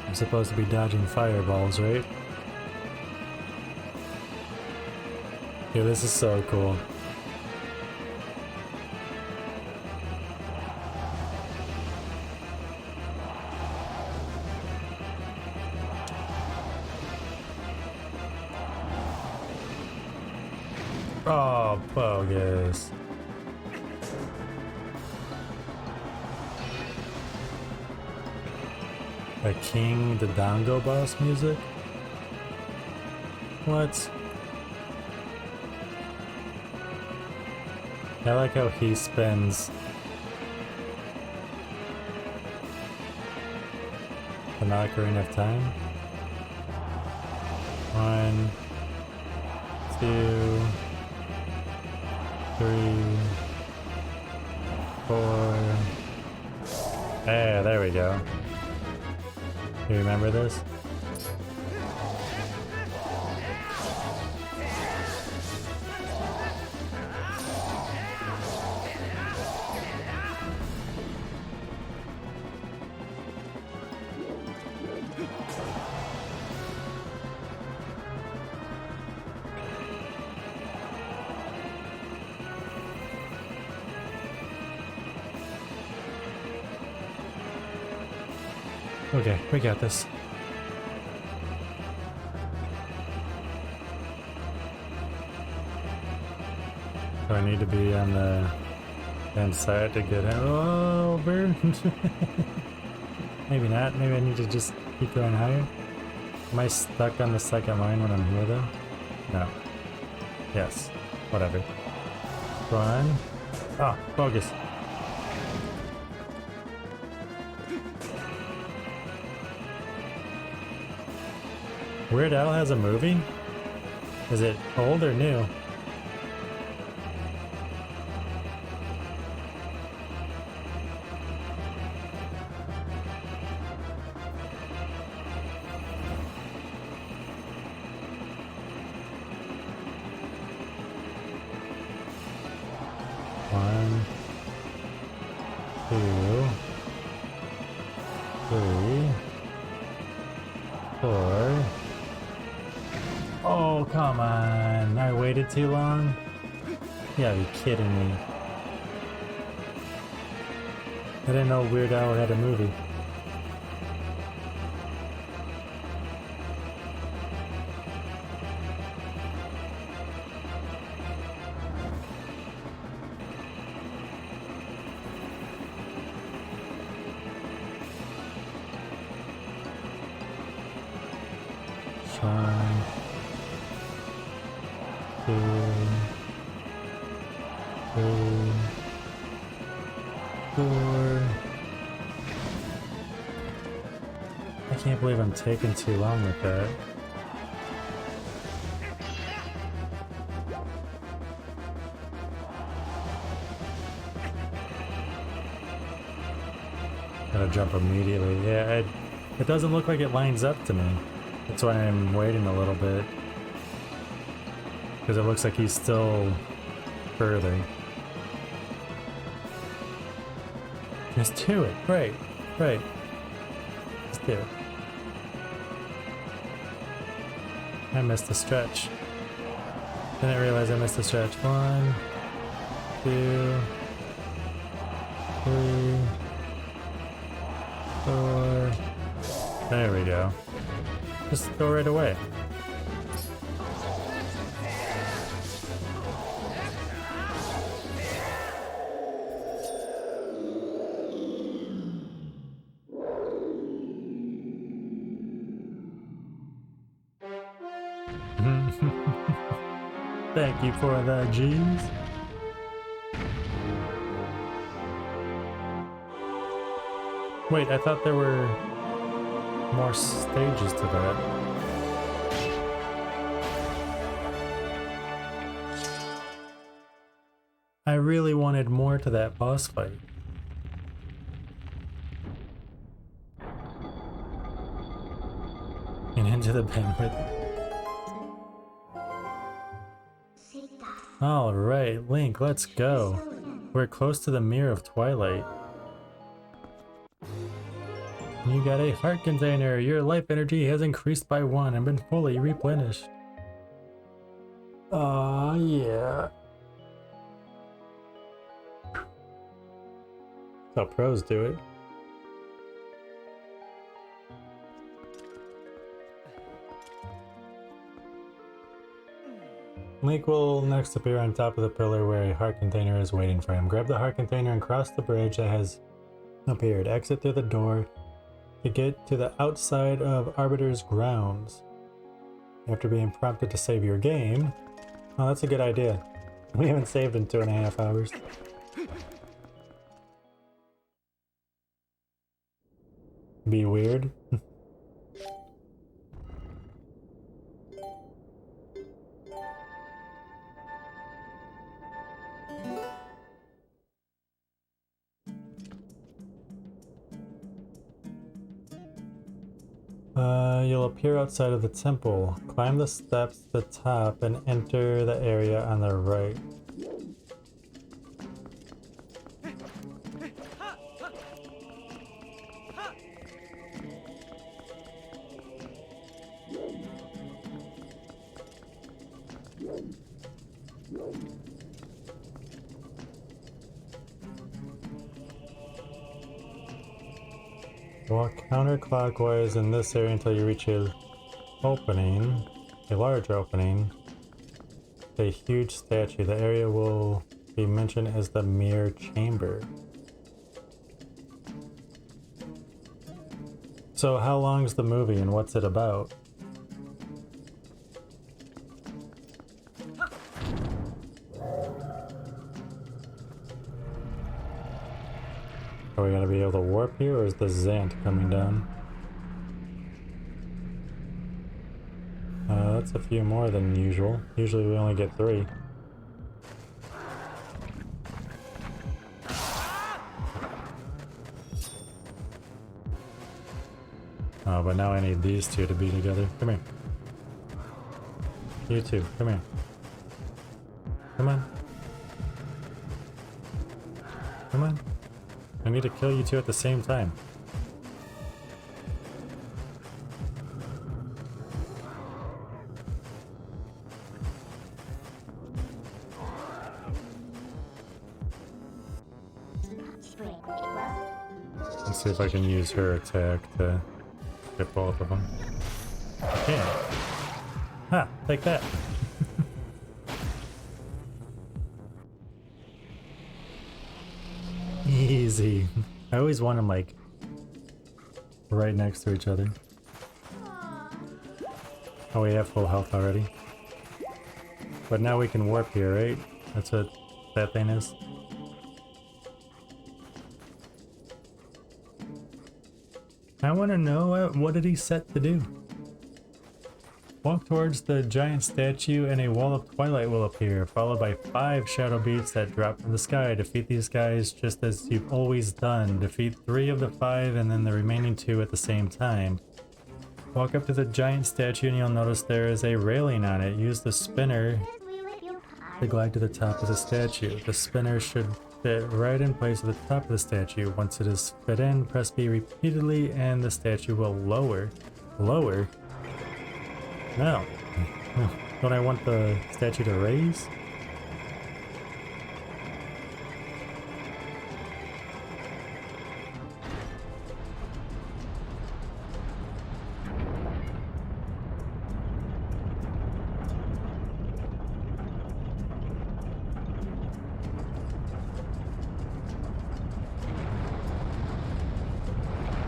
I'm supposed to be dodging fireballs, right? Yeah, this is so cool. Oh, bogus. A King the Dango Boss music? What? I like how he spends the Ocarina of Time. 1, 2, 3, 4. Hey, there we go. You remember this? Okay, we got this. Do I need to be on the inside to get over? Maybe not. Maybe I need to just keep going higher. Am I stuck on the second line when I'm here though? No. Yes. Whatever. Run. Ah, focus. Weird Al has a movie? Is it old or new? One, 2, 3, 4. Oh, come on. I waited too long? You gotta be kidding me. I didn't know Weird Al had a movie. One, 2, 3, Door. I can't believe I'm taking too long with that. Gotta jump immediately. Yeah, it doesn't look like it lines up to me. That's why I'm waiting a little bit. Because it looks like he's still further. Just do it. Right. Right. Just do it. I missed the stretch. Didn't realize I missed the stretch. 1, 2, 3, 4. There we go. Just go right away. Thank you for that, G's. Wait, I thought there were more stages to that. I really wanted more to that boss fight. And into the pen with it. Alright, Link, let's go. We're close to the mirror of Twilight. You got a heart container. Your life energy has increased by 1 and been fully replenished. Aw, yeah. That's how pros do it. Link will next appear on top of the pillar where a heart container is waiting for him. Grab the heart container and cross the bridge that has appeared. Exit through the door to get to the outside of Arbiter's grounds. After being prompted to save your game. Oh, that's a good idea. We haven't saved in 2.5 hours. Be weird. You'll appear outside of the temple. Climb the steps to the top and enter the area on the right. Walk counterclockwise in this area until you reach a large opening, a huge statue. The area will be mentioned as the Mirror Chamber. So how long's the movie and what's it about? Are we gonna be able to warp here, or is the Zant coming down? That's a few more than usual. Usually we only get 3. Oh, but now I need these two to be together. Come here. You two, come here. Come on. Come on. I need to kill you two at the same time. Let's see if I can use her attack to get both of them. I can't. Ha! Take that! Easy. I always want them like right next to each other. Oh, we have full health already. But now we can warp here, right? That's what that thing is. I want to know what did he set to do? Walk towards the giant statue and a wall of twilight will appear, followed by 5 shadow beats that drop from the sky. Defeat these guys just as you've always done. Defeat 3 of the 5 and then the remaining 2 at the same time. Walk up to the giant statue and you'll notice there is a railing on it. Use the spinner to glide to the top of the statue. The spinner should fit right in place at the top of the statue. Once it is fit in, press B repeatedly and the statue will lower. Lower? No. Don't I want the statue to raise?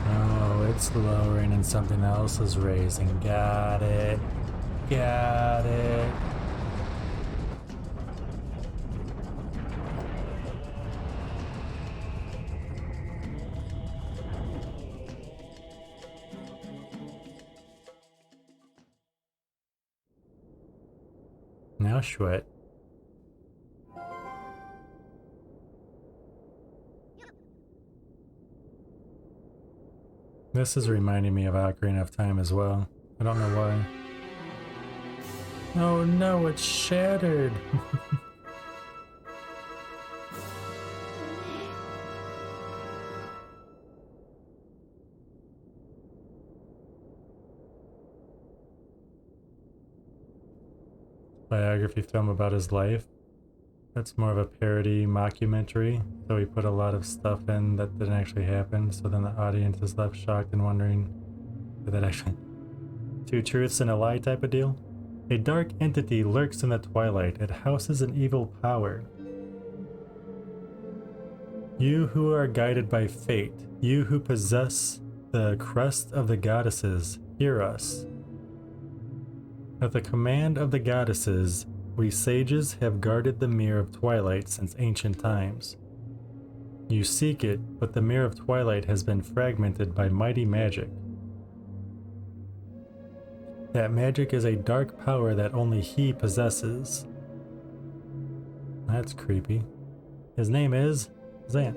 Oh, it's lowering and something else is raising. Got it. Got it. Now Shwet. This is reminding me of Ocarina of Time as well. I don't know why. Oh no, it's shattered! Biography film about his life. That's more of a parody mockumentary, so he put a lot of stuff in that didn't actually happen, so then the audience is left shocked and wondering, did that actually... 2 truths and a lie type of deal? A dark entity lurks in the twilight. It houses an evil power. You who are guided by fate, you who possess the crest of the goddesses, hear us. At the command of the goddesses, we sages have guarded the Mirror of Twilight since ancient times. You seek it, but the Mirror of Twilight has been fragmented by mighty magic. That magic is a dark power that only he possesses. That's creepy. His name is Zant.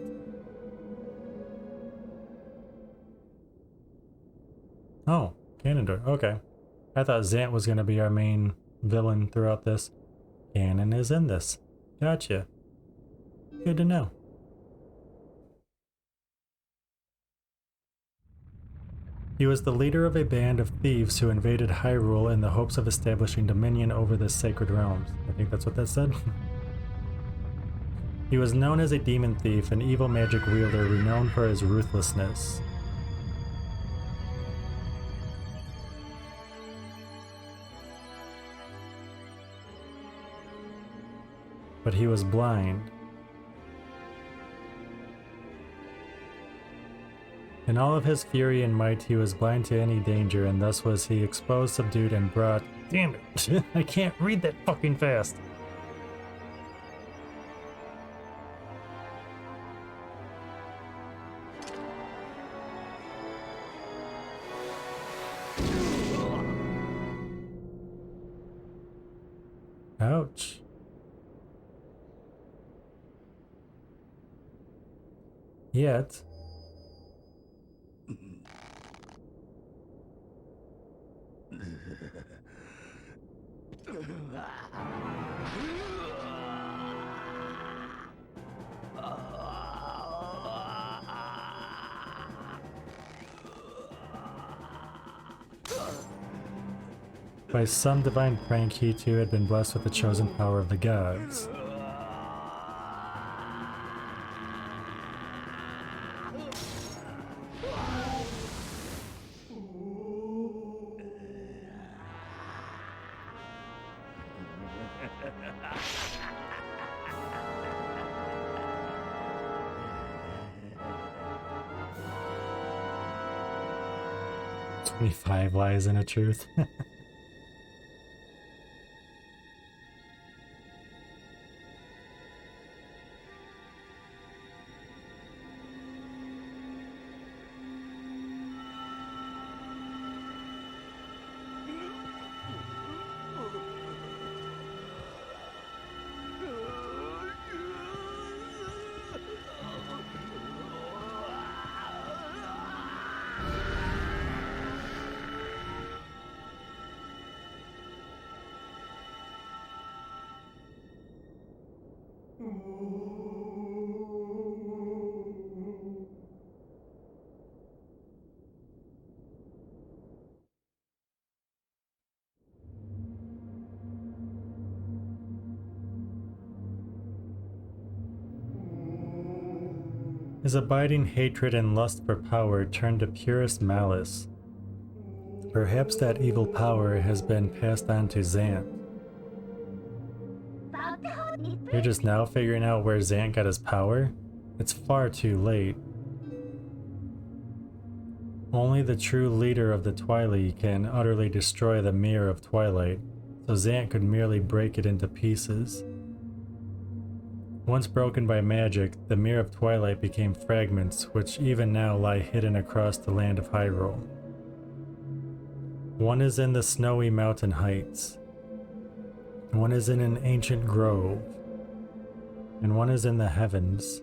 Oh, Ganondorf. Okay. I thought Zant was going to be our main villain throughout this. Ganon is in this. Gotcha. Good to know. He was the leader of a band of thieves who invaded Hyrule in the hopes of establishing dominion over the sacred realms. I think that's what that said. He was known as a demon thief, an evil magic wielder renowned for his ruthlessness. But he was blind. In all of his fury and might, he was blind to any danger, and thus was he exposed, subdued, and brought... Damn it! I can't read that fucking fast! Ouch. Yet... By some divine prank, he too had been blessed with the chosen power of the gods. "25 lies and a truth." His abiding hatred and lust for power turned to purest malice. Perhaps that evil power has been passed on to Zant. You're just now figuring out where Zant got his power? It's far too late. Only the true leader of the Twilight can utterly destroy the Mirror of Twilight, so Zant could merely break it into pieces. Once broken by magic, the Mirror of Twilight became fragments, which even now lie hidden across the land of Hyrule. One is in the snowy mountain heights, one is in an ancient grove, and one is in the heavens.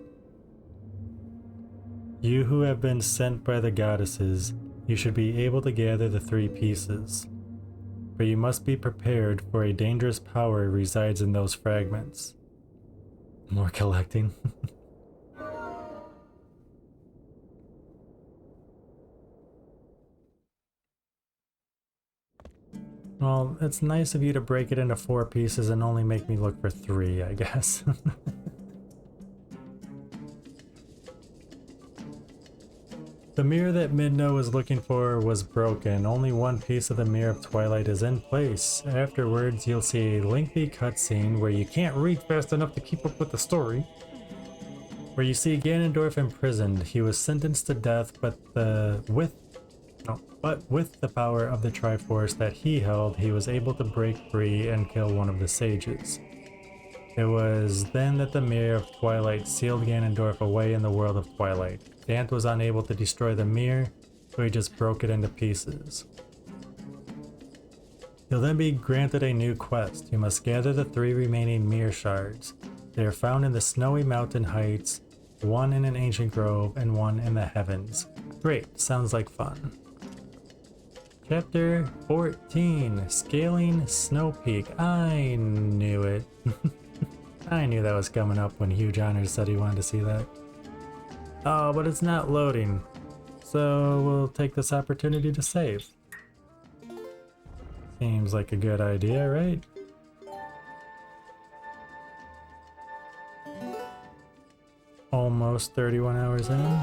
You who have been sent by the goddesses, you should be able to gather the three pieces. But you must be prepared, for a dangerous power resides in those fragments. More collecting. Well, it's nice of you to break it into 4 pieces and only make me look for 3, I guess. The mirror that Midna was looking for was broken. Only one piece of the Mirror of Twilight is in place. Afterwards, you'll see a lengthy cutscene where you can't read fast enough to keep up with the story, where you see Ganondorf imprisoned. He was sentenced to death, but with the power of the Triforce that he held, he was able to break free and kill one of the sages. It was then that the Mirror of Twilight sealed Ganondorf away in the world of Twilight. Zant was unable to destroy the mirror, so he just broke it into pieces. You'll then be granted a new quest. You must gather the 3 remaining mirror shards. They are found in the snowy mountain heights, one in an ancient grove, and one in the heavens. Great, sounds like fun. Chapter 14, Scaling Snow Peak. I knew it. I knew that was coming up when Huge Honors said he wanted to see that. Oh, but it's not loading. So we'll take this opportunity to save. Seems like a good idea, right? Almost 31 hours in.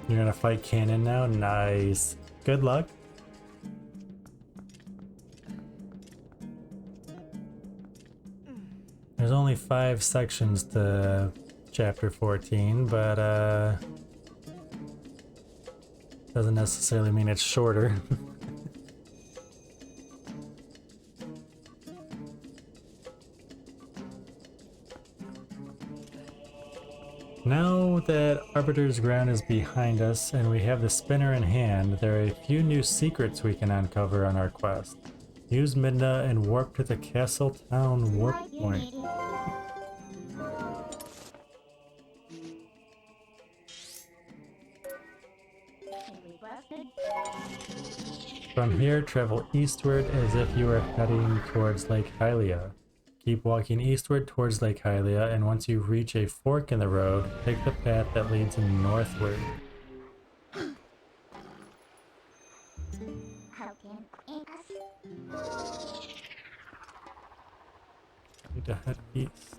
You're gonna fight Canon now? Nice. Good luck. There's only 5 sections to chapter 14, but doesn't necessarily mean it's shorter. Now that Arbiter's Ground is behind us and we have the spinner in hand, there are a few new secrets we can uncover on our quest. Use Midna and warp to the Castle Town warp point. From here, travel eastward as if you are heading towards Lake Hylia. Keep walking eastward towards Lake Hylia, and once you reach a fork in the road, take the path that leads northward. Need to head east.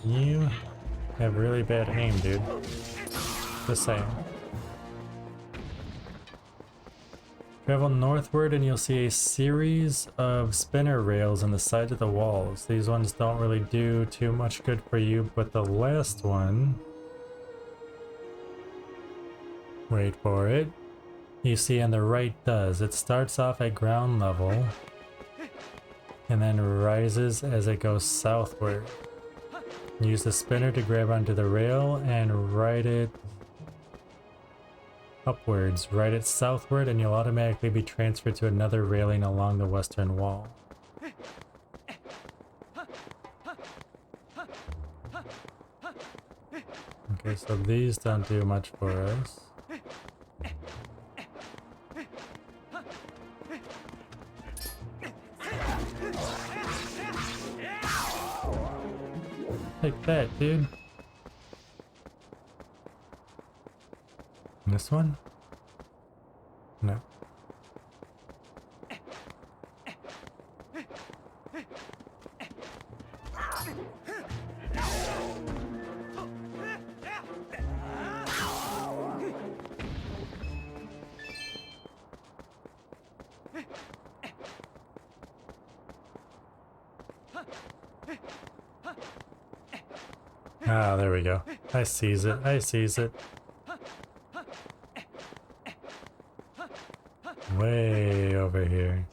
You have really bad aim, dude. Just saying. Travel northward and you'll see a series of spinner rails on the side of the walls. These ones don't really do too much good for you, but the last one, wait for it, you see on the right does. It starts off at ground level and then rises as it goes southward. Use the spinner to grab onto the rail and ride it upwards. Ride it southward and you'll automatically be transferred to another railing along the western wall. Okay, so these don't do much for us. Take that, dude. This one? No. Ah, there we go. I sees it. I sees it. Way over here.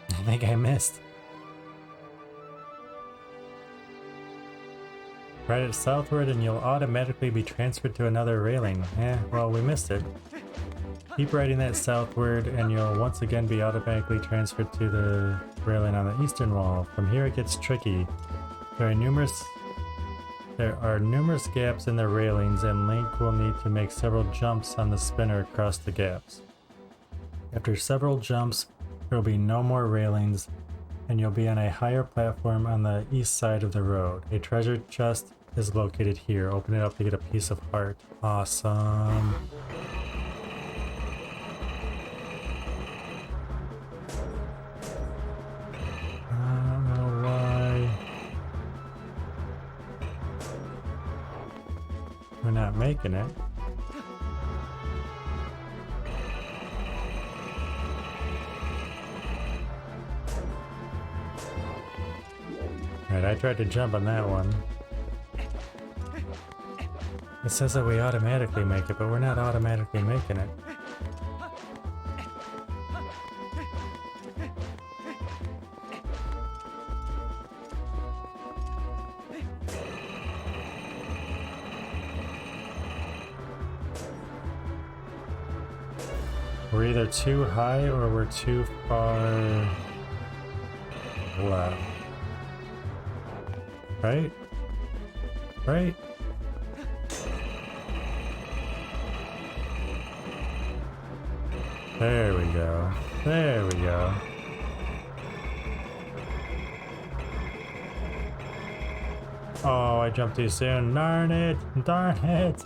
I think I missed. Ride it southward and you'll automatically be transferred to another railing. Well, we missed it. Keep riding that southward and you'll once again be automatically transferred to the railing on the eastern wall. From here it gets tricky. There are numerous gaps in the railings and Link will need to make several jumps on the spinner across the gaps. After several jumps, there will be no more railings and you'll be on a higher platform on the east side of the road. A treasure chest is located here. Open it up to get a piece of heart. Awesome. We're not making it. Alright, I tried to jump on that one. It says that we automatically make it, but we're not automatically making it. We're either too high or we're too far left. Right? Right? There we go. There we go. Oh, I jumped too soon. Darn it! Darn it!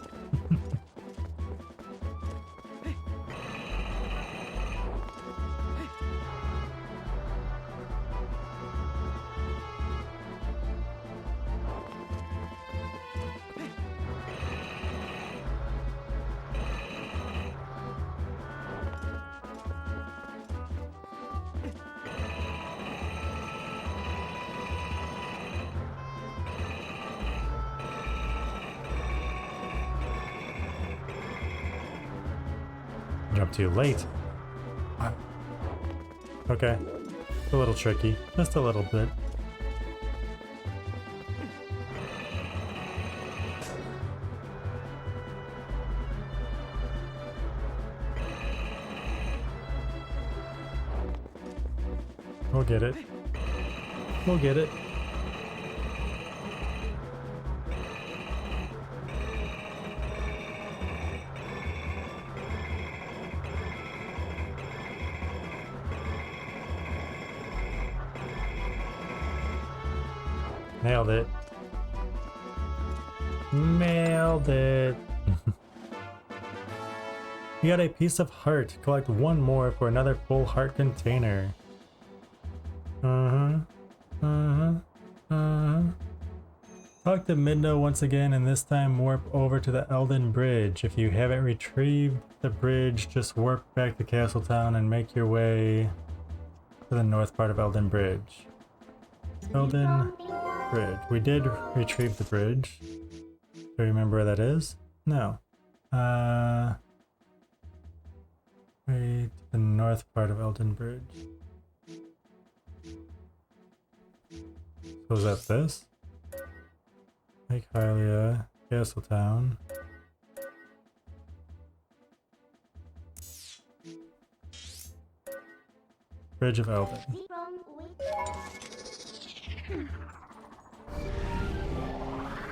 Jump too late. Okay. It's a little tricky. Just a little bit. We'll get it. We'll get it. Nailed it. Nailed it. You got a piece of heart. Collect one more for another full heart container. Talk to Midno once again and this time warp over to the Elden Bridge. If you haven't retrieved the bridge, just warp back to Castletown and make your way to the north part of Elden Bridge. Elden Bridge. We did retrieve the bridge. Do you remember where that is? No. Way to the north part of Elden Bridge. So is that this? Lake Hylia, Castletown. Bridge of Elden.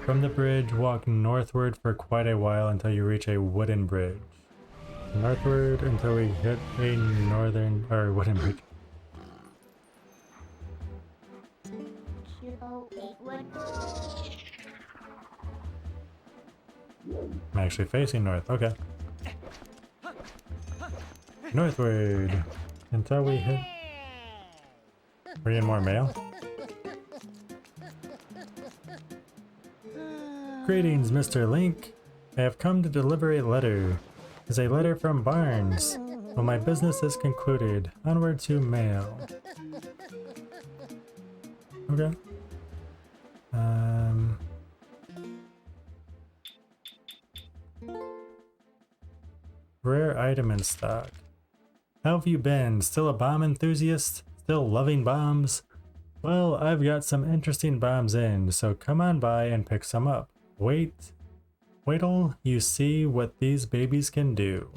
From the bridge, walk northward for quite a while until you reach a wooden bridge. northward until we hit a northern or wooden bridge. I'm actually facing north. Okay. Northward until we hit. Bring in more mail. Greetings, Mr. Link. I have come to deliver a letter. It's a letter from Barnes. Well, my business is concluded. Onward to mail. Okay. Rare item in stock. How have you been? Still a bomb enthusiast? Still loving bombs? Well, I've got some interesting bombs in, so come on by and pick some up. Wait till you see what these babies can do.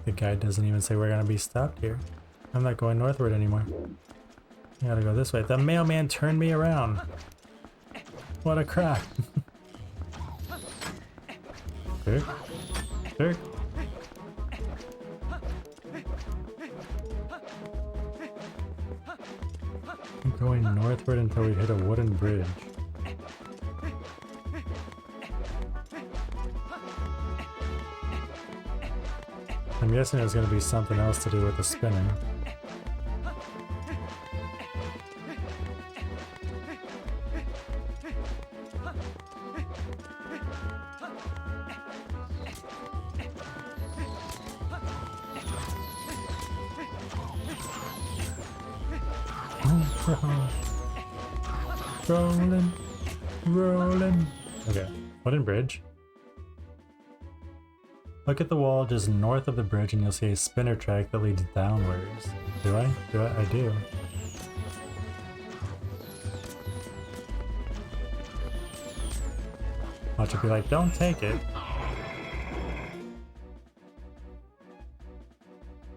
The guide doesn't even say we're gonna be stopped here. I'm not going northward anymore. I gotta go this way. The mailman turned me around. What a crap. Dirk? Dirk? I'm going northward until we hit a wooden bridge. I'm guessing there's going to be something else to do with the spinning. Rolling, rolling. Okay, wooden bridge. Look at the wall just north of the bridge and you'll see a spinner track that leads downwards. Do I? I do. Watch it be like, don't take it.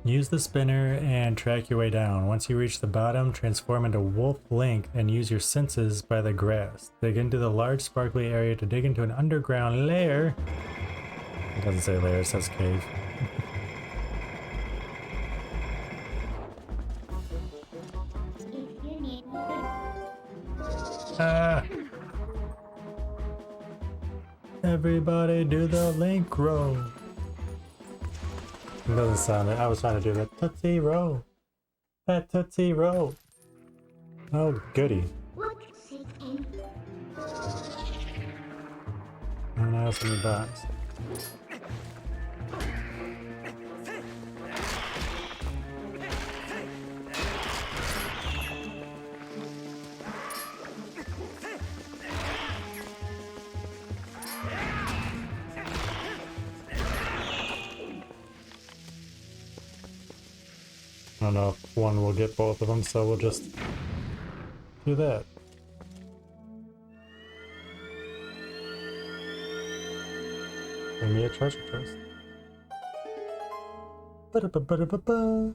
Use the spinner and track your way down. Once you reach the bottom, transform into Wolf Link and use your senses by the grass. Dig into the large sparkly area to dig into an underground lair. It doesn't say lair, it says cave. Ah! Everybody do the link roll. It doesn't sound it. I was trying to do that Tootsie Roll. That Tootsie Roll. Oh, goody. And I also need box. I don't know if one will get both of them, so we'll just do that. Bring me a treasure chest. Ba-da-ba-ba-da-ba-ba.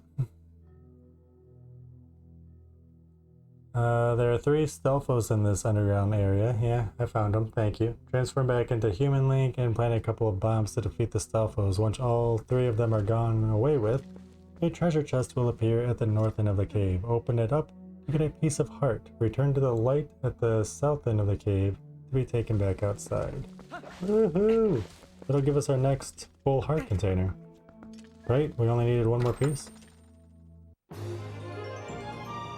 There are 3 Stelphos in this underground area. Yeah, I found them. Thank you. Transform back into Human Link and plant a couple of bombs to defeat the Stelphos. Once all 3 of them are gone away with, a treasure chest will appear at the north end of the cave. Open it up to get a piece of heart. Return to the light at the south end of the cave to be taken back outside. Woohoo! That'll give us our next full heart container. Right? We only needed 1 more piece.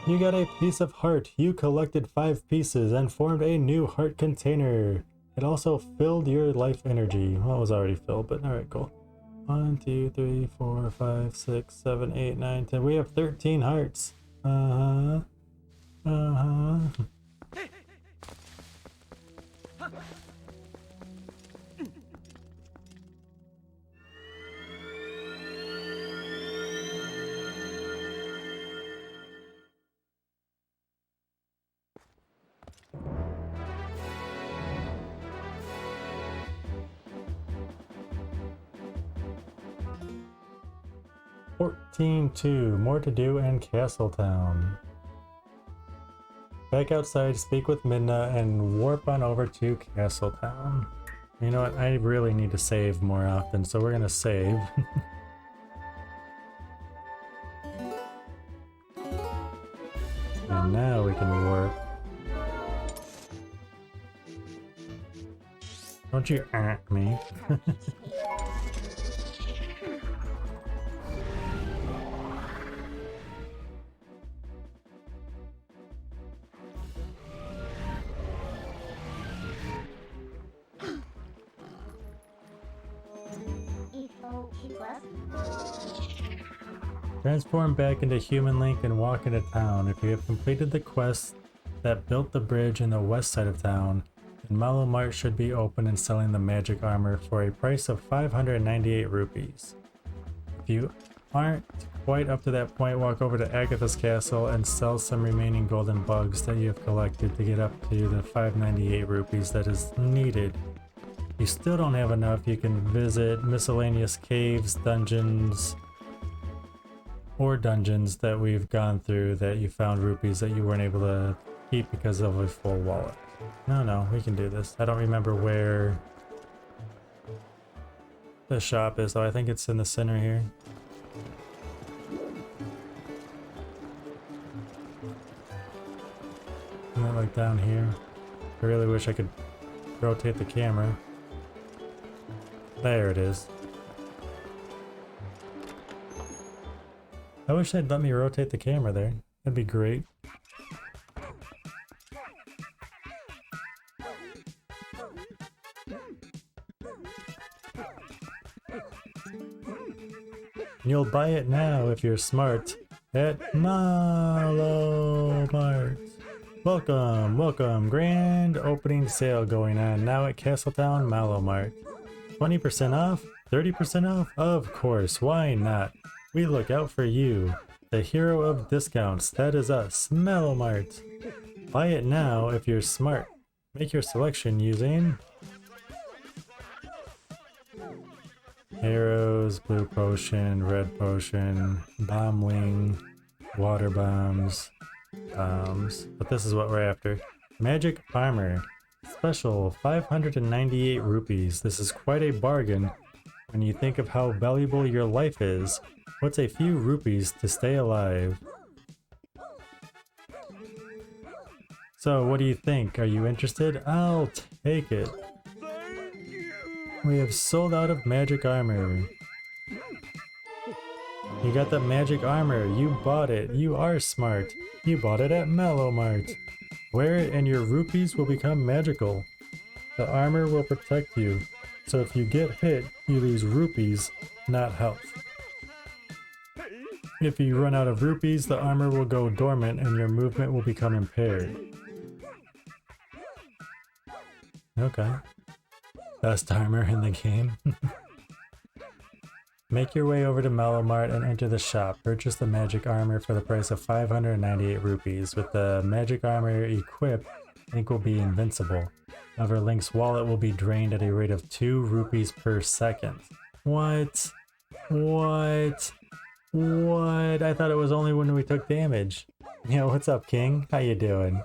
You got a piece of heart. You collected 5 pieces and formed a new heart container. It also filled your life energy. Well, it was already filled, but alright, cool. 1, 2, 3, 4, 5, 6, 7, 8, 9, 10. We have 13 hearts. Uh-huh. Uh-huh. Two more to do in Castletown. Back outside, speak with Midna, and warp on over to Castletown. You know what? I really need to save more often, so we're gonna save. And now we can warp. Don't you at me. Transform back into Human Link and walk into town. If you have completed the quest that built the bridge in the west side of town, then Malo Mart should be open and selling the magic armor for a price of 598 rupees. If you aren't quite up to that point, walk over to Agatha's castle and sell some remaining golden bugs that you have collected to get up to the 598 rupees that is needed. If you still don't have enough, you can visit miscellaneous caves, dungeons, or dungeons that we've gone through that you found rupees that you weren't able to keep because of a full wallet. No, we can do this. I don't remember where the shop is though. I think it's in the center here. Isn't that like down here? I really wish I could rotate the camera. There it is. I wish they'd let me rotate the camera there. That'd be great. You'll buy it now if you're smart at Malo Mart. Welcome. Grand opening sale going on now at Castletown Malo Mart. 20% off? 30% off? Of course, why not? We look out for you, the hero of discounts. That is us, Malo Mart. Buy it now if you're smart. Make your selection using arrows, blue potion, red potion, bomb wing, water bombs, but this is what we're after. Magic armor, special 598 rupees. This is quite a bargain when you think of how valuable your life is. What's a few rupees to stay alive? So what do you think? Are you interested? I'll take it. We have sold out of magic armor. You got the magic armor. You bought it. You are smart. You bought it at Malo Mart. Wear it and your rupees will become magical. The armor will protect you. So if you get hit, you lose rupees, not health. If you run out of rupees, the armor will go dormant and your movement will become impaired. Okay. Best armor in the game. Make your way over to Malo Mart and enter the shop. Purchase the magic armor for the price of 598 rupees. With the magic armor equipped, Link will be invincible. However, Link's wallet will be drained at a rate of 2 rupees per second. What? I thought it was only when we took damage. Yo, what's up, King? How you doing?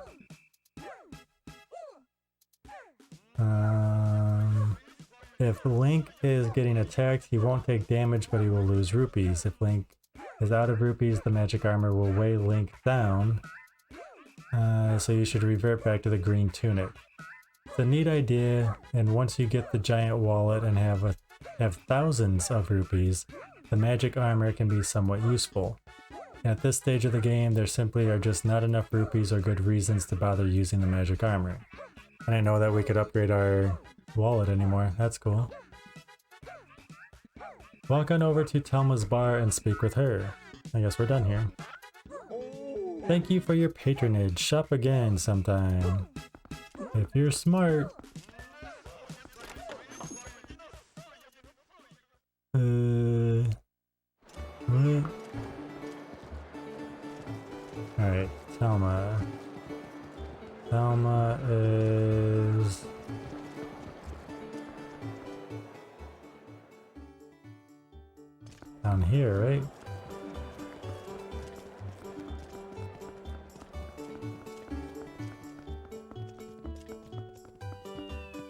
If Link is getting attacked, he won't take damage, but he will lose rupees. If Link is out of rupees, the magic armor will weigh Link down. So you should revert back to the green tunic. It's a neat idea, and once you get the giant wallet and have thousands of rupees, the magic armor can be somewhat useful. At this stage of the game, there simply are just not enough rupees or good reasons to bother using the magic armor. I didn't know that we could upgrade our wallet anymore. That's cool. Walk on over to Telma's bar and speak with her. I guess we're done here. Thank you for your patronage. Shop again sometime. If you're smart. What? Alright, Telma. Telma is... down here, right?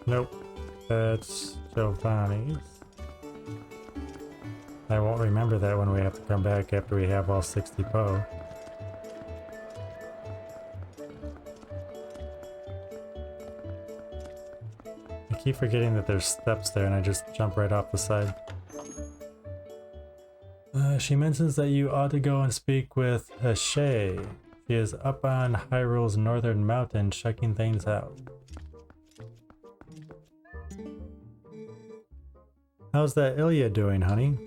Nope. That's Giovanni's. I won't remember that when we have to come back after we have all 60 Poe. I keep forgetting that there's steps there and I just jump right off the side. She mentions that you ought to go and speak with Shay. She is up on Hyrule's northern mountain checking things out. How's that Ilya doing, honey?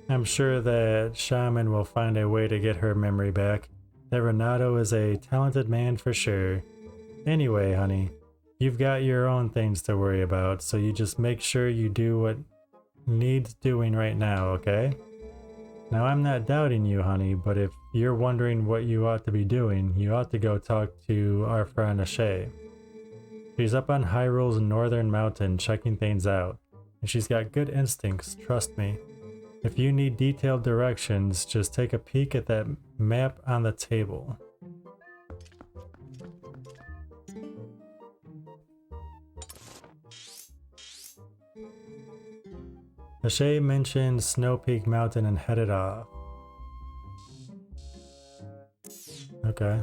I'm sure that Shaman will find a way to get her memory back. That Renato is a talented man for sure. Anyway, honey, you've got your own things to worry about, so you just make sure you do what needs doing right now, okay? Now, I'm not doubting you, honey, but if you're wondering what you ought to be doing, you ought to go talk to our friend Ashay. She's up on Hyrule's northern mountain checking things out, and she's got good instincts, trust me. If you need detailed directions, just take a peek at that map on the table. Ashay mentioned Snow Peak Mountain and headed off. Okay.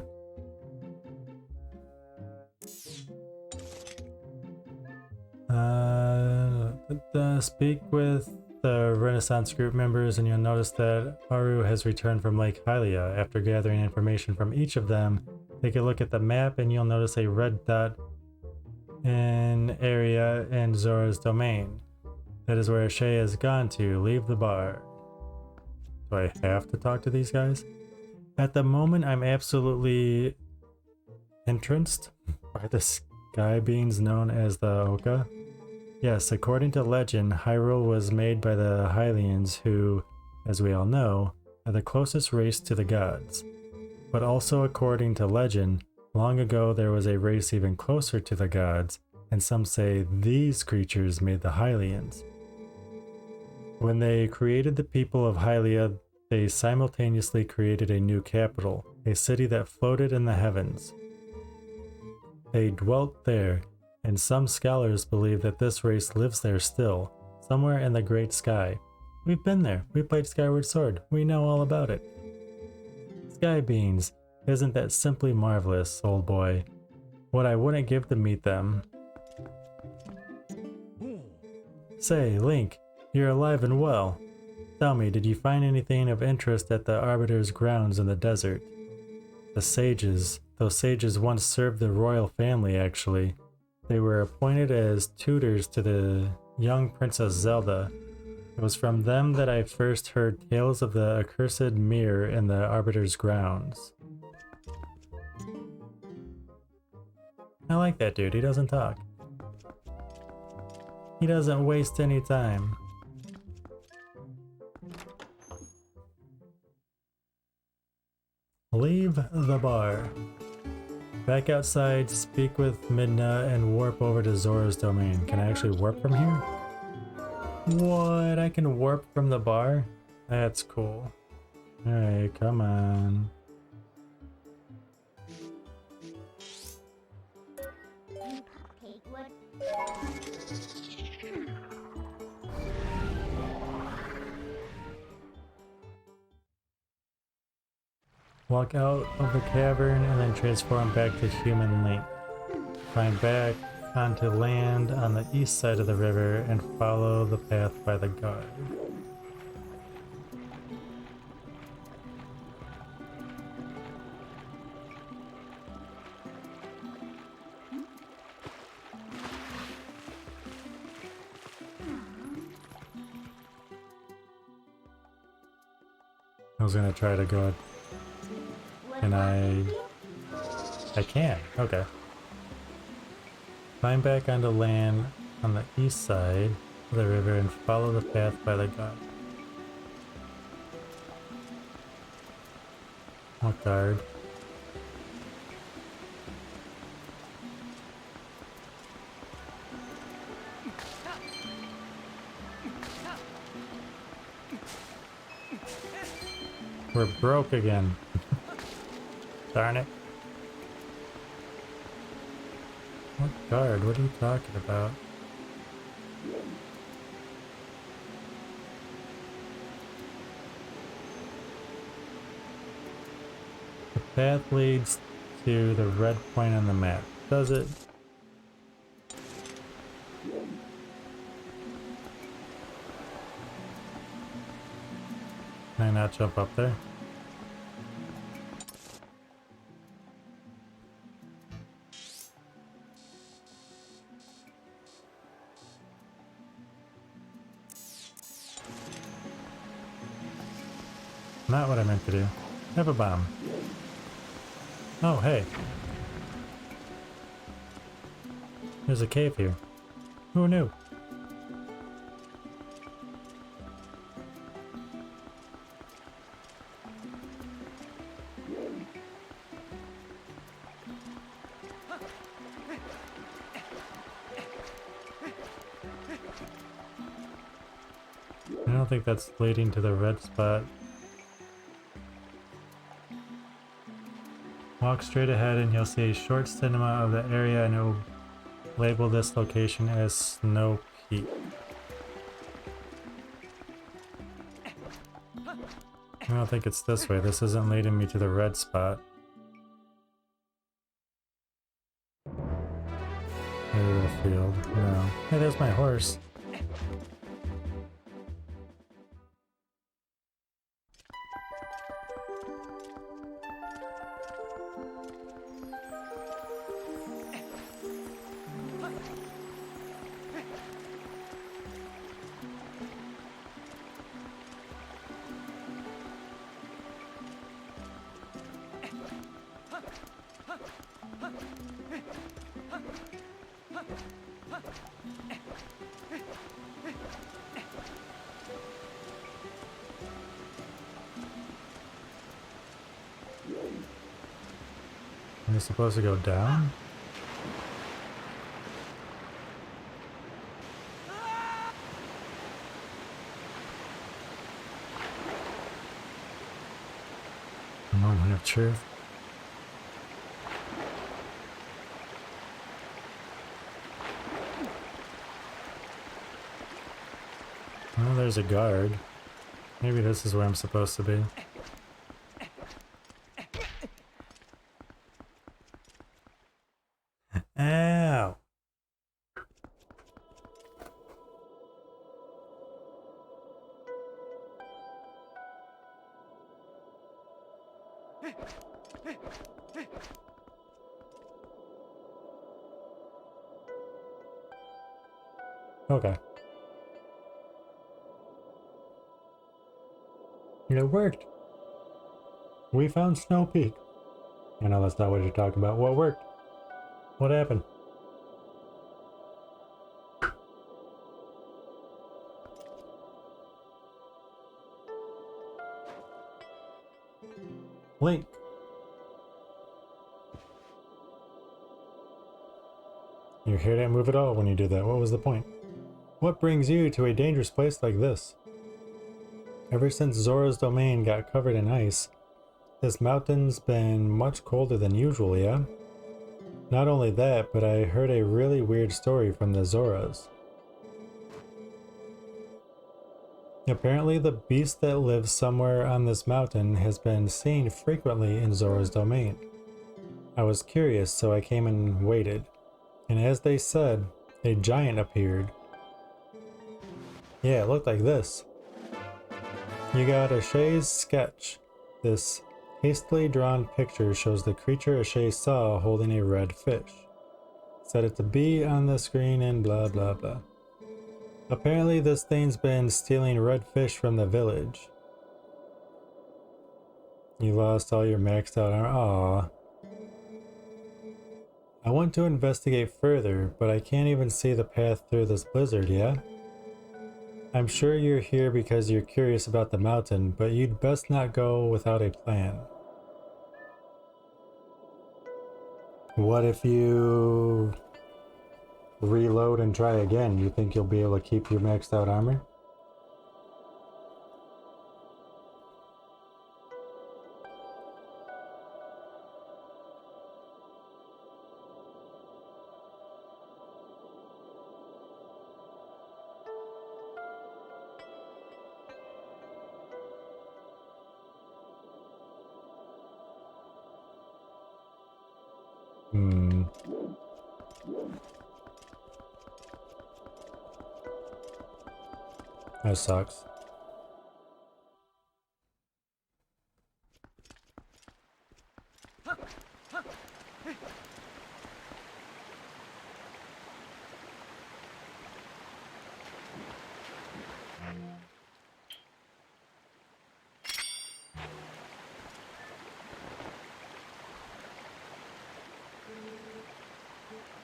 Speak with the Renaissance group members and you'll notice that Aru has returned from Lake Hylia. After gathering information from each of them, take a look at the map and you'll notice a red dot in area in Zora's domain. That is where Shay has gone to. Leave the bar. Do I have to talk to these guys? At the moment, I'm absolutely entranced by the sky beings known as the Oka. Yes, according to legend, Hyrule was made by the Hylians who, as we all know, are the closest race to the gods. But also according to legend, long ago there was a race even closer to the gods, and some say these creatures made the Hylians. When they created the people of Hylia, they simultaneously created a new capital, a city that floated in the heavens. They dwelt there, and some scholars believe that this race lives there still, somewhere in the great sky. We've been there. We played Skyward Sword. We know all about it. Sky beings, isn't that simply marvelous, old boy? What I wouldn't give to meet them. Say, Link, you're alive and well. Tell me, did you find anything of interest at the Arbiter's grounds in the desert? The sages. Those sages once served the royal family, actually. They were appointed as tutors to the young Princess Zelda. It was from them that I first heard tales of the accursed mirror in the Arbiter's grounds. I like that dude, he doesn't talk. He doesn't waste any time. Leave the bar. Back outside, speak with Midna, and warp over to Zora's domain. Can I actually warp from here? What? I can warp from the bar? That's cool. Alright, come on. Walk out of the cavern and then transform back to human Link. Climb back onto land on the east side of the river and follow the path by the guard. I was gonna try to go. Can I can, okay. Climb back onto land on the east side of the river and follow the path by the guard. What guard? We're broke again. Darn it. What guard? What are you talking about? path leads to the red point on the map. Does it? Can I not jump up there? Not what I meant to do. Have a bomb. Oh, hey. There's a cave here. Who knew? I don't think that's leading to the red spot. Walk straight ahead and you'll see a short cinema of the area and it will label this location as Snow Peak. I don't think it's this way. This isn't leading me to the red spot. Maybe the field. No. Hey, there's my horse. Am I supposed to go down? Moment of truth. Oh, there's a guard. Maybe this is where I'm supposed to be. Ow! Okay. It worked. We found Snow Peak. I know that's not what you're talking about. What worked? What happened? Link. Your hair didn't move at all when you did that. What was the point? What brings you to a dangerous place like this? Ever since Zora's domain got covered in ice, this mountain's been much colder than usual, yeah? Not only that, but I heard a really weird story from the Zoras. Apparently the beast that lives somewhere on this mountain has been seen frequently in Zora's domain. I was curious, so I came and waited. And as they said, a giant appeared. Yeah, it looked like this. You got Ashay's sketch. This hastily drawn picture shows the creature Ashay saw holding a red fish. Set it to be on the screen and blah blah blah. Apparently this thing's been stealing red fish from the village. You lost all your maxed out armor. Aww. I want to investigate further, but I can't even see the path through this blizzard, yeah? I'm sure you're here because you're curious about the mountain, but you'd best not go without a plan. What if you reload and try again? You think you'll be able to keep your maxed out armor? Hmm. That sucks.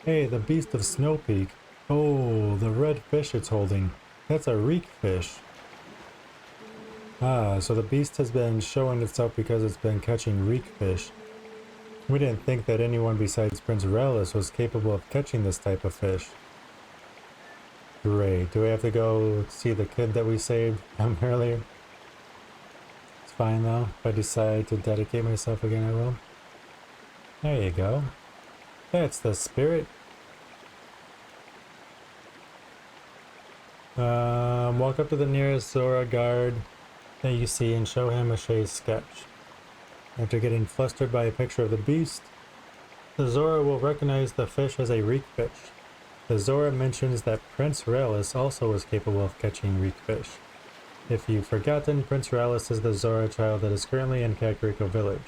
Hey, the beast of Snow Peak. Oh, the red fish it's holding. That's a reek fish. Ah, so the beast has been showing itself because it's been catching reek fish. We didn't think that anyone besides Prince Relish was capable of catching this type of fish. Great. Do we have to go see the kid that we saved earlier? It's fine though. If I decide to dedicate myself again, I will. There you go. That's the spirit. Walk up to the nearest Zora guard that you see and show him a Shay's sketch. After getting flustered by a picture of the beast, the Zora will recognize the fish as a reek fish. The Zora mentions that Prince Relish also was capable of catching reek fish. If you've forgotten, Prince Relish is the Zora child that is currently in Kakariko Village.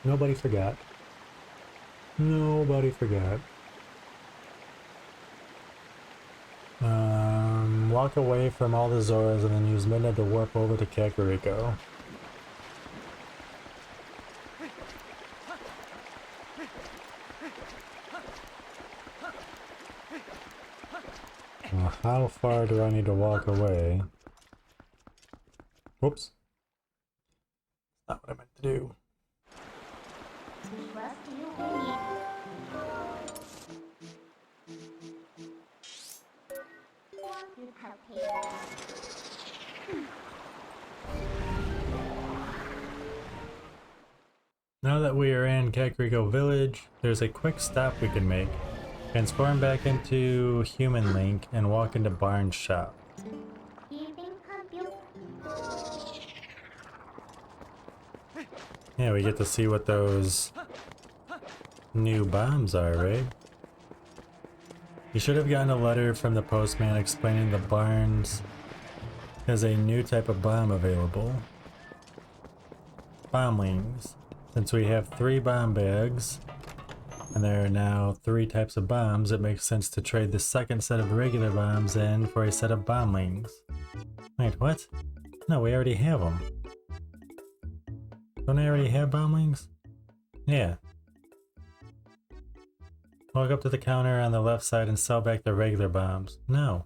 Nobody forgot. Nobody forgot. Walk away from all the Zoras and then use Midna to warp over to Kakariko. Well, how far do I need to walk away? Whoops. Not what I meant to do. Now that we are in Kakariko Village, there's a quick stop we can make. Transform back into Human Link and walk into Barn's shop. Yeah, we get to see what those new bombs are, right? You should have gotten a letter from the postman explaining the Barnes has a new type of bomb available. Bombings. Since we have 3 bomb bags, and there are now 3 types of bombs, it makes sense to trade the second set of regular bombs in for a set of bombings. Wait, what? No, we already have them. Don't I already have bombings? Yeah. Walk up to the counter on the left side and sell back the regular bombs. No.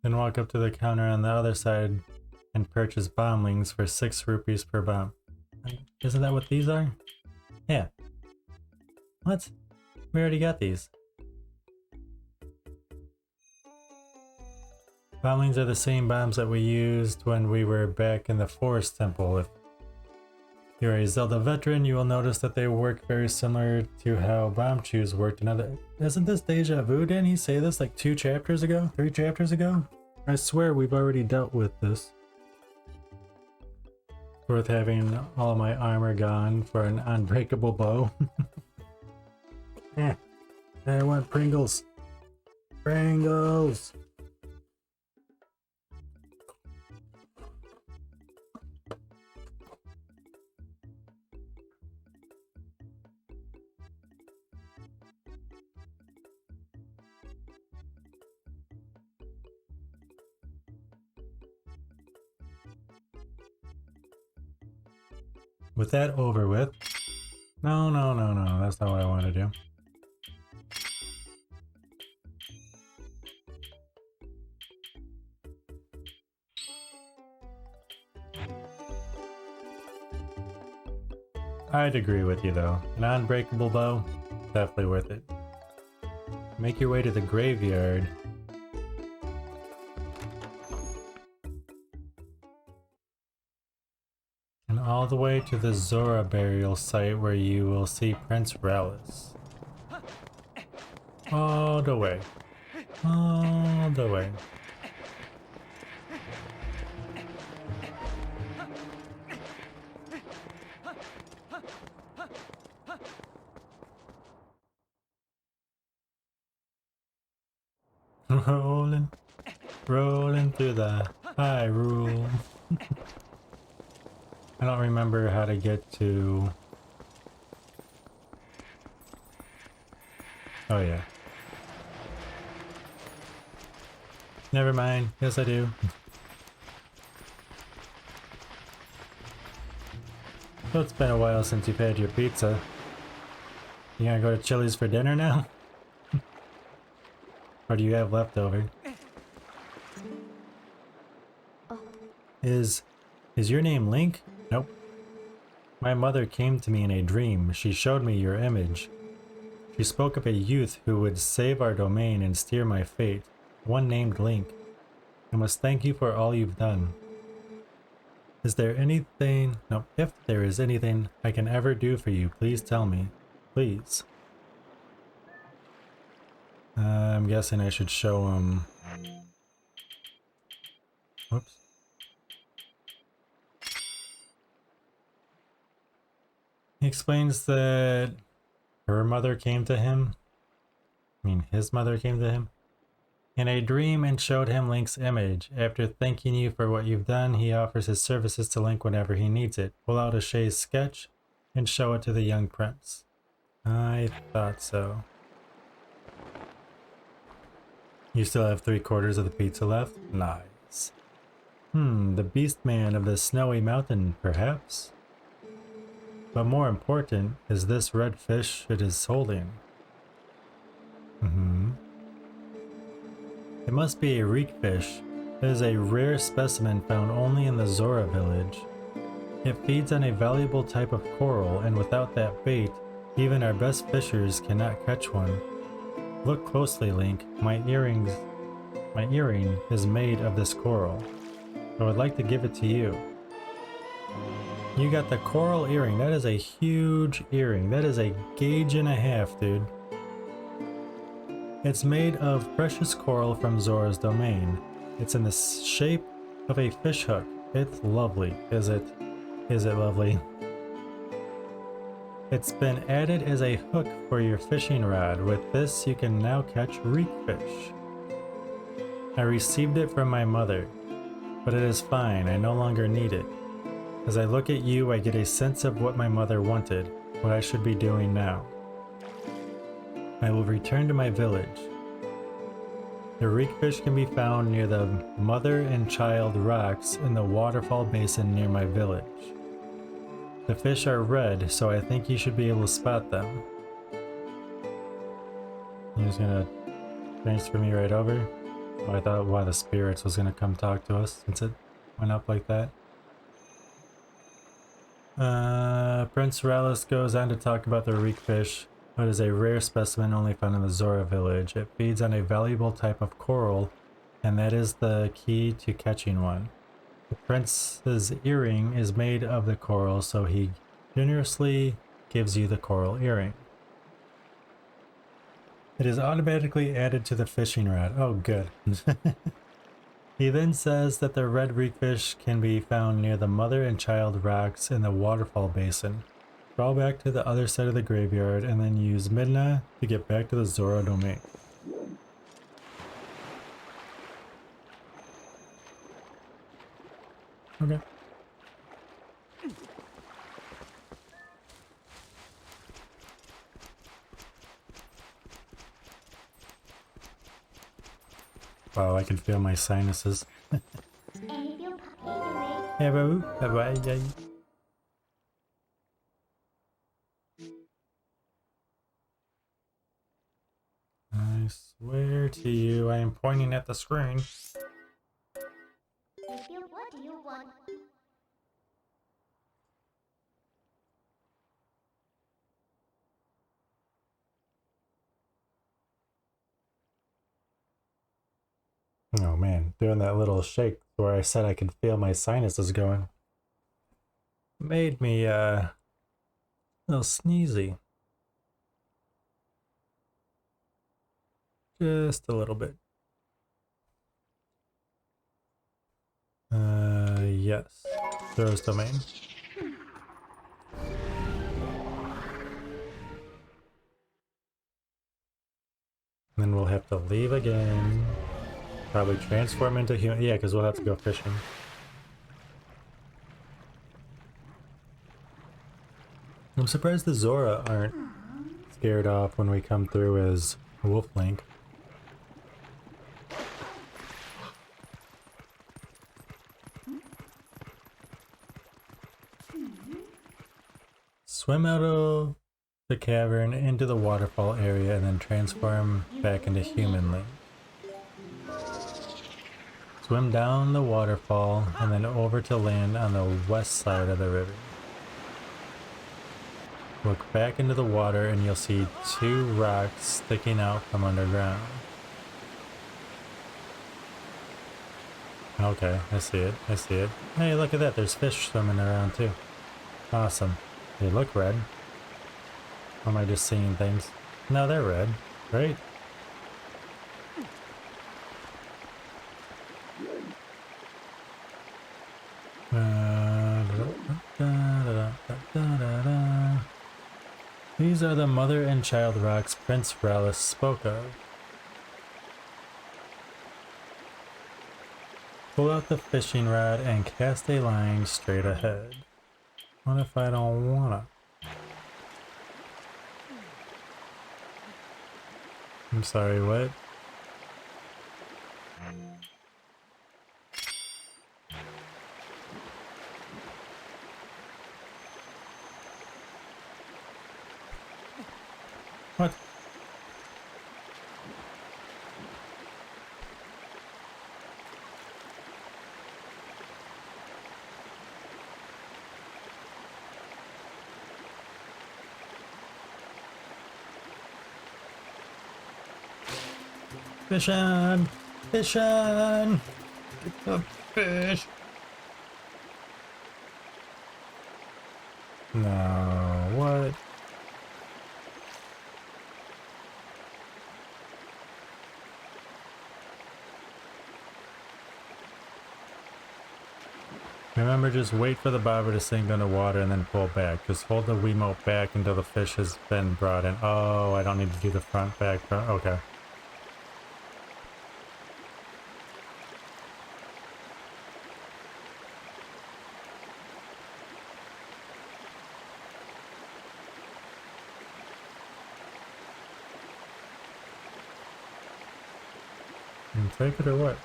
Then walk up to the counter on the other side and purchase bombings for 6 rupees per bomb. Isn't that what these are? Yeah. What? We already got these. Bombings are the same bombs that we used when we were back in the Forest Temple. If you're a Zelda veteran, you will notice that they work very similar to how bomb chews worked in other... Isn't this deja vu? Didn't he say this like 2 chapters ago? 3 chapters ago? I swear we've already dealt with this. Worth having all my armor gone for an unbreakable bow. I want Pringles. Pringles! With that over with. No, that's not what I want to do. I'd agree with you though. An unbreakable bow, definitely worth it. Make your way to the graveyard. And all the way to the Zora burial site where you will see Prince Relish. All the way. All the way. Rolling, rolling through the high rule. I don't remember how to get to... Oh yeah. Never mind. Yes, I do. So it's been a while since you've had your pizza. You gonna go to Chili's for dinner now? Or do you have leftover? Is your name Link? Nope. My mother came to me in a dream. She showed me your image. She spoke of a youth who would save our domain and steer my fate. One named Link. I must thank you for all you've done. Is there anything... No, if there is anything I can ever do for you, please tell me. Please. I'm guessing I should show him... Whoops. He explains that her mother came to him. I mean, his mother came to him in a dream and showed him Link's image. After thanking you for what you've done, he offers his services to Link whenever he needs it. Pull out a Shay's sketch and show it to the young prince. I thought so. You still have 3/4 of the pizza left? Nice. The beast man of the snowy mountain, perhaps? But more important is this red fish it is holding. It must be a reek fish. It is a rare specimen found only in the Zora village. It feeds on a valuable type of coral, and without that bait, even our best fishers cannot catch one. Look closely, Link. My earring is made of this coral. I would like to give it to you. You got the coral earring. That is a huge earring. That is a 1.5 gauge, dude. It's made of precious coral from Zora's domain. It's in the shape of a fish hook. It's lovely, is it? Is it lovely? It's been added as a hook for your fishing rod. With this, you can now catch reek fish. I received it from my mother, but it is fine. I no longer need it. As I look at you, I get a sense of what my mother wanted, what I should be doing now. I will return to my village. The reek fish can be found near the mother and child rocks in the waterfall basin near my village. The fish are red, so I think you should be able to spot them. You're just gonna transfer me right over? Oh, I thought one of the spirits was gonna come talk to us since it went up like that. Prince Rallis goes on to talk about the reek fish. It is a rare specimen only found in the Zora village. It feeds on a valuable type of coral, and that is the key to catching one. The prince's earring is made of the coral, so he generously gives you the coral earring. It is automatically added to the fishing rod. Oh, good. He then says that the red reekfish can be found near the mother and child rocks in the waterfall basin. Crawl back to the other side of the graveyard and then use Midna to get back to the Zora domain. Okay. Wow, I can feel my sinuses. Hello, bye-bye. I swear to you, I am pointing at the screen. What do you want? Oh man, doing that little shake where I said I could feel my sinuses going made me a little sneezy. Just a little bit. Yes. Zora's domain. Then we'll have to leave again. Probably transform into human. Yeah, because we'll have to go fishing. I'm surprised the Zora aren't scared off when we come through as Wolf Link. Swim out of the cavern into the waterfall area and then transform back into human Link. Swim down the waterfall and then over to land on the west side of the river. Look back into the water and you'll see 2 rocks sticking out from underground. Okay, I see it, I see it. Hey, look at that, there's fish swimming around too. Awesome. They look red. Or am I just seeing things? No, they're red, right? These are the mother and child rocks Prince Rallis spoke of. Pull out the fishing rod and cast a line straight ahead. What if I don't wanna? I'm sorry, what? What? Fish on! Fish on! Get the fish! No, what? Remember, just wait for the bobber to sink underwater and then pull back. Just hold the Wiimote back until the fish has been brought in. Oh, I don't need to do the front, back, front. Okay. And take it or what?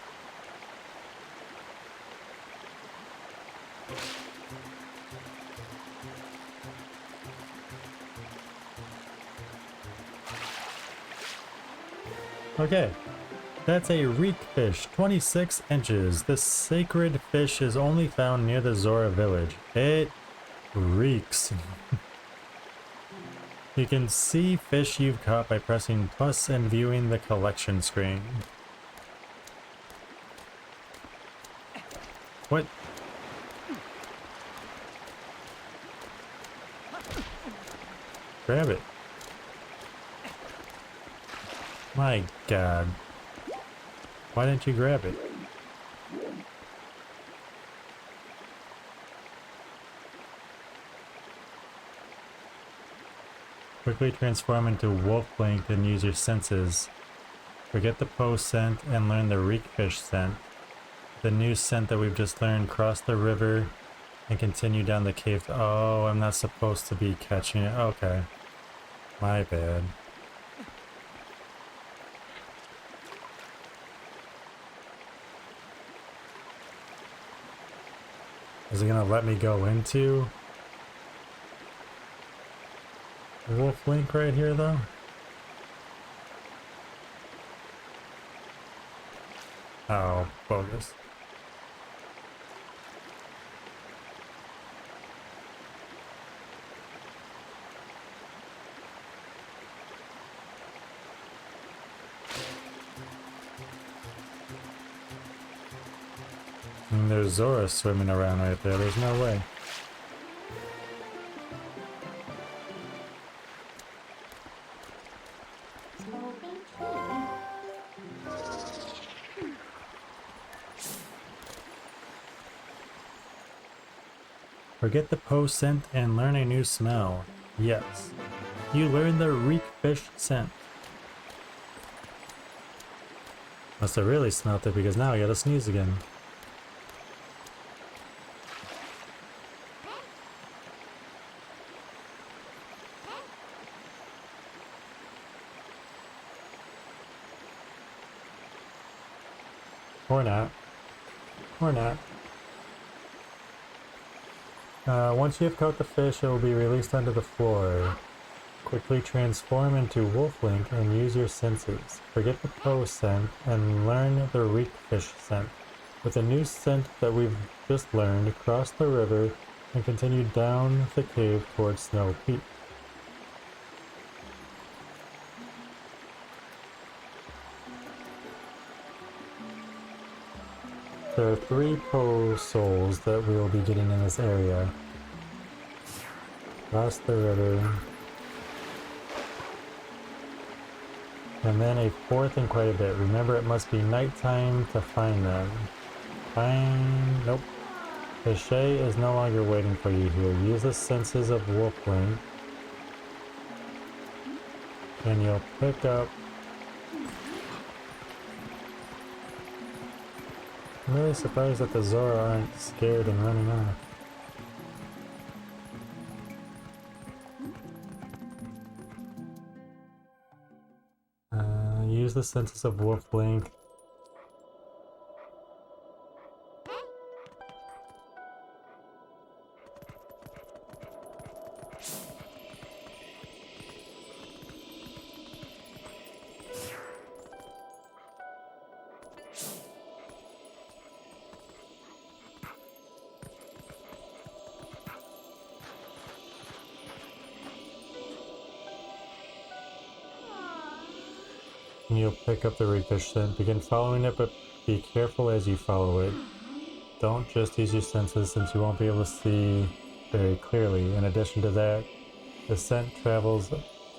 Okay, that's a reek fish, 26 inches. This sacred fish is only found near the Zora village. It reeks. You can see fish you've caught by pressing plus and viewing the collection screen. What? Grab it. My God. Why didn't you grab it? Quickly transform into Wolf Link and use your senses. Forget the post scent and learn the reek fish scent. The new scent that we've just learned, cross the river and continue down the cave. Oh, I'm not supposed to be catching it. Okay. My bad. Is it gonna let me go into Wolf Link right here though? Oh, bogus. And there's Zora swimming around right there. There's no way. Forget the post scent and learn a new smell. Yes. You learn the reek fish scent. Must have really smelt it because now I gotta sneeze again. Or not. Or not. Once you have caught the fish, it will be released onto the floor. Quickly transform into Wolflink and use your senses. Forget the Poe scent and learn the Reek fish scent. With a new scent that we've just learned, cross the river and continue down the cave towards Snow Peak. There are 3 Poe souls that we will be getting in this area. Cross the river. And then a 4th and quite a bit. Remember, it must be nighttime to find them. Nope. The Shay is no longer waiting for you here. Use the senses of Wolflink. And you'll pick up... I'm really surprised that the Zora aren't scared and running off. Use the senses of Wolflink. And you'll pick up the refish scent. Begin following it, but be careful as you follow it. Don't just use your senses since you won't be able to see very clearly. In addition to that, the scent travels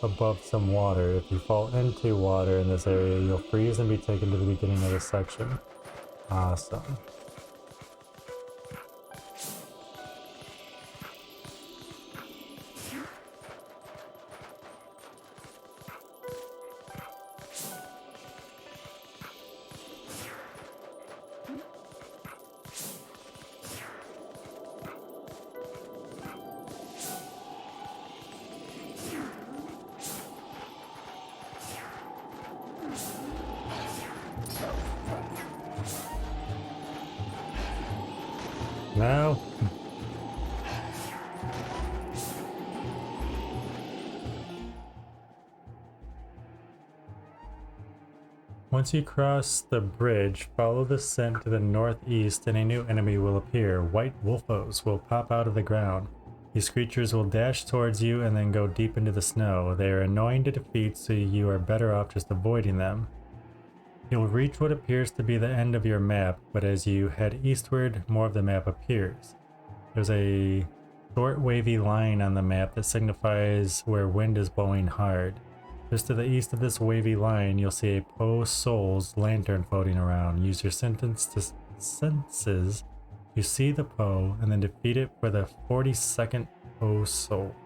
above some water. If you fall into water in this area, you'll freeze and be taken to the beginning of the section. Awesome. Now, once you cross the bridge, follow the scent to the northeast and a new enemy will appear. White wolfos will pop out of the ground. These creatures will dash towards you and then go deep into the snow. They are annoying to defeat, so you are better off just avoiding them. You'll reach what appears to be the end of your map, but as you head eastward, more of the map appears. There's a short wavy line on the map that signifies where wind is blowing hard. Just to the east of this wavy line, you'll see a Poe Soul's lantern floating around. Use your senses to see the Poe and then defeat it for the 42nd Poe Soul.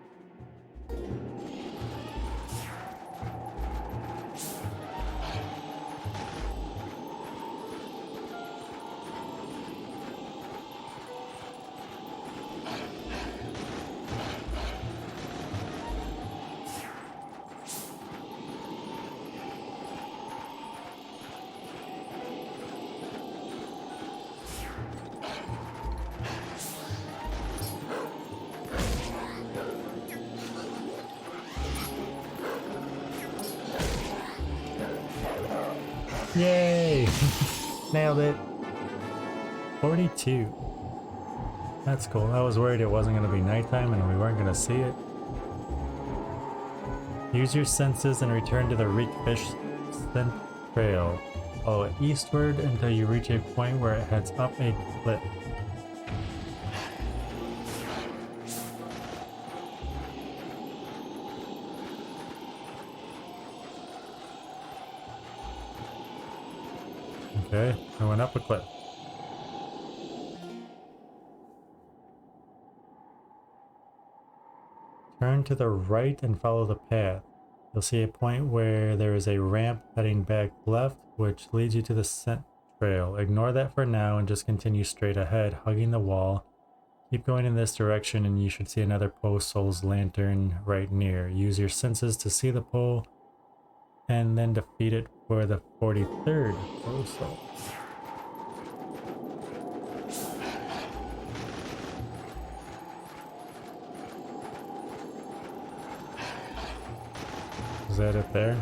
Yay! Nailed it. 42. That's cool. I was worried it wasn't going to be nighttime and we weren't going to see it. Use your senses and return to the Reek Fish Scent Trail. Follow it eastward until you reach a point where it heads up a cliff. Okay, I went up a cliff. Turn to the right and follow the path. You'll see a point where there is a ramp heading back left, which leads you to the scent trail. Ignore that for now and just continue straight ahead, hugging the wall. Keep going in this direction and you should see another Post Soul's lantern right near. Use your senses to see the pole and then defeat it for the 43rd Post Soul. Is that it there?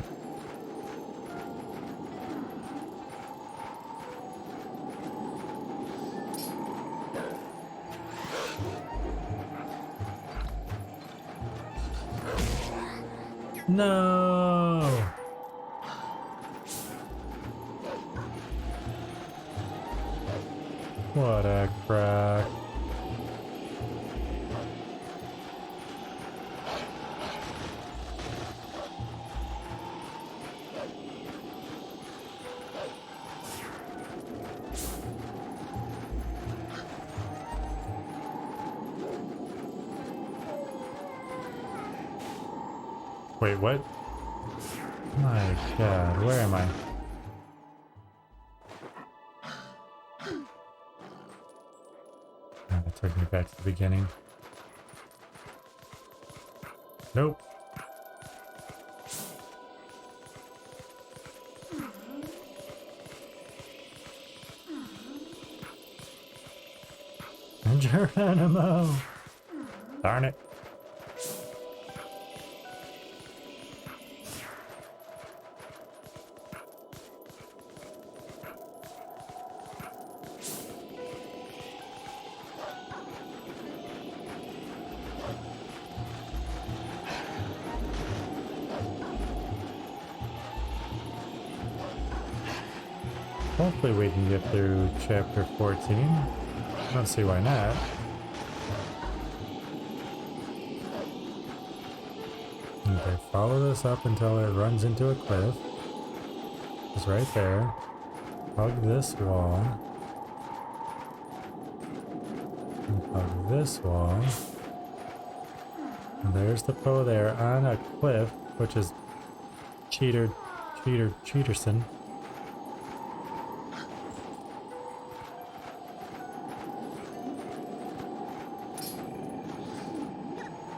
No! What a crack. Wait, what? My god, where am I? Oh, that took me back to the beginning. Nope. Geronimo! Darn it. Hopefully we can get through chapter 14. I don't see why not. Okay, follow this up until it runs into a cliff. It's right there. Hug this wall. And hug this wall. And there's the Poe there on a cliff, which is Cheaterson.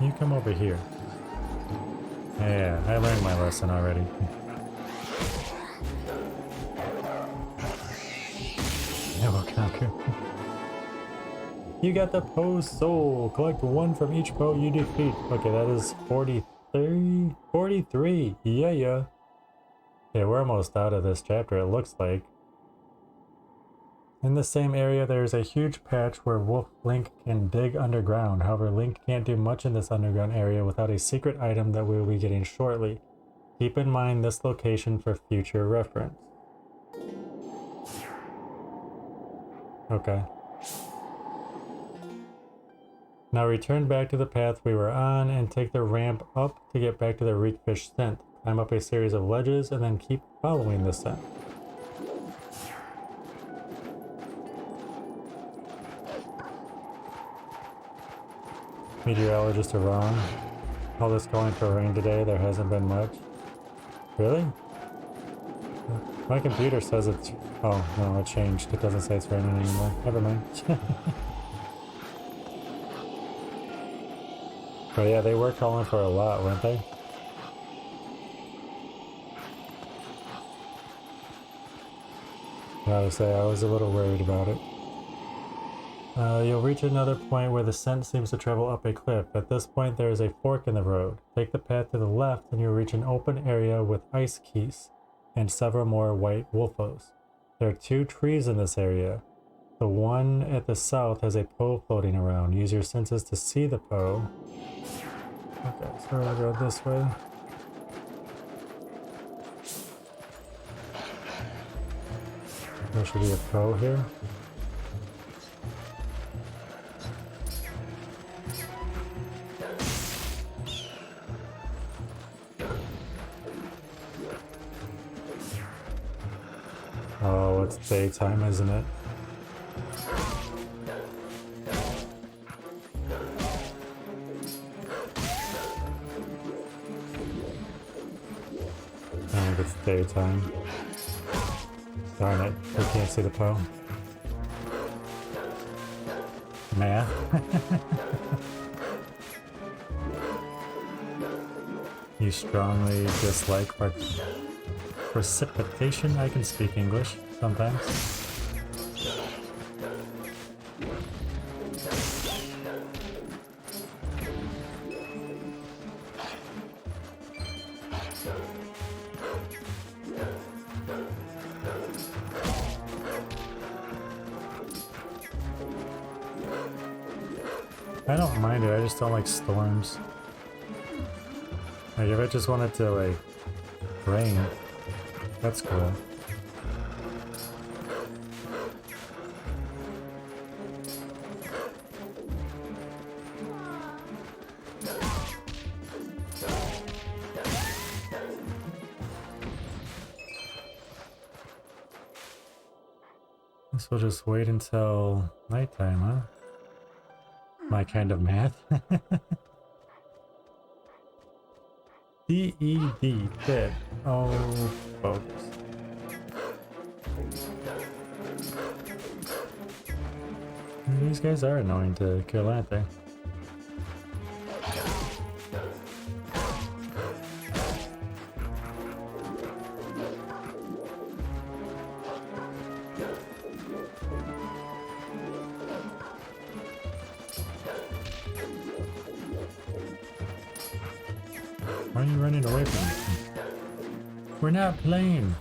You come over here. Yeah, I learned my lesson already. I will conquer. You got the Poe Soul. Collect one from each Poe you defeat. Okay, that is 43? 43. Yeah. Yeah, we're almost out of this chapter, it looks like. In the same area, there is a huge patch where Link can dig underground. However, Link can't do much in this underground area without a secret item that we will be getting shortly. Keep in mind this location for future reference. Okay. Now return back to the path we were on and take the ramp up to get back to the Reekfish scent. Climb up a series of ledges and then keep following the scent. Meteorologists are wrong. All this going for rain today, there hasn't been much. Really? My computer says it's... Oh, no, it changed. It doesn't say it's raining anymore. Never mind. But yeah, they were calling for a lot, weren't they? I gotta say, I was a little worried about it. You'll reach another point where the scent seems to travel up a cliff. At this point, there is a fork in the road. Take the path to the left and you'll reach an open area with ice keys and several more white wolfos. There are 2 trees in this area. The one at the south has a Poe floating around. Use your senses to see the Poe. Okay, so I'll go this way. There should be a Poe here. Oh, it's daytime, isn't it? daytime. Darn it, we can't see the Poe. Math. You strongly dislike precipitation? I can speak English sometimes. I don't mind it, I just don't like storms. Like if I just wanted to like rain, that's cool. Guess we'll just wait until nighttime, huh? My kind of math. DED, dead. Oh, folks. These guys are annoying to kill, aren't they? Why are you running away from me? We're not playing.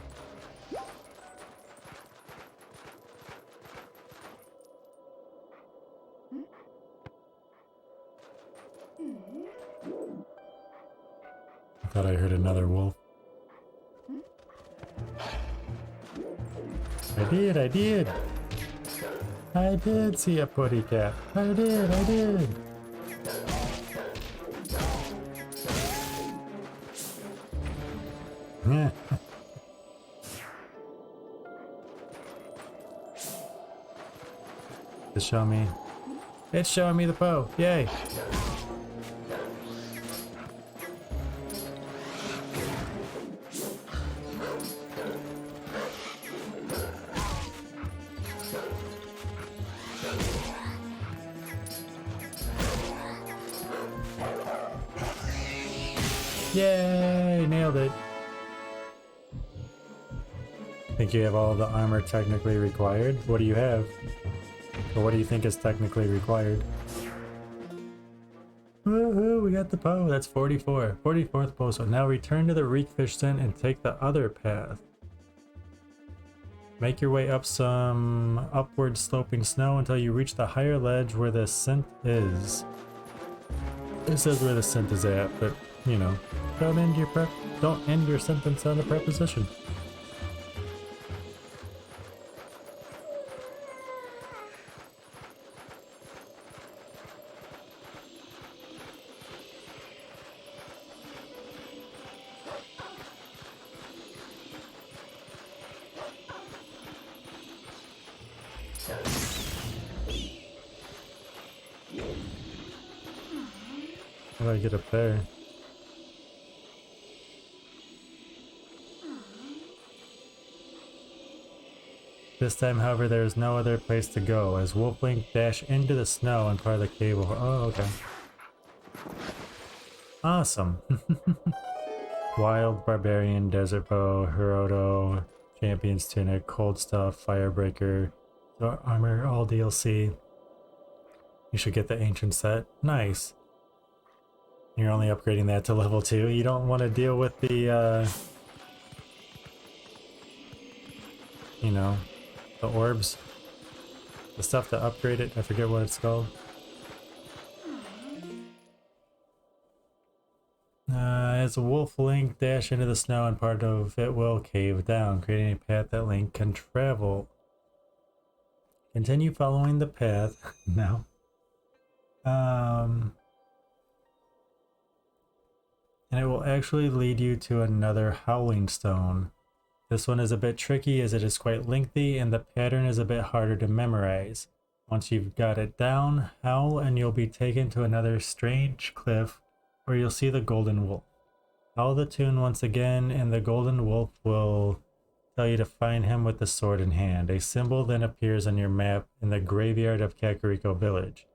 I thought I heard another wolf. I did. I did see a putty cat. I did. Yeah. It's showing me the Poe. Yay. Yay, nailed it. Think you have all the armor technically required? What do you have? Or what do you think is technically required? Woohoo, we got the Poe. That's 44. 44th Poe. So now return to the Reekfish Den and take the other path. Make your way up some upward sloping snow until you reach the higher ledge where the scent is. It says where the scent is at, but you know, don't end your sentence on a preposition. How do I get up there? This time, however, there is no other place to go, as Wolflink dash into the snow and part of the cave over. Oh, okay. Awesome. Wild, Barbarian, Desert Bow, Hiroto, Champion's Tunic, Cold Stuff, Firebreaker, Armor, all DLC. You should get the Ancient set. Nice. You're only upgrading that to level 2. You don't want to deal with the, you know, the orbs. The stuff to upgrade it. I forget what it's called. As a wolf, Link dash into the snow and part of it will cave down, creating a path that Link can travel. Continue following the path. No. And it will actually lead you to another Howling Stone. This one is a bit tricky as it is quite lengthy and the pattern is a bit harder to memorize. Once you've got it down, howl and you'll be taken to another strange cliff where you'll see the Golden Wolf. Follow the tune once again, and the golden wolf will tell you to find him with the sword in hand. A symbol then appears on your map in the graveyard of Kakariko Village.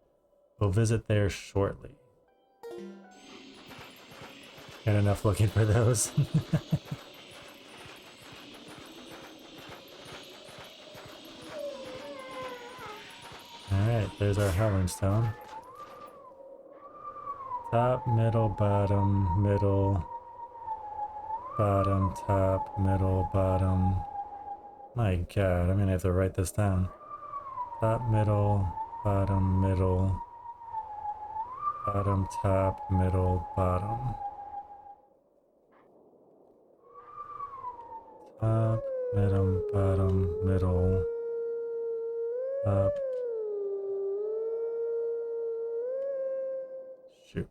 We'll visit there shortly. Got enough looking for those. Alright, there's our Howling Stone. Top, middle, bottom, middle, bottom, top, middle, bottom. My god, I'm gonna have to write this down. Top, middle, bottom, middle, bottom, top, middle, bottom. Top, middle, bottom, middle, top. Shoot.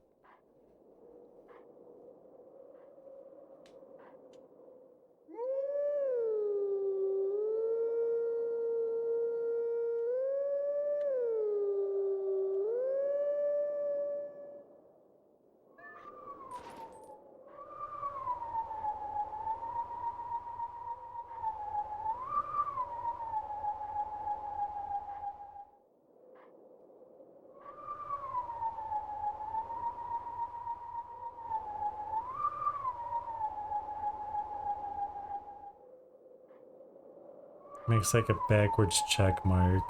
Makes like a backwards check mark.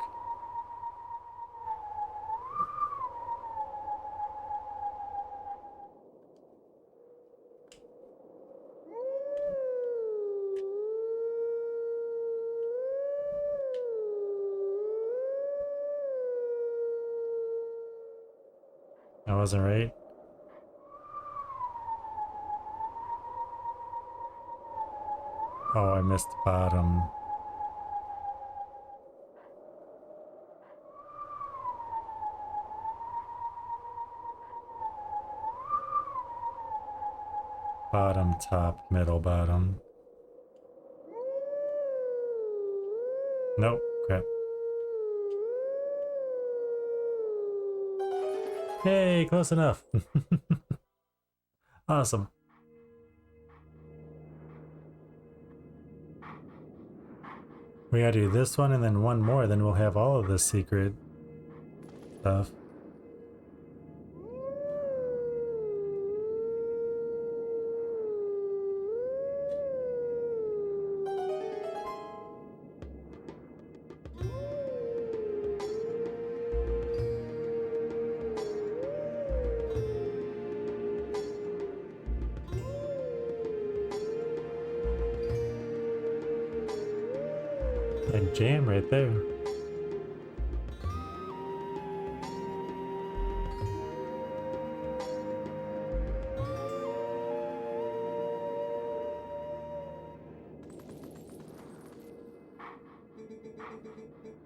I wasn't right. Oh, I missed bottom. Bottom, top, middle, bottom. Nope, crap. Hey, close enough. Awesome. We gotta do this one and then one more, then we'll have all of the secret stuff. A jam right there.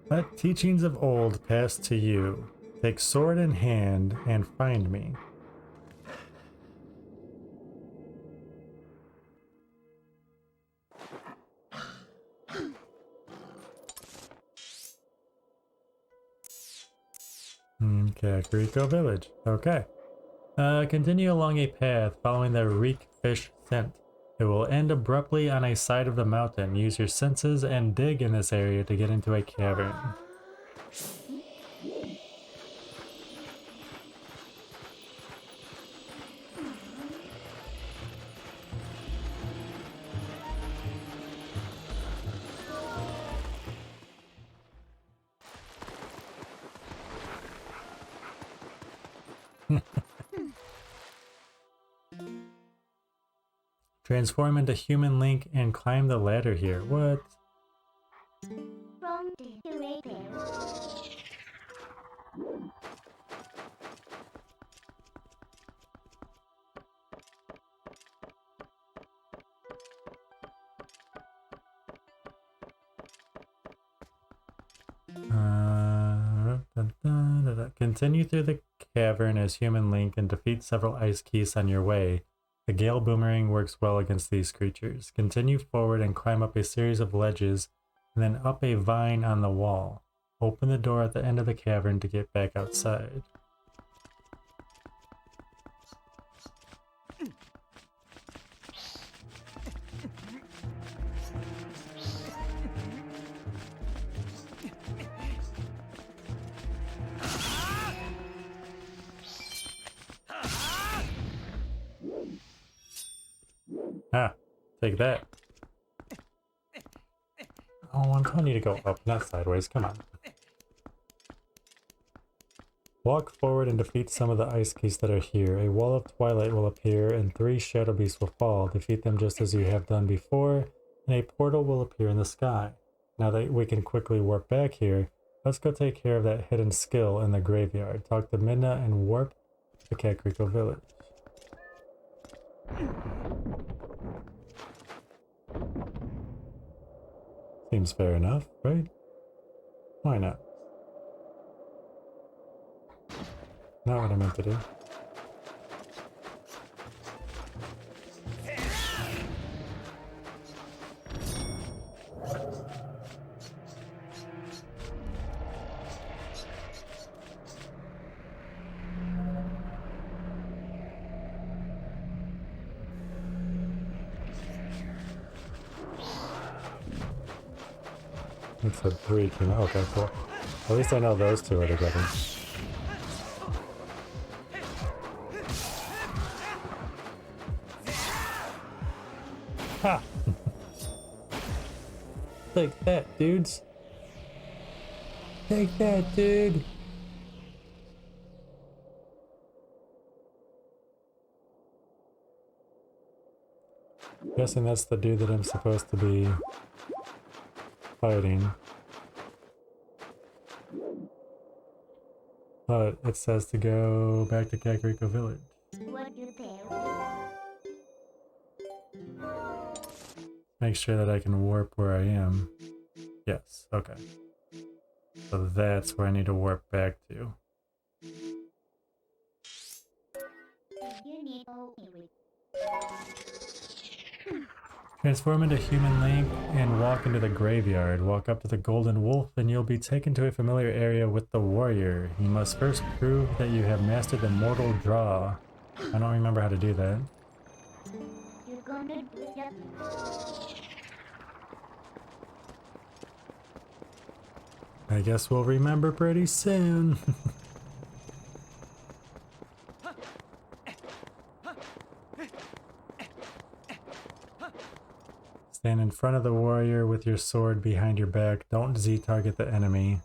Let teachings of old pass to you. Take sword in hand and find me. Kakariko Village. Okay. Continue along a path following the reek fish scent. It will end abruptly on a side of the mountain. Use your senses and dig in this area to get into a cavern. Transform into human Link and climb the ladder here. What? From to repair. Continue through the cavern as human Link and defeat several ice keys on your way. The Gale Boomerang works well against these creatures. Continue forward and climb up a series of ledges and then up a vine on the wall. Open the door at the end of the cavern to get back outside. Ah, take that. Oh, I'm telling you to go up, not sideways. Come on. Walk forward and defeat some of the ice keys that are here. A wall of Twilight will appear and 3 shadow beasts will fall. Defeat them just as you have done before, and a portal will appear in the sky. Now that we can quickly warp back here, let's go take care of that hidden skill in the graveyard. Talk to Midna and warp to Kakariko Village. Seems fair enough, right? Why not? Not what I meant to do. It said 3 came out. Okay, cool. At least I know those 2 are together. Ha! Take that, dudes. Take that, dude. Guessing that's the dude that I'm supposed to be fighting. But it says to go back to Kakariko Village. Make sure that I can warp where I am. Yes, okay. So that's where I need to warp back to. Transform into human Link and walk into the graveyard. Walk up to the golden wolf and you'll be taken to a familiar area with the warrior. You must first prove that you have mastered the mortal draw. I don't remember how to do that. I guess we'll remember pretty soon. Stand in front of the warrior with your sword behind your back. Don't Z-target the enemy.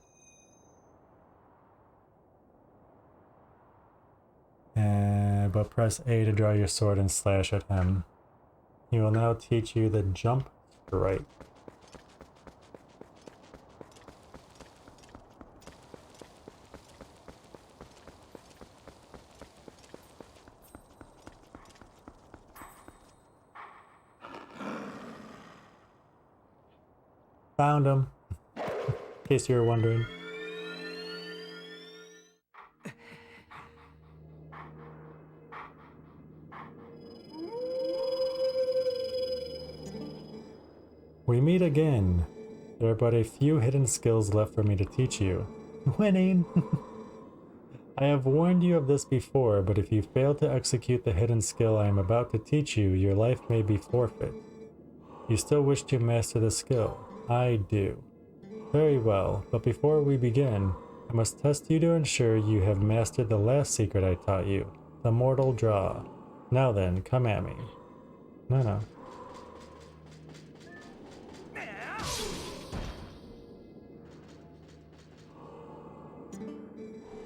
But press A to draw your sword and slash at him. He will now teach you the jump strike. Found him, in case you were wondering. We meet again. There are but a few hidden skills left for me to teach you. Winning! I have warned you of this before, but if you fail to execute the hidden skill I am about to teach you, your life may be forfeit. You still wish to master the skill? I do. Very well, but before we begin, I must test you to ensure you have mastered the last secret I taught you, the mortal draw. Now then, come at me. No.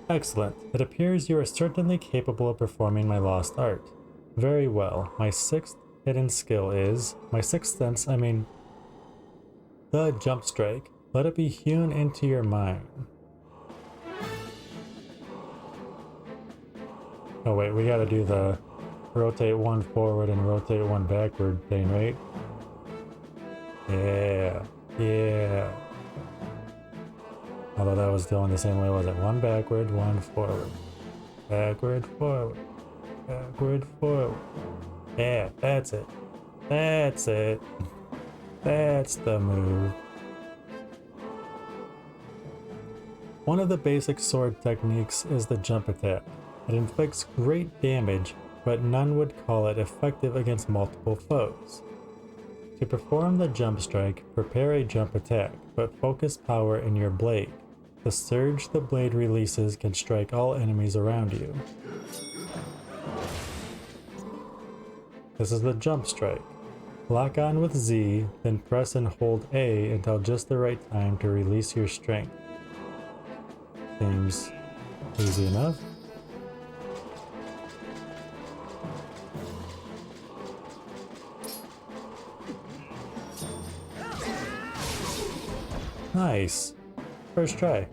Excellent. It appears you are certainly capable of performing my lost art. Very well. My 6th hidden skill is... My 6th sense, the jump strike. Let it be hewn into your mind. Oh wait, we gotta do the rotate 1 forward and rotate 1 backward thing, right? Yeah. Although that was going the same way, was it? 1 backward, 1 forward. Backward, forward. Backward, forward. Yeah, that's it. That's it. That's the move. One of the basic sword techniques is the jump attack. It inflicts great damage, but none would call it effective against multiple foes. To perform the jump strike, prepare a jump attack, but focus power in your blade. The surge the blade releases can strike all enemies around you. This is the jump strike. Lock on with Z, then press and hold A until just the right time to release your strength. Seems easy enough. Nice. First try.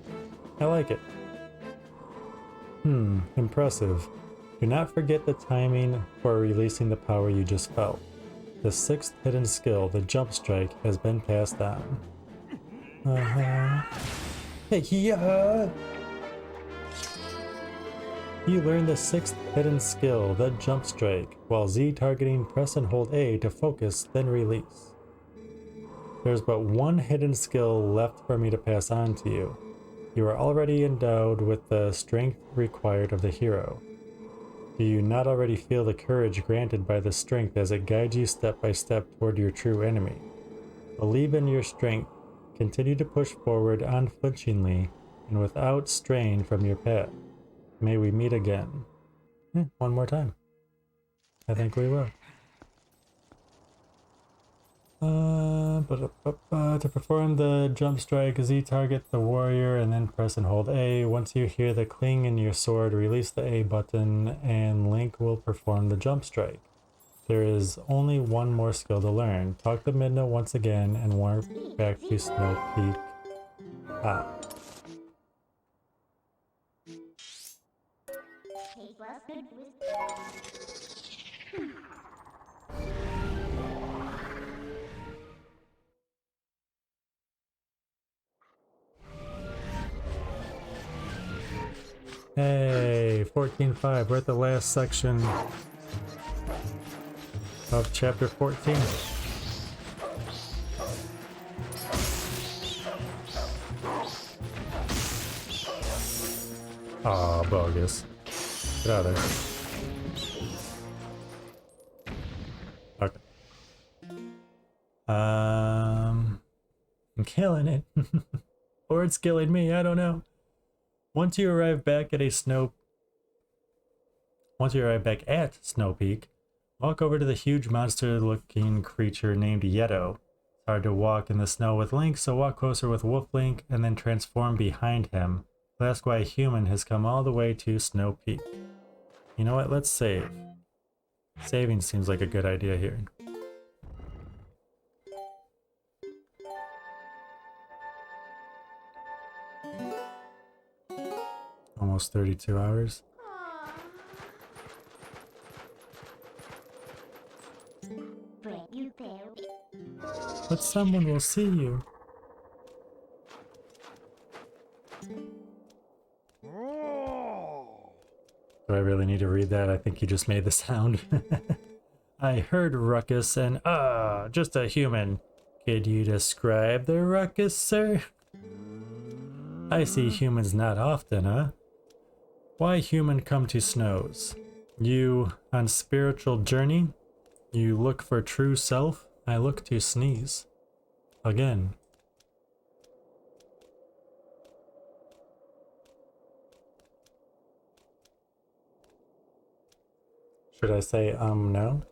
I like it. Impressive. Do not forget the timing for releasing the power you just felt. The 6th hidden skill, the jump strike, has been passed on. Yeah. You learn the 6th hidden skill, the jump strike, while Z targeting press and hold A to focus, then release. There's but one hidden skill left for me to pass on to you. You are already endowed with the strength required of the hero. Do you not already feel the courage granted by the strength as it guides you step by step toward your true enemy? Believe in your strength, continue to push forward unflinchingly and without strain from your path. May we meet again. One more time. I think we will. To perform the jump strike, Z target the warrior and then press and hold A. Once you hear the cling in your sword, release the A button and Link will perform the jump strike. There is only one more skill to learn. Talk to Midna once again and warp back to Snow Peak. Hey, 14.5. We're at the last section of chapter 14. Aw, bogus. Get out of there. Okay. I'm killing it. Or it's killing me, I don't know. Once you arrive back at Snow Peak, walk over to the huge monster-looking creature named Yeto. It's hard to walk in the snow with Link, so walk closer with Wolf Link and then transform behind him. You'll ask why a human has come all the way to Snow Peak. You know what? Let's save. Saving seems like a good idea here. Almost 32 hours. But someone will see you. Do I really need to read that? I think you just made the sound. I heard ruckus and just a human. Could you describe the ruckus, sir? I see humans not often, huh? Why human come to snows? You on spiritual journey? You look for true self? I look to sneeze. Again. Should I say, no?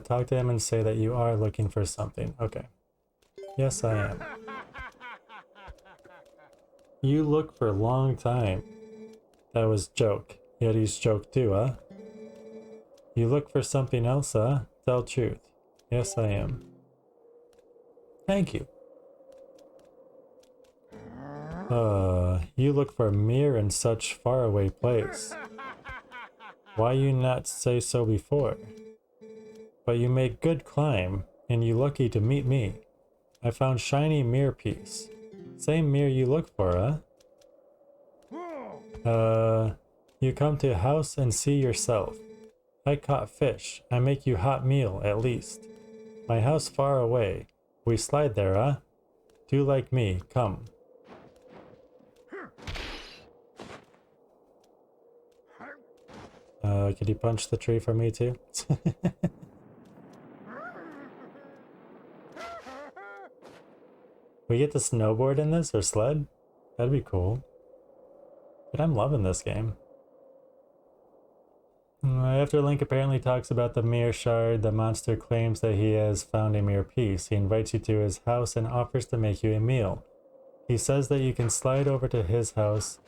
Talk to him and say that you are looking for something. Okay. Yes, I am. You look for a long time. That was joke. Yeti's joke too, huh? You look for something else, huh? Tell truth. Yes, I am. Thank you. You look for a mirror in such faraway place. Why you not say so before? But you make good climb, and you lucky to meet me. I found shiny mirror piece. Same mirror you look for, huh? You come to a house and see yourself. I caught fish. I make you hot meal, at least. My house far away. We slide there, huh? Do like me, come. Could you punch the tree for me too? We get to snowboard in this or sled? That'd be cool. But I'm loving this game. After Link apparently talks about the mirror shard, the monster claims that he has found a mirror piece. He invites you to his house and offers to make you a meal. He says that you can slide over to his house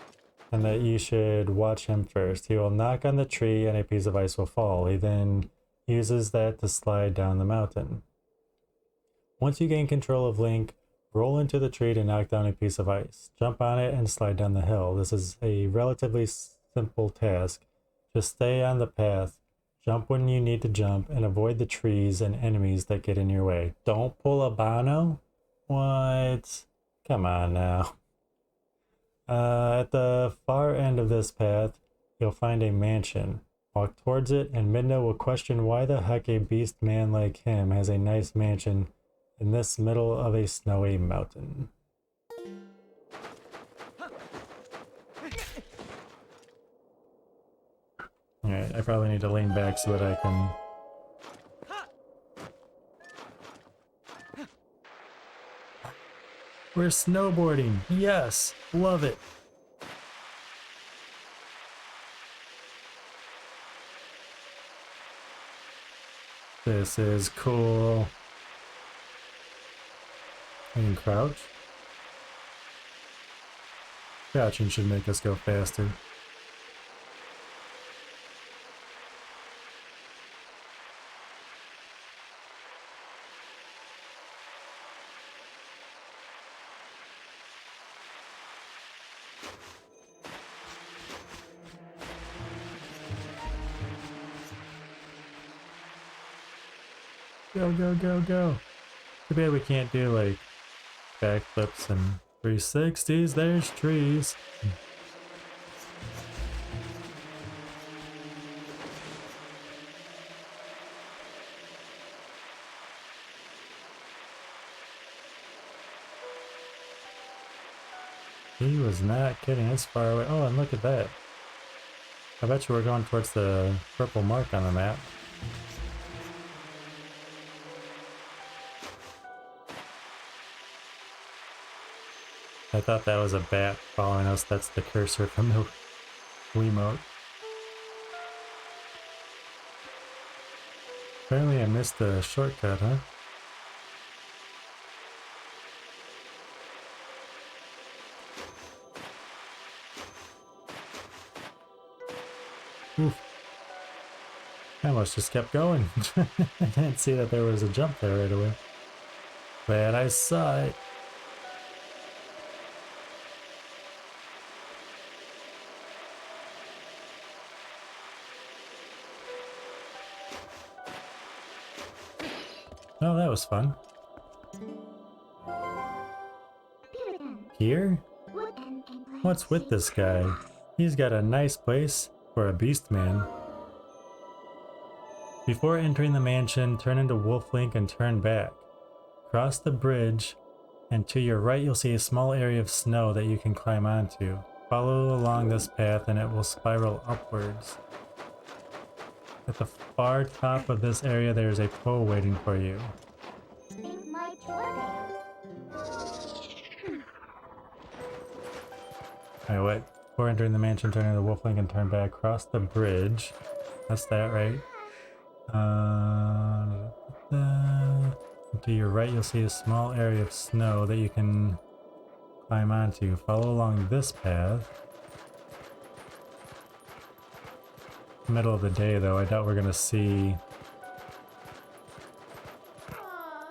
and that you should watch him first. He will knock on the tree and a piece of ice will fall. He then uses that to slide down the mountain. Once you gain control of Link, roll into the tree to knock down a piece of ice. Jump on it and slide down the hill. This is a relatively simple task. Just stay on the path, jump when you need to jump, and avoid the trees and enemies that get in your way. Don't pull a Bono? What? Come on now. At the far end of this path, you'll find a mansion. Walk towards it, and Midna will question why the heck a beast man like him has a nice mansion in this middle of a snowy mountain. Alright, I probably need to lean back so that I can... We're snowboarding! Yes! Love it! This is cool. I can crouch. Crouching should make us go faster. Go, go, go, go. Too bad we can't do like backflips and 360s. There's trees. He was not kidding. It's far away. Oh, and look at that. I bet you we're going towards the purple mark on the map. I thought that was a bat following us. That's the cursor from the Wiimote. Apparently I missed the shortcut, huh? Oof. I almost just kept going. I didn't see that there was a jump there right away. Glad I saw it. Oh, that was fun. Here? What's with this guy? He's got a nice place for a beast man. Before entering the mansion, turn into Wolf Link and turn back. Cross the bridge, and to your right you'll see a small area of snow that you can climb onto. Follow along this path and it will spiral upwards. At the far top of this area there is a pole waiting for you. Alright, wait. Before entering the mansion, turn into Wolf Link and turn back. Cross the bridge. That's that, right? To your right you'll see a small area of snow that you can climb onto. Follow along this path. Middle of the day though, I doubt we're gonna see...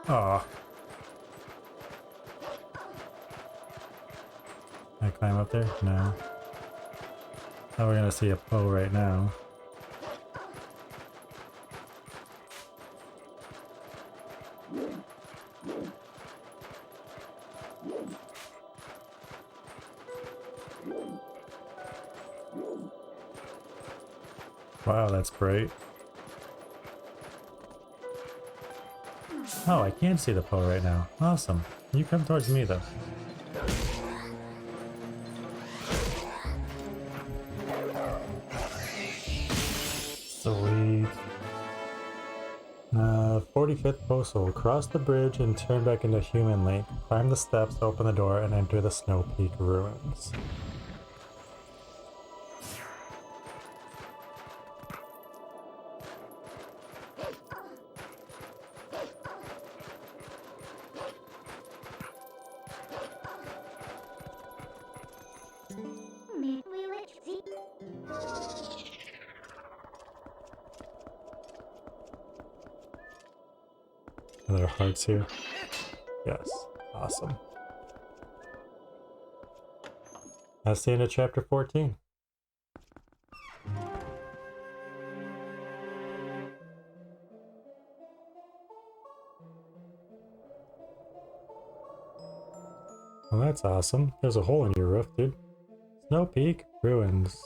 Aw. Can I climb up there? No. Oh, we're gonna see a pole right now. Wow, that's great. Oh, I can see the pole right now. Awesome. You come towards me though. Sweet. 45th postal. Cross the bridge and turn back into Human Link. Climb the steps, open the door, and enter the Snow Peak ruins. Are there hearts here? Yes. Awesome. That's the end of chapter 14. Well, that's awesome. There's a hole in your roof, dude. Snow Peak Ruins.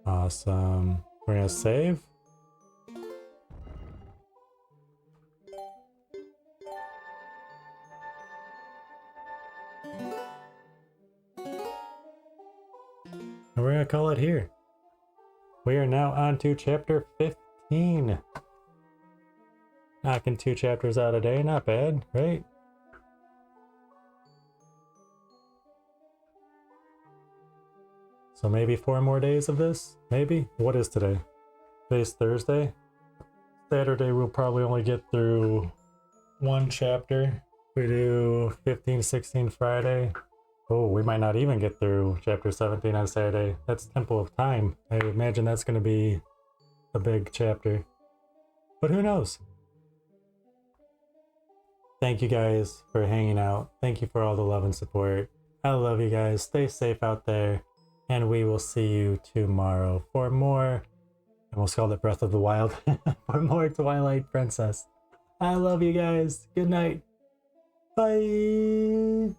Awesome. We're gonna save. And we're gonna call it here. We are now on to chapter 15. Knocking 2 chapters out a day, not bad, right? So maybe 4 more days of this? Maybe? What is today? Today's Thursday? Saturday we'll probably only get through 1 chapter. We do 15, 16 Friday. Oh, we might not even get through chapter 17 on Saturday. That's Temple of Time. I imagine that's going to be a big chapter. But who knows? Thank you guys for hanging out. Thank you for all the love and support. I love you guys. Stay safe out there. And we will see you tomorrow for more. I almost called it Breath of the Wild. For more Twilight Princess. I love you guys. Good night. Bye.